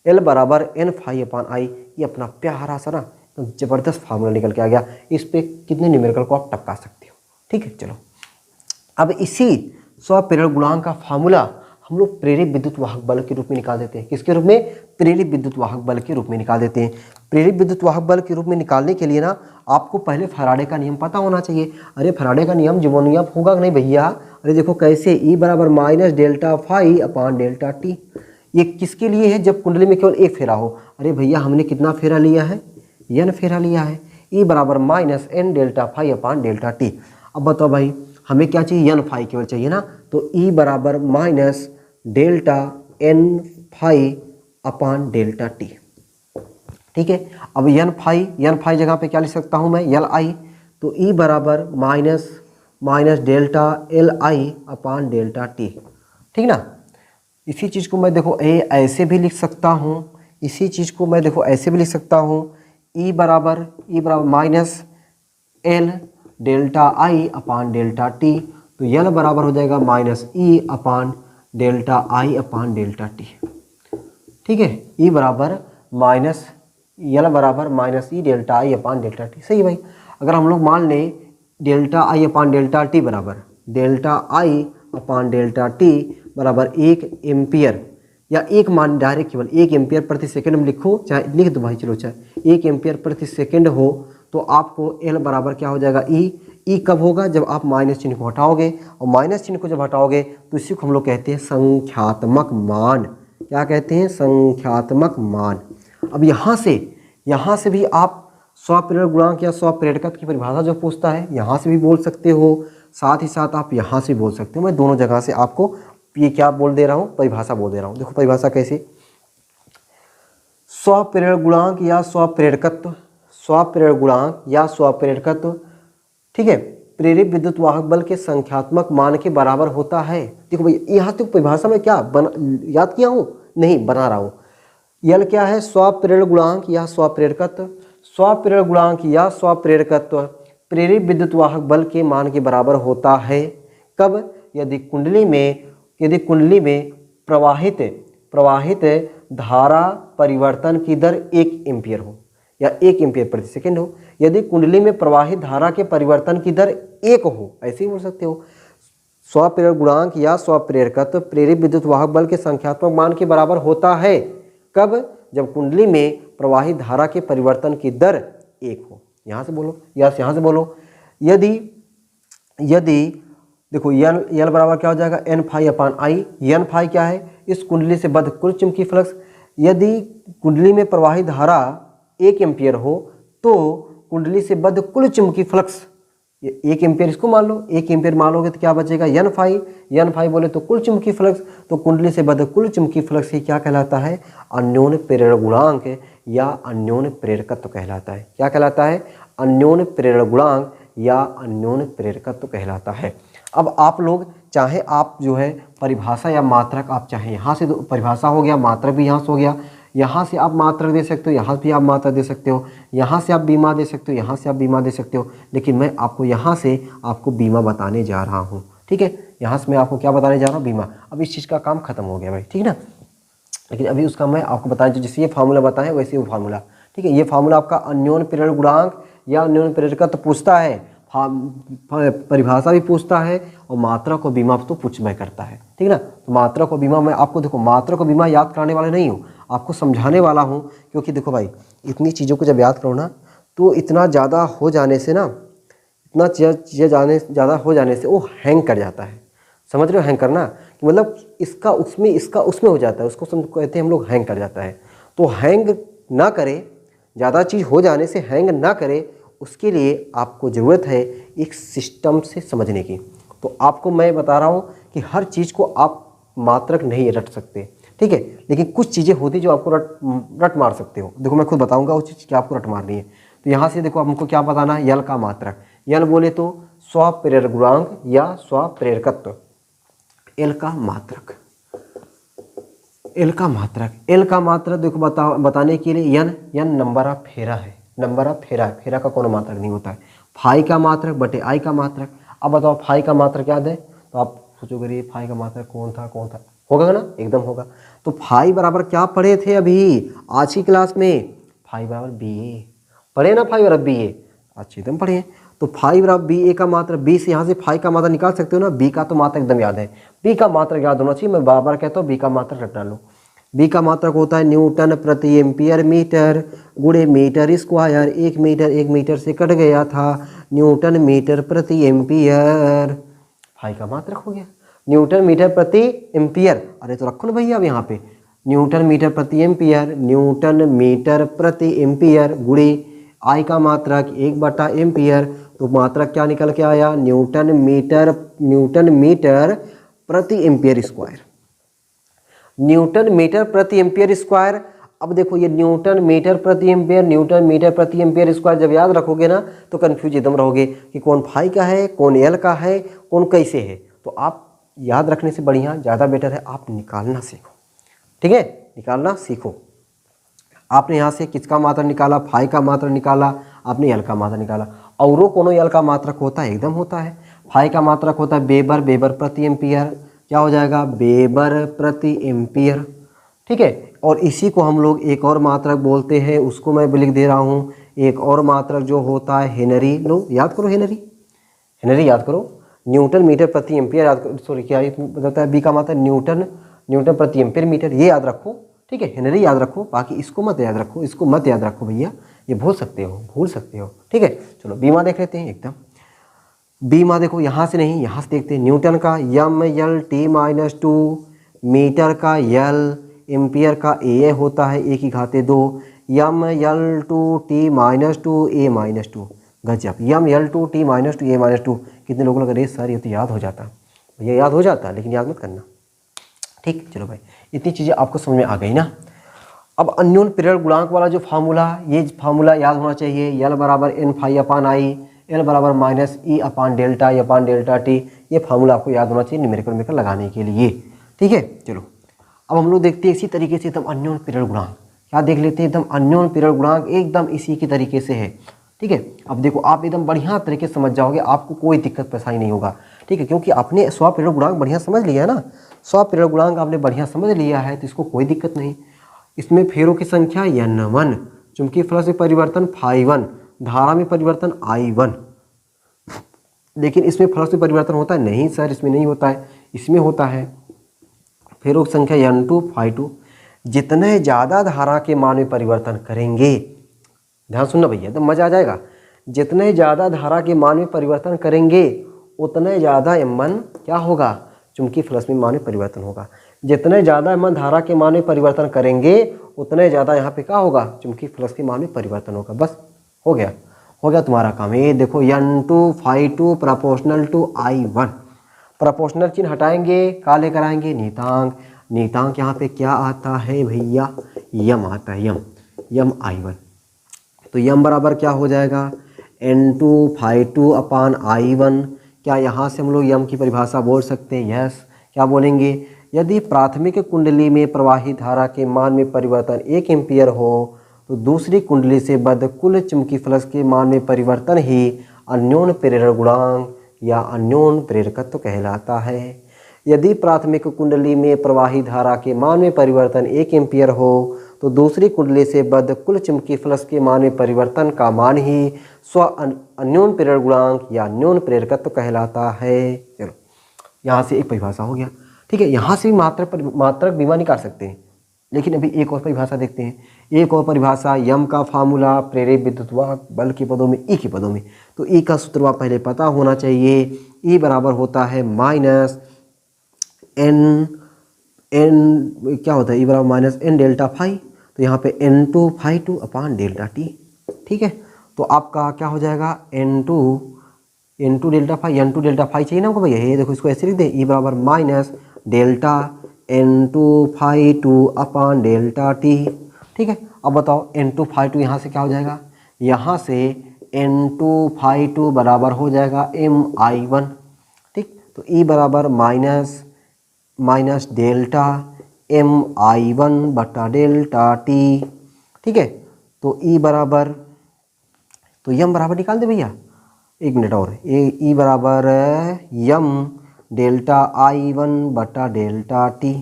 एल बराबर एन फाई अपान आई। ये अपना प्यारा सा ना जबरदस्त फार्मूला निकल के आ गया। इस पे कितने न्यूमेरिकल को आप टपका सकते हो, ठीक है। चलो अब इसी स्वप्रेरण गुणांक का फार्मूला हम लोग प्रेरित विद्युत वाहक बल के रूप में निकाल देते हैं। किसके रूप में, प्रेरित विद्युत वाहक बल के रूप में निकाल देते हैं। प्रेरित विद्युत वाहक बल के रूप में निकालने के लिए ना आपको पहले फैराडे का नियम पता होना चाहिए। अरे फैराडे का नियम जीवोनियम होगा नहीं भैया, अरे देखो कैसे, ई बराबर minus delta phi upon delta T. ये किसके लिए है, जब कुंडली में केवल एक फेरा हो। अरे भैया हमने कितना फेरा लिया है, एन फेरा लिया है। ई बराबर minus N delta phi upon delta T. अब बताओ भाई हमें क्या चाहिए, एन फाई केवल चाहिए ना, तो ई बराबर minus delta N phi upon delta T, ठीक है। अब एन फाई जगह पे क्या लिख सकता हूँ मैं, एल आई, तो ई बराबर minus delta L I upon delta T, ठीक ना। इसी चीज़ को मैं देखो ऐसे भी लिख सकता हूँ, इसी चीज़ को मैं देखो ऐसे भी लिख सकता हूँ, ई बराबर minus L delta I upon delta t, तो एल बराबर हो जाएगा minus e upon delta I upon delta T, ठीक है। ई बराबर माइनस एल बराबर minus e delta I upon delta t, सही भाई। अगर हम लोग मान लें delta I upon delta T बराबर delta I upon delta T बराबर 1 एम्पियर, या एक मान डायरेक्ट केवल 1 एम्पियर प्रति सेकंड में लिखो, चाहे लिख दो भाई, चलो चाहे 1 एम्पियर प्रति सेकंड हो, तो आपको एल बराबर क्या हो जाएगा, ई कब होगा, जब आप माइनस चिन्ह को हटाओगे, और माइनस चिन्ह को जब हटाओगे तो इसी को हम लोग कहते हैं संख्यात्मक मान। क्या कहते हैं, संख्यात्मक मान। अब यहाँ से भी आप स्वप्रेरण गुणांक या स्वप्रेरकत्व की परिभाषा जो पूछता है यहाँ से भी बोल सकते हो, साथ ही साथ आप यहाँ से बोल सकते हो। मैं दोनों जगह से आपको ये क्या बोल दे रहा हूँ, परिभाषा बोल दे रहा हूँ। देखो परिभाषा कैसे, स्वप्रेरण गुणांक या स्वप्रेरकत्व, स्वप्रेरण गुणांक या स्वप्रेरकत्व, ठीक है, प्रेरित विद्युत वाहक बल के संख्यात्मक मान के बराबर होता है। देखो भाई यहाँ तक परिभाषा में क्या याद किया हूँ, नहीं बना रहा हूँ। यल क्या है, स्वप्रेरण गुणांक या स्वप्रेरकत्व, स्वप्रेरण गुणांक या स्वप्रेरकत्व प्रेरित विद्युत वाहक बल के मान के बराबर होता है। कब, यदि कुंडली में प्रवाहित धारा परिवर्तन की दर 1 एम्पियर हो, या 1 एम्पियर प्रति सेकंड हो। यदि कुंडली में प्रवाहित धारा के परिवर्तन की दर 1 हो, ऐसे ही बोल सकते हो। स्वप्रेरण गुणांक या स्वप्रेरकत्व प्रेरित विद्युत वाहक बल के संख्यात्मक मान के बराबर होता है। कब, जब कुंडली में प्रवाहित धारा के परिवर्तन की दर 1 हो। यहाँ से बोलो, यहाँ से बोलो, यदि देखो यल बराबर क्या हो जाएगा, एन फाई अपान आई। एन फाई क्या है, इस कुंडली से बद्ध कुल चुंबकीय फ्लक्स। यदि कुंडली में प्रवाहित धारा 1 एम्पियर हो तो कुंडली से बद्ध कुल चुंबकीय फ्लक्स, 1 एम्पियर इसको मान लो, 1 एम्पियर मान लोगे तो क्या बचेगा, एन फाई बोले तो कुल चुंबकीय फ्लक्स, तो कुंडली से बद्ध कुल चुंबकीय फ्लक्स ही क्या कहलाता है, अन्योन्य प्रेरण गुणांक या अन्योन्य प्रेरकत्व कहलाता है। क्या कहलाता है, अन्योन्य प्रेरण गुणांक या अन्योन्य प्रेरकत्व कहलाता है। अब आप लोग चाहे आप जो है परिभाषा या मात्रक, आप चाहे यहाँ से परिभाषा हो गया, मात्रक भी यहाँ से हो गया, यहाँ से आप मात्रक दे सकते हो, यहाँ भी आप मात्रक दे सकते हो, यहाँ से आप बीमा दे सकते हो, यहाँ से आप बीमा दे सकते हो, लेकिन मैं आपको यहाँ से आपको बीमा बताने जा रहा हूँ, ठीक है। यहाँ से मैं आपको क्या बताने जा रहा हूँ, बीमा। अब इस चीज़ का काम खत्म हो गया भाई, ठीक है ना, लेकिन अभी उसका मैं आपको बताने जो जैसे ये फार्मूला बताएं वैसे वो फार्मूला, ठीक है। ये फार्मूला आपका अन्योन्य प्रेरण गुणांक या अन्योन्य प्रेरकत्व पूछता है, परिभाषा भी पूछता है, और मात्रा को बीमा तो पूछना करता है, ठीक है ना। तो मात्रा को बीमा मैं आपको देखो, मात्रा को बीमा याद कराने वाले नहीं हूँ, आपको समझाने वाला हूँ। क्योंकि देखो भाई इतनी चीज़ों को जब याद करो ना तो इतना ज़्यादा हो जाने से ना, इतना चीज़ें ज़्यादा हो जाने से वो हैंग कर जाता है। समझ रहे हो, हैंग करना कि मतलब इसका उसमें हो जाता है, उसको कहते हैं हम लोग हैंग कर जाता है। तो हैंग ना करे, ज़्यादा चीज़ हो जाने से हैंग ना करे, उसके लिए आपको ज़रूरत है एक सिस्टम से समझने की। तो आपको मैं बता रहा हूँ कि हर चीज़ को आप मात्रक नहीं रट सकते, ठीक है। लेकिन कुछ चीज़ें होती जो आपको रट मार सकते हो। देखो मैं खुद बताऊंगा उस चीज़ क्या आपको रट मारनी है। तो यहाँ से देखो हमको क्या बताना है, यल का मात्रक। यल बोले तो स्वप्रेरक गुणांक या स्वप्रेरकत्व। एल का मात्रक, एल का मात्रक, एल का मात्रक देखो बताने के लिए यन नंबर ऑफ फेरा है, नंबर ऑफ फेरा है, फेरा का कोनो मात्रक नहीं होता है। फाई का मात्रक बटे आई का मात्रक। अब बताओ फाई का मात्रक याद है तो आप सोचोगे ये फाई का मात्रक कौन था, होगा ना, एकदम होगा। तो फाई बराबर क्या पढ़े थे अभी आज की क्लास में, फाई बराबर बी ए पढ़े ना, फाई बराबर बी ए अच्छे एकदम पढ़े। तो फाई बराबर बी ए का मात्रक, बी से यहाँ से फाई का मात्रक निकाल सकते हो ना, बी का तो मात्रक एकदम याद है, बी का मात्रक याद होना चाहिए। मैं बार बार कहता हूँ बी का मात्रक रट डालो। बी का मात्रक होता है न्यूटन प्रति एम्पियर मीटर गुणे मीटर स्क्वायर। 1 मीटर से कट गया था, न्यूटन मीटर प्रति एम्पियर। फाई का मात्रक हो गया न्यूटन मीटर प्रति एम्पियर। अरे तो रखो ना भैया अब यहाँ पे न्यूटन मीटर प्रति एम्पियर, न्यूटन मीटर प्रति एम्पियर गुणे आई का मात्रक 1/एम्पियर। तो मात्रक क्या निकल के आया, न्यूटन मीटर प्रति एम्पियर स्क्वायर, न्यूटन मीटर प्रति एम्पियर स्क्वायर। अब देखो ये न्यूटन मीटर प्रति एम्पियर स्क्वायर जब याद रखोगे ना तो कंफ्यूज एकदम रहोगे कि कौन फाई का है, कौन एल का है, कौन कैसे है। तो आप याद रखने से बढ़िया ज़्यादा बेटर है आप निकालना सीखो, ठीक है, निकालना सीखो। आपने यहाँ से किसका मात्रक निकाला, फाई का मात्रक निकाला, आपने एल का मात्रक निकाला। औरों कोनो एल का मात्रक होता है, एकदम होता है। फाई का मात्रक होता है वेबर प्रति एम्पियर, क्या हो जाएगा वेबर प्रति एम्पियर, ठीक है। और इसी को हम लोग एक और मात्रक बोलते हैं, उसको मैं लिख दे रहा हूँ। एक और मात्रक जो होता है हेनरी, लो याद करो हेनरी याद करो, न्यूटन मीटर प्रति एम्पियर याद करो, सॉरी क्या बताता है बी का मात्रक न्यूटन प्रति एम्पियर मीटर, ये याद रखो, ठीक है। हेनरी याद रखो, बाकी इसको मत याद रखो, इसको मत याद रखो भैया, ये भूल सकते हो, ठीक है। चलो बीमा देख लेते हैं एकदम। बीमा देखो यहाँ से नहीं, यहाँ से देखते हैं। न्यूटन का m/L/T-2, मीटर का L, एम्पियर का A होता है 1/2, m/L/T-2 गजब, m/L/T-2 कितने लोगों लग रहे सर ये तो याद हो जाता, भैया याद हो जाता लेकिन याद मत करना, ठीक। चलो भाई इतनी चीज़ें आपको समझ में आ गई ना। अब अन्योन पीरियड गुणांक वाला जो फार्मूला, ये फार्मूला याद होना चाहिए, L बराबर n∅/I, L बराबर -E/डेल्टा ये फार्मूला आपको याद होना चाहिए न्यूमेरिकल लगाने के लिए, ठीक है। चलो अब हम लोग देखते हैं इसी तरीके से एकदम अन्योन पीरियड गुणांक, क्या देख लेते हैं, एकदम अन्योन पीरियड गुणांक एकदम इसी की तरीके से है, ठीक है। अब देखो आप एकदम बढ़िया तरीके से समझ जाओगे, आपको कोई दिक्कत परेशानी नहीं होगा, ठीक है, क्योंकि आपने स्वपीरियड गुणांक बढ़िया समझ लिया है ना, स्वपीरियड गुणांक आपने बढ़िया समझ लिया है तो इसको कोई दिक्कत नहीं। इसमें फेरों की संख्या n1, चुंबकीय फ्लक्स में परिवर्तन φ1, धारा में परिवर्तन I1। लेकिन इसमें फ्लक्स में परिवर्तन होता है नहीं सर, इसमें नहीं होता है, इसमें होता है। फेरों की संख्या n2 φ2। जितने ज़्यादा धारा के मान में परिवर्तन करेंगे, ध्यान सुनना भैया तो मज़ा आ जाएगा, जितने ज़्यादा धारा के मान में परिवर्तन करेंगे उतने ज़्यादा m1 क्या होगा, चुंबकीय फ्लक्स में मान में परिवर्तन होगा। जितने ज़्यादा m1 धारा के मान में परिवर्तन करेंगे उतने ज़्यादा यहाँ पे क्या होगा, चुंबकीय फ्लक्स के मान में परिवर्तन होगा। बस हो गया तुम्हारा काम। ये देखो n2 φ2 proportional to I1, proportional चिन्ह हटाएंगे, क्या लेकर आएंगे, नीतांक यहाँ पे क्या आता है भैया, यम आता है, यम I1। तो यम बराबर क्या हो जाएगा, n2 φ2/I1। क्या यहाँ से हम लोग यम की परिभाषा बोल सकते हैं, यस। क्या बोलेंगे, यदि प्राथमिक कुंडली में प्रवाहित धारा के मान में परिवर्तन 1 एम्पियर हो तो दूसरी कुंडली से बद्ध कुल चुंबकीय फ्लक्स के मान में परिवर्तन ही अन्योन प्रेरण गुणांक या अन्योन प्रेरकत्व कहलाता है। यदि प्राथमिक कुंडली में प्रवाहित धारा के मान में परिवर्तन 1 एम्पियर हो तो दूसरी कुंडली से बद्ध कुल चुंबकीय फ्लक्स के मान में परिवर्तन का मान ही अन्योन प्रेरण गुणांक या अन्योन प्रेरकत्व कहलाता है। चलो यहाँ से एक परिभाषा हो गया, ठीक है। यहाँ से भी मात्रक बीमा निकाल सकते हैं, लेकिन अभी एक और परिभाषा देखते हैं। एक और परिभाषा, यम का फार्मूला प्रेरित विद्युतवाहक बल के पदों में, ई के पदों में। तो ई का सूत्र पहले पता होना चाहिए, ई बराबर होता है -n क्या होता है, ई बराबर -n∆φ। तो यहाँ पे n2 φ2/ΔT, ठीक है। तो आपका क्या हो जाएगा, n2 ΔΦ, n2 ΔΦ चाहिए ना हमको भैया, ये देखो इसको ऐसे लिख दे, ई बराबर -ΔT N2 अपान डेल्टा टी। ठीक है, अब बताओ N2 यहाँ से क्या हो जाएगा, यहाँ से N2 बराबर हो जाएगा Mi1। ठीक, तो E बराबर माइनस डेल्टा Mi1 बटा डेल्टा टी। ठीक है, तो E बराबर, तो यम बराबर निकाल दे भैया, एक मिनट और, E बराबर यम डेल्टा I1 बटा डेल्टा टी।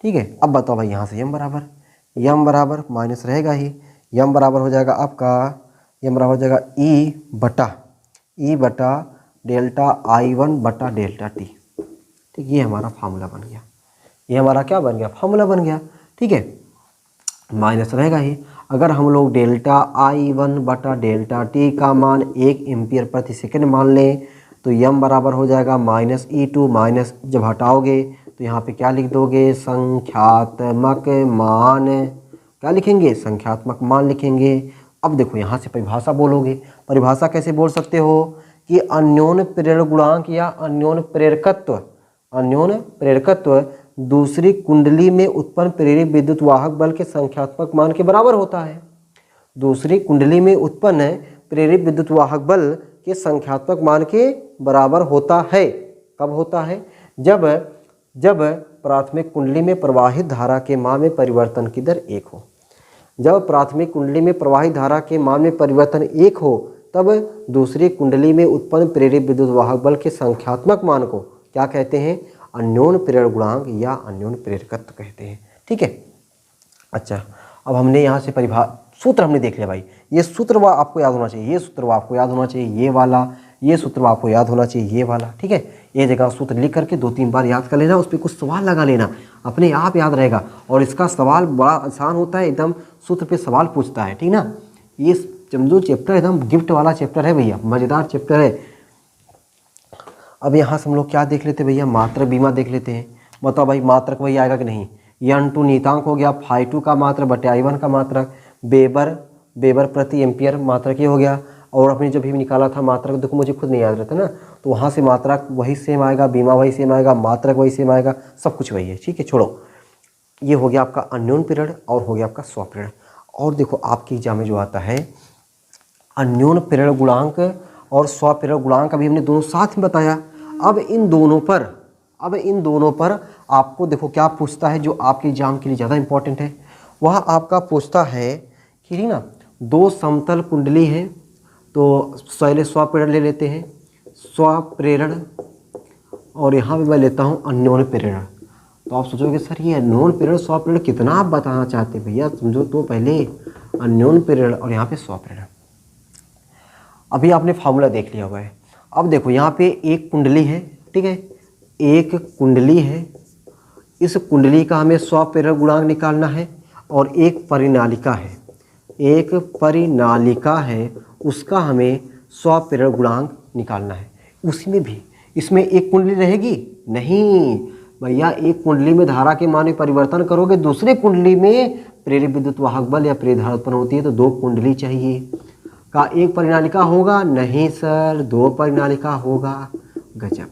ठीक है, अब बताओ भाई यहाँ से यम बराबर माइनस रहेगा ही, यम बराबर हो जाएगा आपका, यम बराबर हो जाएगा ई बटा डेल्टा I1 बटा डेल्टा टी। ठीक, ये हमारा फार्मूला बन गया, ये हमारा क्या बन गया, फार्मूला बन गया। ठीक है, माइनस रहेगा ही, अगर हम लोग डेल्टा I1 बटा डेल्टा टी का मान 1 एम्पियर प्रति सेकंड मान लें तो यम बराबर हो जाएगा -E2, माइनस जब हटाओगे तो यहाँ पे क्या लिख दोगे, संख्यात्मक मान, क्या लिखेंगे, संख्यात्मक मान लिखेंगे। अब देखो यहाँ से परिभाषा बोलोगे, परिभाषा कैसे बोल सकते हो कि अन्योन्य प्रेरण गुणांक या अन्योन्य प्रेरकत्व दूसरी कुंडली में उत्पन्न प्रेरित विद्युत वाहक बल के संख्यात्मक मान के बराबर होता है। दूसरी कुंडली में उत्पन्न प्रेरित विद्युत वाहक बल के संख्यात्मक मान के बराबर होता है। कब होता है, जब प्राथमिक कुंडली में प्रवाहित धारा के मान में परिवर्तन की दर 1 हो। जब प्राथमिक कुंडली में प्रवाहित धारा के मान में परिवर्तन 1 हो तब दूसरी कुंडली में उत्पन्न प्रेरित विद्युत वाहक बल के संख्यात्मक मान को क्या कहते हैं, अन्योन्य प्रेरण गुणांक या अन्योन्य प्रेरकत्व कहते हैं। ठीक है, अच्छा, अब हमने यहाँ से सूत्र हमने देख लिया भाई, ये सूत्र आपको याद होना चाहिए, ये सूत्र आपको याद होना चाहिए, ये वाला, ये सूत्र आपको याद होना चाहिए, ये वाला। ठीक है, ये जगह सूत्र लिख करके 2-3 बार याद कर लेना, उस पर कुछ सवाल लगा लेना, अपने आप याद रहेगा। और इसका सवाल बड़ा आसान होता है, एकदम सूत्र पे सवाल पूछता है। ठीक ना, ये समझो चैप्टर एकदम गिफ्ट वाला चैप्टर है भैया, मज़ेदार चैप्टर है। अब यहाँ से हम लोग क्या देख लेते हैं भैया, मात्रक बीमा देख लेते हैं। बताओ भाई मात्रक वही आएगा कि नहीं, N2 नियतांक हो गया, φ2 का मात्रक बटे I1 का मात्रक, वेबर प्रति एम्पियर मात्रक ये हो गया। और अपने जब भी निकाला था मात्रक, देखो मुझे खुद नहीं याद रहता ना, तो वहाँ से मात्रक वही सेम आएगा, बीमा वही सेम आएगा, मात्रक वही सेम आएगा, सब कुछ वही है। ठीक है, छोड़ो, ये हो गया आपका अन्योन्य प्रेरण और हो गया आपका स्वप्रेरण। और देखो आपके एग्जाम में जो आता है अन्योन्य प्रेरण गुणांक और स्वप्रेरण गुणांक, अभी हमने दोनों साथ में बताया। अब इन दोनों पर आपको देखो क्या पूछता है, जो आपके एग्जाम के लिए ज़्यादा इंपॉर्टेंट है। वह आपका पूछता है कि ना, 2 समतल कुंडली है, तो पहले स्वप्रेरण ले लेते हैं, स्वप्रेरण, और यहाँ पे मैं लेता हूँ अन्योन्य प्रेरण। तो आप सोचोगे सर ये अन्योन्य प्रेरण स्वप्रेरण कितना आप बताना चाहते हैं भैया, समझो तो पहले अन्योन्य प्रेरण और यहाँ पे स्वप्रेरण। अभी आपने फार्मूला देख लिया हुआ है। अब देखो यहाँ पे एक कुंडली है, ठीक है, एक कुंडली है, इस कुंडली का हमें स्वप्रेरण गुणांक निकालना है, और एक परिनालिका है, उसका हमें स्वप्रेरण गुणांक निकालना है। उसी में भी इसमें एक कुंडली रहेगी नहीं भैया, एक कुंडली में धारा के मान में परिवर्तन करोगे, दूसरे कुंडली में प्रेरित विद्युत वाहक बल या प्रेरित धारा उत्पन्न होती है, तो 2 कुंडली चाहिए। का एक परिनालिका होगा, नहीं सर 2 परिनालिका होगा। गजब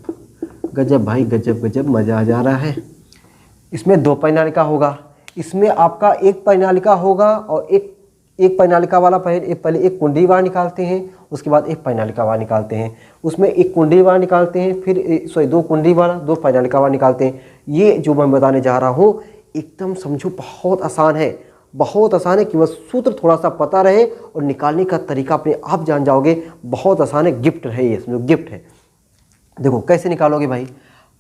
गजब भाई, गजब मज़ा आ जा रहा है। इसमें 2 परिनालिका होगा, इसमें आपका एक परिनालिका होगा, और एक परिनालिका वाला पहले एक कुंडली वाला निकालते हैं, उसके बाद एक परिनालिका वाला निकालते हैं, उसमें एक कुंडली वाला निकालते हैं, फिर 2 कुंडली वाला 2 परिनालिका वाला निकालते हैं। ये जो मैं बताने जा रहा हूँ एकदम समझो बहुत आसान है, बहुत आसान है कि बस सूत्र थोड़ा सा पता रहे और निकालने का तरीका अपने आप जान जाओगे। बहुत आसान है, गिफ्ट है ये, समझो गिफ्ट है। देखो कैसे निकालोगे भाई,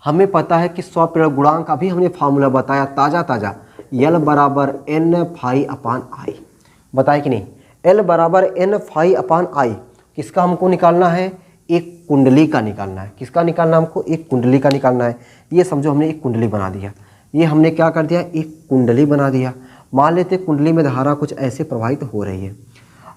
हमें पता है कि स्वप्रेरण गुणांक, अभी हमने फार्मूला बताया ताज़ा, L बराबर N∅/I, बताया कि नहीं, L बराबर N∅/I। किसका हमको निकालना है, एक कुंडली का निकालना है। किसका निकालना हमको, एक कुंडली का निकालना है। ये समझो हमने एक कुंडली बना दिया, ये हमने क्या कर दिया, एक कुंडली बना दिया। मान लेते कुंडली में धारा कुछ ऐसे प्रवाहित हो रही है।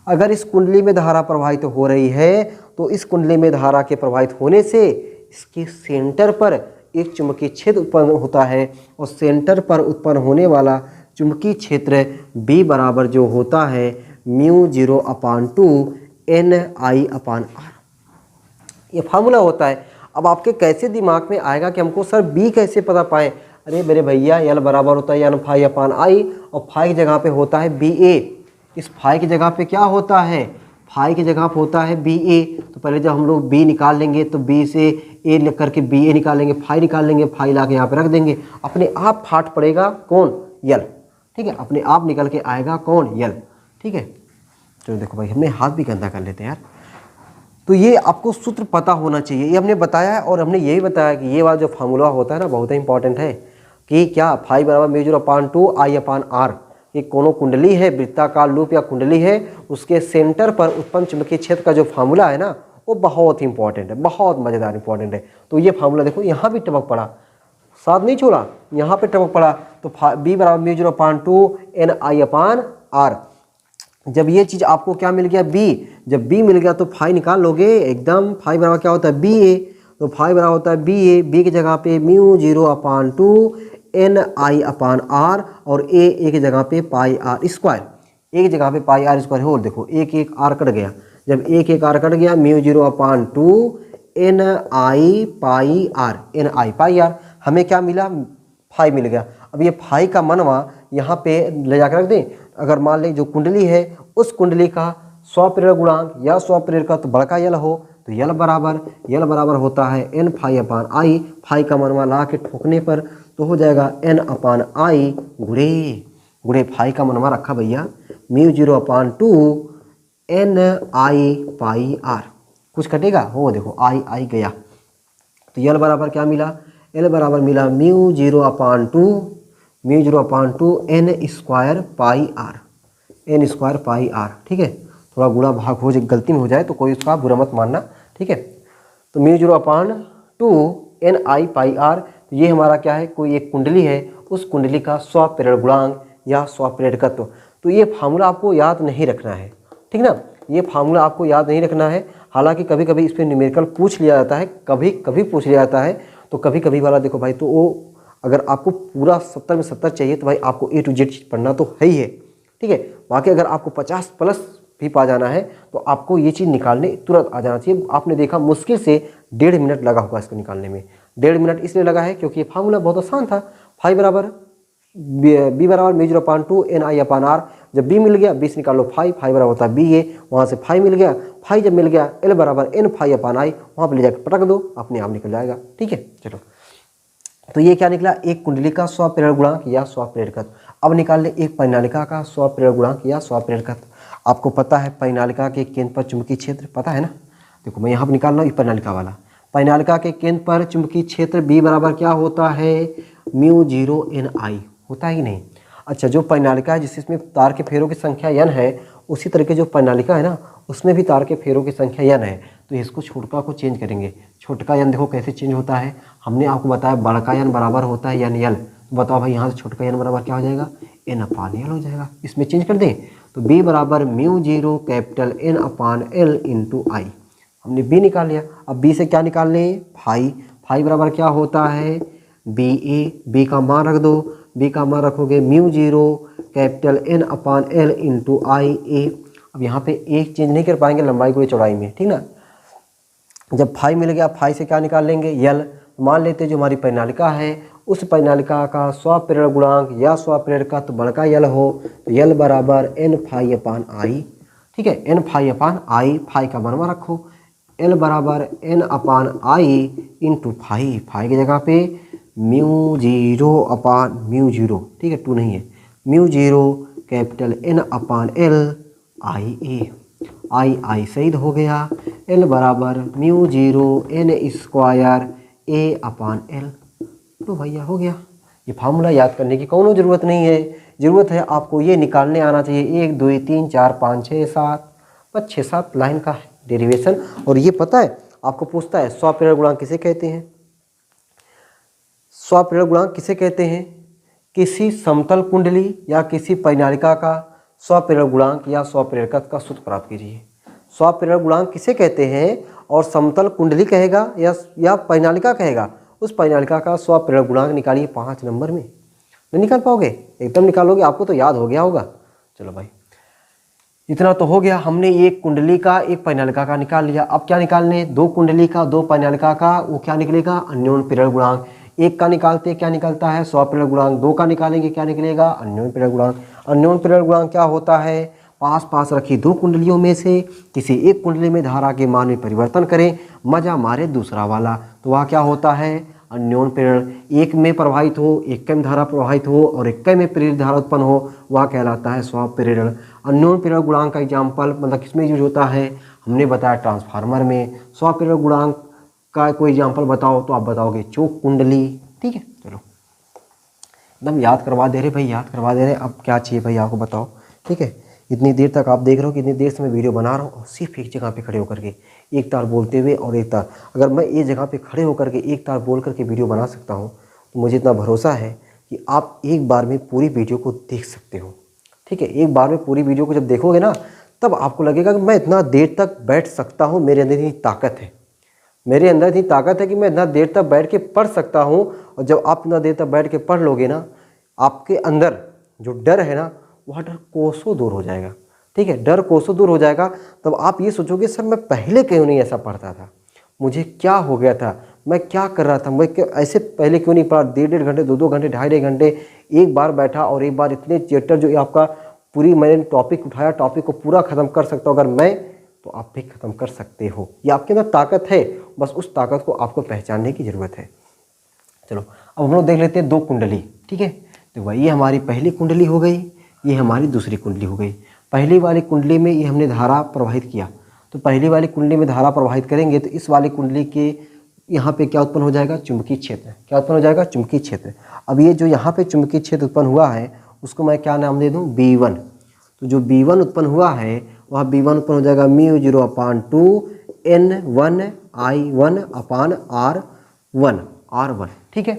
अगर इस कुंडली में धारा प्रवाहित हो रही है तो इस कुंडली में धारा के प्रवाहित होने से इसके सेंटर पर एक चुंबकीय क्षेत्र उत्पन्न होता है, और सेंटर पर उत्पन्न होने वाला चुंबकीय क्षेत्र B बराबर जो होता है μ0/2 N∅/R। ये फार्मूला होता है। अब आपके कैसे दिमाग में आएगा कि हमको सर B कैसे पता पाए, अरे मेरे भैया यल बराबर होता है एन फाई अपान आई, और फाई की जगह पे होता है बी ए। इस फाई की जगह पे क्या होता है, फाई की जगह पे होता है बी ए। तो पहले जब हम लोग बी निकाल लेंगे तो बी से ए लिख करके बी ए निकालेंगे, फाई निकाल लेंगे, फाई ला के यहाँ पे रख देंगे, अपने आप फाट पड़ेगा कौन, यल। ठीक है, अपने आप निकल के आएगा कौन, यल। ठीक है, चलो देखो भाई हमने हाथ भी गंदा कर लेते हैं यार। तो ये आपको सूत्र पता होना चाहिए, ये हमने बताया है। और हमने ये भी बताया कि ये वाला जो फार्मूला होता है ना बहुत ही इंपॉर्टेंट है कि क्या फाई बराबर म्यू 0/2 आई अपान आर। ये कोनो कुंडली है, वृत्ताकार लूप या कुंडली है, उसके सेंटर पर उत्पन्न चुंबकीय क्षेत्र का जो फार्मूला है ना वो बहुत इंपॉर्टेंट है, बहुत मज़ेदार इंपॉर्टेंट है। तो ये फार्मूला देखो यहाँ भी टपक पड़ा, साथ नहीं छोड़ा, यहाँ पे टपक पड़ा। तो बी बराबर mu 0/2 N I upon R. जब ये चीज़ आपको क्या मिल गया, बी, जब बी मिल गया तो फाई निकाल लोगे एकदम। फाई बराबर क्या होता है, बी ए। तो फाई बराबर होता है बी ए, बी की जगह पे mu 0/2 N I upon R, और ए की जगह पे पाई आर स्क्वायर, ए की जगह पे पाई आर स्क्वायर। और देखो एक एक आर कट गया, जब एक एक आर कट गया mu 0/2 N I pi R, N I pi R. हमें क्या मिला, फाई मिल गया। अब ये फाई का मनवा यहाँ पे ले जाकर रख दें। अगर मान लें जो कुंडली है उस कुंडली का स्वप्रेरक गुणांक या स्वप्रेरक का तो बड़का यल हो, तो यल बराबर होता है एन फाई अपान आई। फाई का मनवा ला के ठोकने पर तो हो जाएगा एन अपान आई गुणे फाई का मनवा रखा भैया mu 0/2 N I pi R. कुछ कटेगा, हो देखो आई गया। तो यल बराबर क्या मिला, एल बराबर मिला mu 0/2 N square pi R, N square pi R. ठीक है, थोड़ा गुणा भाग हो जाए, गलती में हो जाए तो कोई उसका बुरा मत मानना। ठीक है, तो mu 0/2 N I pi R. तो ये हमारा क्या है, कोई एक कुंडली है, उस कुंडली का स्वप्रेरण गुणांक या स्वप्रेरकत्व। तो ये फार्मूला आपको याद नहीं रखना है, ठीक ना, ये फार्मूला आपको याद नहीं रखना है। हालांकि कभी कभी इस पर न्यूमेरिकल पूछ लिया जाता है, कभी कभी पूछ लिया जाता है। तो कभी कभी वाला देखो भाई, तो वो अगर आपको पूरा 70 में 70 चाहिए तो भाई आपको A to Z चीज़ पढ़ना तो है ही है। ठीक है, बाकी अगर आपको 50+ भी पा जाना है तो आपको ये चीज़ निकालने तुरंत आ जाना चाहिए। आपने देखा मुश्किल से 1.5 मिनट लगा होगा इसको निकालने में। 1.5 मिनट इसलिए लगा है क्योंकि ये फार्मूला बहुत आसान था। फाई बराबर बी बराबर mu 0/2 N I upon R. जब बी मिल गया, बी से निकाल लो फाई, फाई बराबर होता है बी ए। वहाँ से फाई मिल गया, फाई जब मिल गया एल बराबर एन फाई अपान आई, वहाँ पर ले जाकर पटक दो, अपने आप निकल जाएगा। ठीक है, चलो तो ये क्या निकला, एक कुंडली का स्वप्रेरण गुणांक या स्वप्रेरकत्व। अब निकाल ले एक परिनालिका का स्वप्रेरण गुणांक या स्वप्रेरकत्व। आपको पता है परिनालिका के केंद्र पर चुंबकीय क्षेत्र, पता है ना। देखो मैं यहाँ पर निकाल रहा हूँ परिनालिका वाला। परिनालिका के केंद्र पर चुंबकीय क्षेत्र बी बराबर क्या होता है, म्यू 0 एन आई होता है कि नहीं। अच्छा, जो परिनालिका है जिसमें तार के फेरों की संख्या n है, उसी तरह के जो परिनालिका है ना उसमें भी तार के फेरों की संख्या n है। तो इसको छोटका को चेंज करेंगे। छोटका n देखो कैसे चेंज होता है, हमने आपको बताया बड़का n बराबर होता है n यल। बताओ भाई यहाँ से छोटका n बराबर क्या हो जाएगा, n अपान यल हो जाएगा। इसमें चेंज कर दें तो b बराबर म्यू 0 कैपिटल n अपान l इंटू आई। हमने b निकाल लिया। अब b से क्या निकाल लें, फाई। फाई बराबर क्या होता है, बी ए। बी का मान रख दो, बी का मान रखोगे म्यू 0 कैपिटल n अपान l इंटू आई ए। अब यहाँ पे एक चेंज नहीं कर पाएंगे लंबाई को चौड़ाई में, ठीक ना। जब फाई मिल गया, फाई से क्या निकाल लेंगे, यल। मान लेते जो हमारी परिनालिका है उस परिनालिका का स्वप्रेरण गुणांक या स्वप्रेरकत्व तो बड़का यल हो, तो यल बराबर एन फाई अपान आई। ठीक है, एन फाई अपान आई। फाई का मनवा रखो, एल बराबर एन अपान आई इंटू फाई। फाई की जगह पे म्यू 0 अपान म्यू 0, ठीक है 2 नहीं है, म्यू 0 कैपिटल n अपान l आई ए। आई शहीद हो गया। l बराबर mu 0 n square a upon l। तो भैया हो गया। ये फार्मूला याद करने की कोनो ज़रूरत नहीं है, ज़रूरत है आपको ये निकालने आना चाहिए 1 2 3 4 5 6 7 बस 6-7 लाइन का डेरिवेशन। और ये पता है आपको पूछता है स्वप्रेरण गुणांक किसे कहते हैं। स्वप्रेरण गुणांक किसे कहते हैं, किसी समतल कुंडली या किसी परिनालिका का स्वप्रेरण गुणांक या स्वप्रेरकत्व का सूत्र प्राप्त कीजिए। स्वप्रेरण गुणांक किसे कहते हैं और समतल कुंडली कहेगा या परिनालिका कहेगा, उस परिनालिका का स्वप्रेरण गुणांक निकालिए 5 नंबर में। नहीं निकाल पाओगे, एकदम निकालोगे, आपको तो याद हो गया होगा। चलो भाई इतना तो हो गया, हमने एक कुंडली का एक परिनालिका का निकाल लिया। अब क्या निकालने, 2 कुंडली का 2 परिनालिका का, वो क्या निकलेगा, अन्योन्य प्रेरण गुणांक। एक का निकालते क्या निकलता है, स्वप्रेरक गुणांक। दो का निकालेंगे क्या निकलेगा, अन्योन्य प्रेरक गुणांक। अन्योन्य प्रेरक गुणांक क्या होता है, पास पास रखी दो कुंडलियों में से किसी एक कुंडली में धारा के मान में परिवर्तन करें, मजा मारे दूसरा वाला, तो वह क्या होता है, अन्योन्य प्रेरण। एक में प्रवाहित हो, एक में धारा प्रवाहित हो और एक में प्रेरित धारा उत्पन्न हो, वह कहलाता है स्वप्रेरण। अन्योन्य प्रेरक गुणांक का एग्जाम्पल मतलब किसमें यूज होता है, हमने बताया ट्रांसफार्मर में। स्वप्रेरक गुणांक का कोई एग्जाम्पल बताओ तो आप बताओगे चौक कुंडली। ठीक है, चलो एकदम याद करवा दे रहे भाई, याद करवा दे रहे। अब क्या चाहिए भाई आपको बताओ। ठीक है, इतनी देर तक आप देख रहे हो कि इतनी देर से मैं वीडियो बना रहा हूँ और सिर्फ एक जगह पे खड़े होकर के एक तार बोलते हुए और एक तार, अगर मैं ये जगह पे खड़े होकर के एक तार बोल करके वीडियो बना सकता हूँ तो मुझे इतना भरोसा है कि आप एक बार में पूरी वीडियो को देख सकते हो। ठीक है, एक बार में पूरी वीडियो को जब देखोगे ना तब आपको लगेगा कि मैं इतना देर तक बैठ सकता हूँ, मेरे अंदर इतनी ताकत है, मेरे अंदर इतनी ताकत है कि मैं इतना देर तक बैठ के पढ़ सकता हूँ। और जब आप इतना देर तक बैठ के पढ़ लोगे ना, आपके अंदर जो डर है ना वह डर कोसों दूर हो जाएगा। ठीक है, डर कोसों दूर हो जाएगा। तब आप ये सोचोगे सर मैं पहले क्यों नहीं ऐसा पढ़ता था, मुझे क्या हो गया था, मैं क्या कर रहा था, मैं क्यों ऐसे पहले क्यों नहीं पढ़ा, 1.5 घंटे 2-2 घंटे 2.5 घंटे एक बार बैठा और एक बार इतने चैप्टर जो आपका पूरी मैंने टॉपिक उठाया, टॉपिक को पूरा ख़त्म कर सकता हूँ अगर मैं, तो आप भी ख़त्म कर सकते हो। ये आपके अंदर ताकत है, बस उस ताकत को आपको पहचानने की ज़रूरत है। चलो अब हम लोग देख लेते हैं दो कुंडली। ठीक है, तो वही हमारी पहली कुंडली हो गई, ये हमारी दूसरी कुंडली हो गई। पहली वाली कुंडली में ये हमने धारा प्रवाहित किया, तो पहली वाली कुंडली में धारा प्रवाहित करेंगे तो इस वाली कुंडली के यहाँ पे क्या उत्पन्न हो जाएगा, चुंबकीय क्षेत्र। क्या उत्पन्न हो जाएगा, चुंबकीय क्षेत्र। अब ये जो यहाँ पे चुंबकीय क्षेत्र उत्पन्न हुआ है उसको मैं क्या नाम दे दूँ, B1। तो जो B1 उत्पन्न हुआ है वह B1 उत्पन्न हो जाएगा μ0/2 N1I1 अपान R1। ठीक है,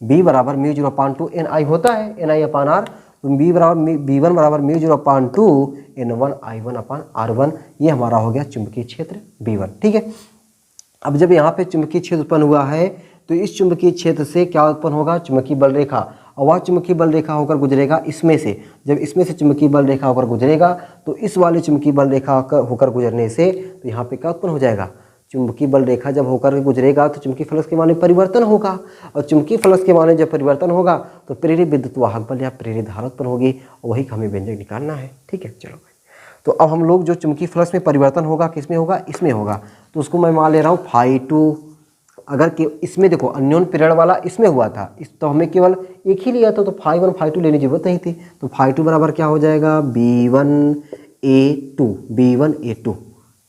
B बराबर μ0/2 Ni होता है, Ni अपान R, तो B1 बराबर μ0/2 N1I1 अपान R1। ये हमारा हो गया चुंबकीय क्षेत्र B1। ठीक है, अब जब यहाँ पे चुंबकीय क्षेत्र उत्पन्न हुआ है तो इस चुंबकीय क्षेत्र से क्या उत्पन्न होगा, चुंबकीय बल रेखा, और वह चुंबकीय बल रेखा होकर गुजरेगा इसमें से। जब इसमें से चुंबकीय बल रेखा होकर गुजरेगा तो इस वाले चुंबकीय बल रेखा होकर गुजरने से तो यहाँ पे क्या उत्पन्न हो जाएगा, चुंबकीय बल रेखा जब होकर गुजरेगा तो चुंबकीय फ्लक्स के मान में परिवर्तन होगा, और चुंबकीय फ्लक्स के मान में जब परिवर्तन होगा तो प्रेरित विद्युत वाहक बल या प्रेरित धारा उत्पन्न होगी, और वही हमें व्यंजक निकालना है। ठीक है, चलो भाई, तो अब हम लोग जो चुंबकीय फ्लक्स में परिवर्तन होगा किस में होगा, इसमें होगा, तो उसको मैं मान ले रहा हूँ φ2। अगर कि इसमें देखो अन्योन्य प्रेरण वाला इसमें हुआ था, इस तो हमें केवल एक ही लिया था तो φ1 φ2 लेने की जरूरत नहीं थी, तो φ2 बराबर क्या हो जाएगा, B1A2।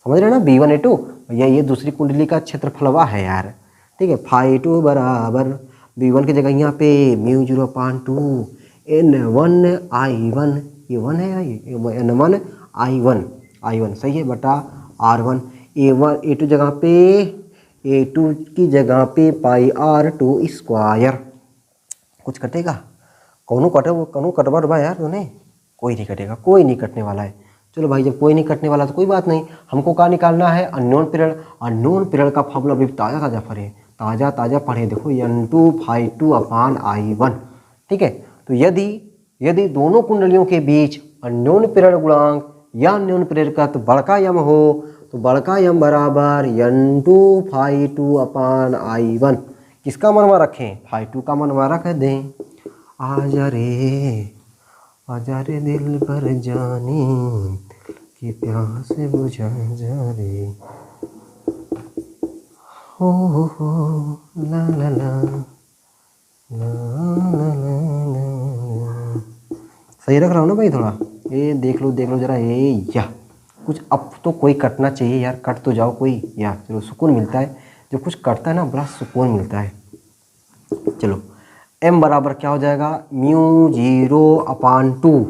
समझ रहे ना, B1A2। भैया ये दूसरी कुंडली का क्षेत्रफलवा है यार। ठीक है, φ2 बराबर B1 की जगह यहाँ पे μ0/2 N1I1, ये 1 है, ये N1I1 सही है बटा R1। A2 जगह पे A2 की जगह पे πr2²। कुछ कटेगा, कौनो कटवा डबा यार तूने, कोई नहीं कटेगा, कोई नहीं कटने वाला है। चलो भाई, जब कोई नहीं कटने वाला तो कोई बात नहीं, हमको क्या निकालना है, अन्योन्य प्रेरण। अन्योन्य प्रेरण का फॉर्मूला अभी ताज़ा पढ़े, देखो N2 अपान I1। ठीक है, तो यदि दोनों कुंडलियों के बीच अन्योन्य प्रेरण गुणांक या अन्योन्य प्रेरकत्व तो बड़का यम हो तो बड़का यम बराबर N2 अपान I1। किसका मनवा रखें, φ2 का मनवा रख दें। आजा रे दिल पर जानी कि प्यास बुझा जा रे, हो ला ला ला ला ला ला। सही रख रहा हूँ ना भाई, थोड़ा ये देख लो जरा, ये या कुछ अब तो कोई कटना चाहिए यार, कट तो जाओ कोई यार, चलो सुकून मिलता है, जब कुछ कटता है ना बड़ा सुकून मिलता है। चलो m बराबर क्या हो जाएगा, μ0/2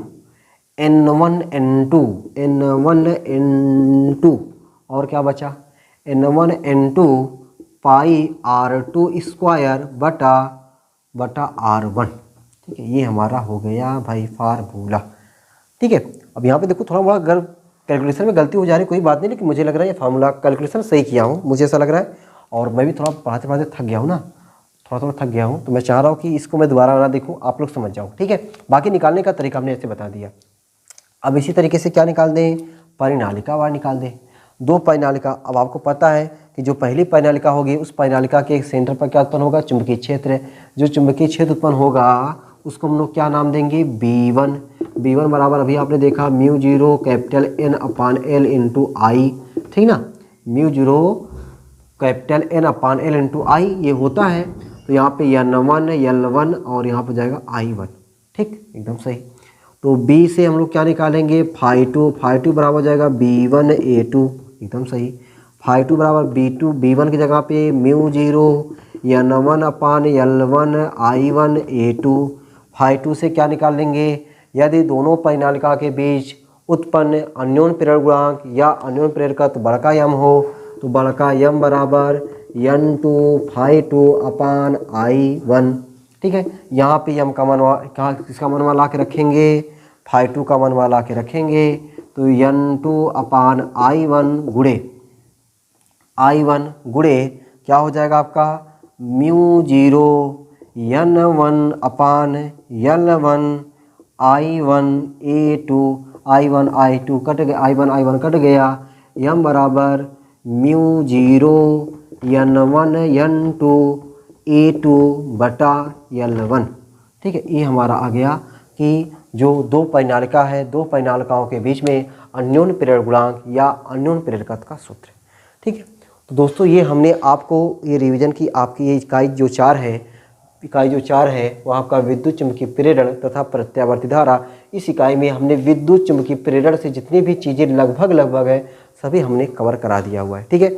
N1N2 और क्या बचा, N1N2 πr2² बटा R1। ठीक है, ये हमारा हो गया भाई फार्मूला। ठीक है, अब यहाँ पे देखो थोड़ा बड़ा कैलकुलेशन में गलती हो जा रही है, कोई बात नहीं, लेकिन मुझे लग रहा है ये फार्मूला कैलकुलेशन सही किया हूँ, मुझे ऐसा लग रहा है। और मैं भी थोड़ा पढ़ाते थक गया हूँ ना, थोड़ा थक गया हूँ, तो मैं चाह रहा हूँ कि इसको मैं दोबारा ना देखूँ, आप लोग समझ जाओ। ठीक है, बाकी निकालने का तरीका हमने ऐसे बता दिया। अब इसी तरीके से क्या निकाल दें, परिनालिका वार निकाल दें। दो परिनालिका, अब आपको पता है कि जो पहली परिनालिका होगी उस परिनालिका के सेंटर पर क्या उत्पन्न होगा, चुंबकीय क्षेत्र। जो चुंबकीय क्षेत्र उत्पन्न होगा उसको हम लोग क्या नाम देंगे, B1। B1 बराबर अभी आपने देखा μ0 कैपिटल N/L इंटू आई, ठीक ना, μ0 कैपिटल N/L इंटू आई ये होता है। तो यहाँ पे N1 L1 और यहाँ पर जाएगा I1, ठीक, एकदम सही। तो B से हम लोग क्या निकालेंगे, φ2। φ2 बराबर हो जाएगा B1 A2, एकदम सही। φ2 बराबर B2, B1 की जगह पे μ0 N1/L1 I1 A2। φ2 से क्या निकाल लेंगे, यदि दोनों परिनालिका के बीच उत्पन्न अन्योन्य प्रेरण गुणांक या अन्योन्य प्रेरकत्व बड़का यम हो तो बड़का यम बराबर N2 φ2/I1, ठीक है। यहाँ पे यम का मनवा किसका मनवा ला के रखेंगे, φ2 का मनवा ला के रखेंगे। तो N2/I1 गुणे क्या हो जाएगा आपका μ0 N1/L1 I1 A2। I1 I2 cut गया, I1 कट गया, यम बराबर μ0 N1 N2 A2 बटा L1, ठीक है। ये हमारा आ गया कि जो दो परिनालिका है, दो परिनालिकाओं के बीच में अन्योन्य प्रेरण गुणांक या अन्योन्य प्रेरकत्व का सूत्र, ठीक है। तो दोस्तों ये हमने आपको ये रिवीजन की, आपकी ये इकाई जो 4 है वो आपका विद्युत चुम्बकीय प्रेरण तथा प्रत्यावर्ती धारा। इस इकाई में हमने विद्युत चुम्बकीय प्रेरण से जितनी भी चीज़ें लगभग है सभी हमने कवर करा दिया हुआ है, ठीक है।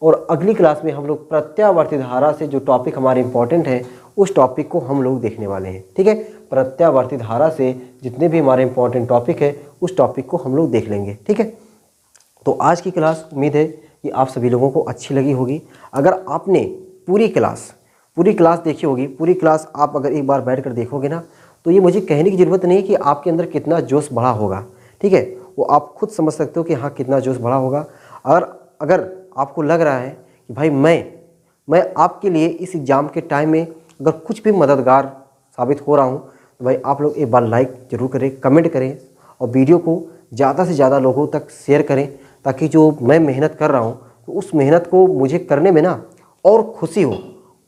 और अगली क्लास में हम लोग प्रत्यावर्ती धारा से जो टॉपिक हमारे इंपॉर्टेंट है उस टॉपिक को हम लोग देखने वाले हैं, ठीक है। प्रत्यावर्ती धारा से जितने भी हमारे इंपॉर्टेंट टॉपिक है उस टॉपिक को हम लोग देख लेंगे, ठीक है। तो आज की क्लास उम्मीद है कि आप सभी लोगों को अच्छी लगी होगी। अगर आपने पूरी क्लास देखी होगी, पूरी क्लास आप अगर एक बार बैठ कर देखोगे ना तो ये मुझे कहने की ज़रूरत नहीं कि आपके अंदर कितना जोश बढ़ा होगा, ठीक है। वो आप खुद समझ सकते हो कि हाँ कितना जोश बढ़ा होगा। अगर आपको लग रहा है कि भाई मैं आपके लिए इस एग्ज़ाम के टाइम में अगर कुछ भी मददगार साबित हो रहा हूँ तो भाई आप लोग एक बार लाइक ज़रूर करें, कमेंट करें और वीडियो को ज़्यादा से ज़्यादा लोगों तक शेयर करें, ताकि जो मैं मेहनत कर रहा हूँ तो उस मेहनत को मुझे करने में ना और खुशी हो,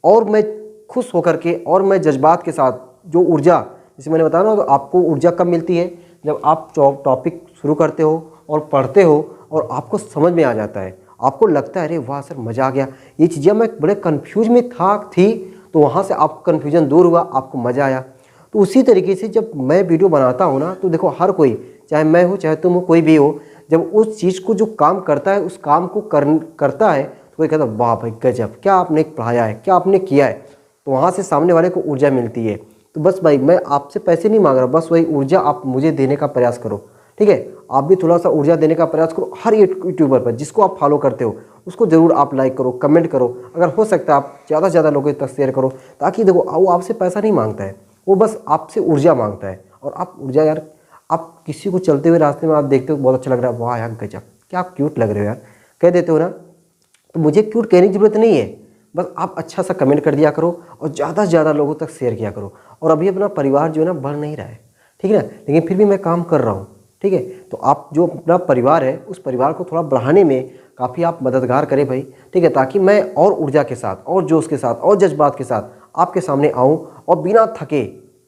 और मैं खुश होकर के और मैं जज्बात के साथ जो ऊर्जा, जैसे मैंने बताया ना, तो आपको ऊर्जा कब मिलती है, जब आप टॉपिक शुरू करते हो और पढ़ते हो और आपको समझ में आ जाता है, आपको लगता है अरे वाह सर मज़ा आ गया, ये चीज़ें मैं बड़े कन्फ्यूज में थी तो वहाँ से आपको कन्फ्यूजन दूर हुआ, आपको मज़ा आया। तो उसी तरीके से जब मैं वीडियो बनाता हूँ ना तो देखो हर कोई, चाहे मैं हो चाहे तुम हो, कोई भी हो, जब उस चीज़ को जो काम करता है उस काम को करता है तो कोई कहता है वाह भाई गजब, क्या आपने पढ़ाया है, क्या आपने किया है। तो वहाँ से सामने वाले को ऊर्जा मिलती है। तो बस भाई मैं आपसे पैसे नहीं मांग रहा, बस वही ऊर्जा आप मुझे देने का प्रयास करो, ठीक है। आप भी थोड़ा सा ऊर्जा देने का प्रयास करो। हर यूट्यूबर पर जिसको आप फॉलो करते हो उसको ज़रूर आप लाइक करो, कमेंट करो, अगर हो सकता है आप ज़्यादा से ज़्यादा लोगों तक शेयर करो, ताकि देखो वो आपसे पैसा नहीं मांगता है, वो बस आपसे ऊर्जा मांगता है। और आप ऊर्जा यार, आप किसी को चलते हुए रास्ते में आप देखते हो बहुत अच्छा लग रहा है, वाह यार गजब, क्या आप क्यूट लग रहे हो यार, कह देते हो ना। तो मुझे क्यूट कहने की ज़रूरत नहीं है, बस आप अच्छा सा कमेंट कर दिया करो और ज़्यादा से ज़्यादा लोगों तक शेयर किया करो। और अभी अपना परिवार जो है ना बढ़ नहीं रहा है, ठीक है ना, लेकिन फिर भी मैं काम कर रहा हूँ, ठीक है। तो आप जो अपना परिवार है उस परिवार को थोड़ा बढ़ाने में काफ़ी आप मददगार करें भाई, ठीक है, ताकि मैं और ऊर्जा के साथ और जोश के साथ और जज्बात के साथ आपके सामने आऊँ और बिना थके,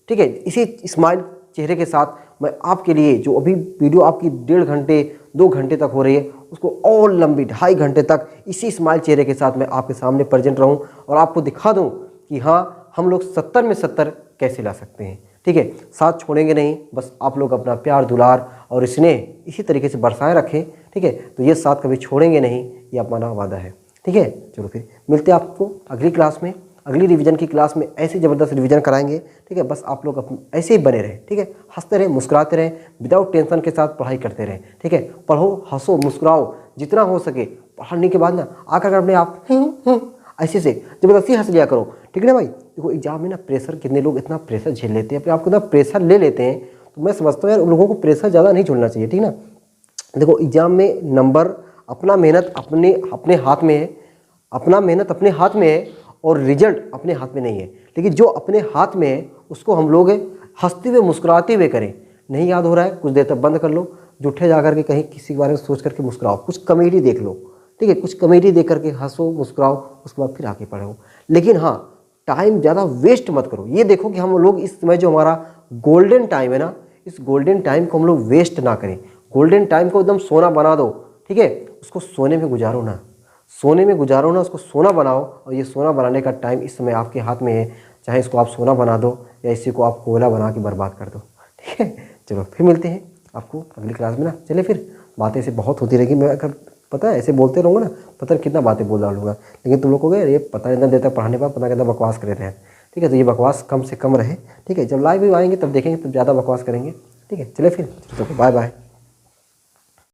ठीक है, इसी स्माइल चेहरे के साथ मैं आपके लिए जो अभी वीडियो आपकी 1.5 घंटे 2 घंटे तक हो रही है उसको और लंबी 2.5 घंटे तक इसी स्माइल चेहरे के साथ मैं आपके सामने प्रेजेंट रहूं और आपको दिखा दूं कि हाँ हम लोग 70 में 70 कैसे ला सकते हैं, ठीक है। साथ छोड़ेंगे नहीं, बस आप लोग अपना प्यार दुलार और स्नेह इसी तरीके से बरसाए रखें, ठीक है। तो ये साथ कभी छोड़ेंगे नहीं, ये अपना वादा है, ठीक है। चलो फिर मिलते हैं आपको अगली क्लास में, अगली रिवीजन की क्लास में ऐसे ज़बरदस्त रिवीजन कराएंगे, ठीक है। बस आप लोग ऐसे ही बने रहें, ठीक है, हंसते रहें, मुस्कुराते रहें, विदाउट टेंशन के साथ पढ़ाई करते रहें, ठीक है। पढ़ो, हंसो, मुस्कुराओ जितना हो सके। पढ़ने के बाद ना आकर अपने आप ऐसे से ज़बरदस्ती हंस लिया करो, ठीक है ना भाई। देखो एग्जाम में ना प्रेशर, कितने लोग इतना प्रेशर झेल लेते हैं, अपने आप को इतना प्रेशर ले लेते हैं, तो मैं समझता हूँ यार उन लोगों को प्रेशर ज़्यादा नहीं झेलना चाहिए, ठीक ना। देखो एग्जाम में नंबर, अपना मेहनत अपने हाथ में है, अपना मेहनत अपने हाथ में है और रिजल्ट अपने हाथ में नहीं है। लेकिन जो अपने हाथ में है उसको हम लोग हंसते हुए मुस्कुराते हुए करें। नहीं याद हो रहा है कुछ देर तक बंद कर लो, जूठे जा करके कहीं किसी के बारे में सोच करके मुस्कुराओ, कुछ कॉमेडी देख लो, ठीक है, कुछ कॉमेडी देख करके हंसो मुस्कुराओ, उसके बाद फिर आके पढ़ो। लेकिन हाँ, टाइम ज़्यादा वेस्ट मत करो। ये देखो कि हम लोग इस समय जो हमारा गोल्डन टाइम है ना, इस गोल्डन टाइम को हम लोग वेस्ट ना करें। गोल्डन टाइम को एकदम सोना बना दो, ठीक है, उसको सोने में गुजारो ना, सोने में गुजारो ना, उसको सोना बनाओ। और ये सोना बनाने का टाइम इस समय आपके हाथ में है, चाहे इसको आप सोना बना दो या इसी को आप कोयला बना के बर्बाद कर दो, ठीक है। चलो फिर मिलते हैं आपको अगली क्लास में ना। चलिए फिर, बातें ऐसे बहुत होती रहेगी, मैं अगर पता है ऐसे बोलते रहूँगा ना, पता नहीं कितना बातें बोल डालूंगा, लेकिन तुम लोग को ये पता इतना देर तक पढ़ाने पर पता कितना बकवास कर रहे हैं, ठीक है। तो ये बकवास कम से कम रहे, ठीक है। जब लाइव भी आएंगे तब देखेंगे, तब ज़्यादा बकवास करेंगे, ठीक है। चलिए फिर, बाय बाय।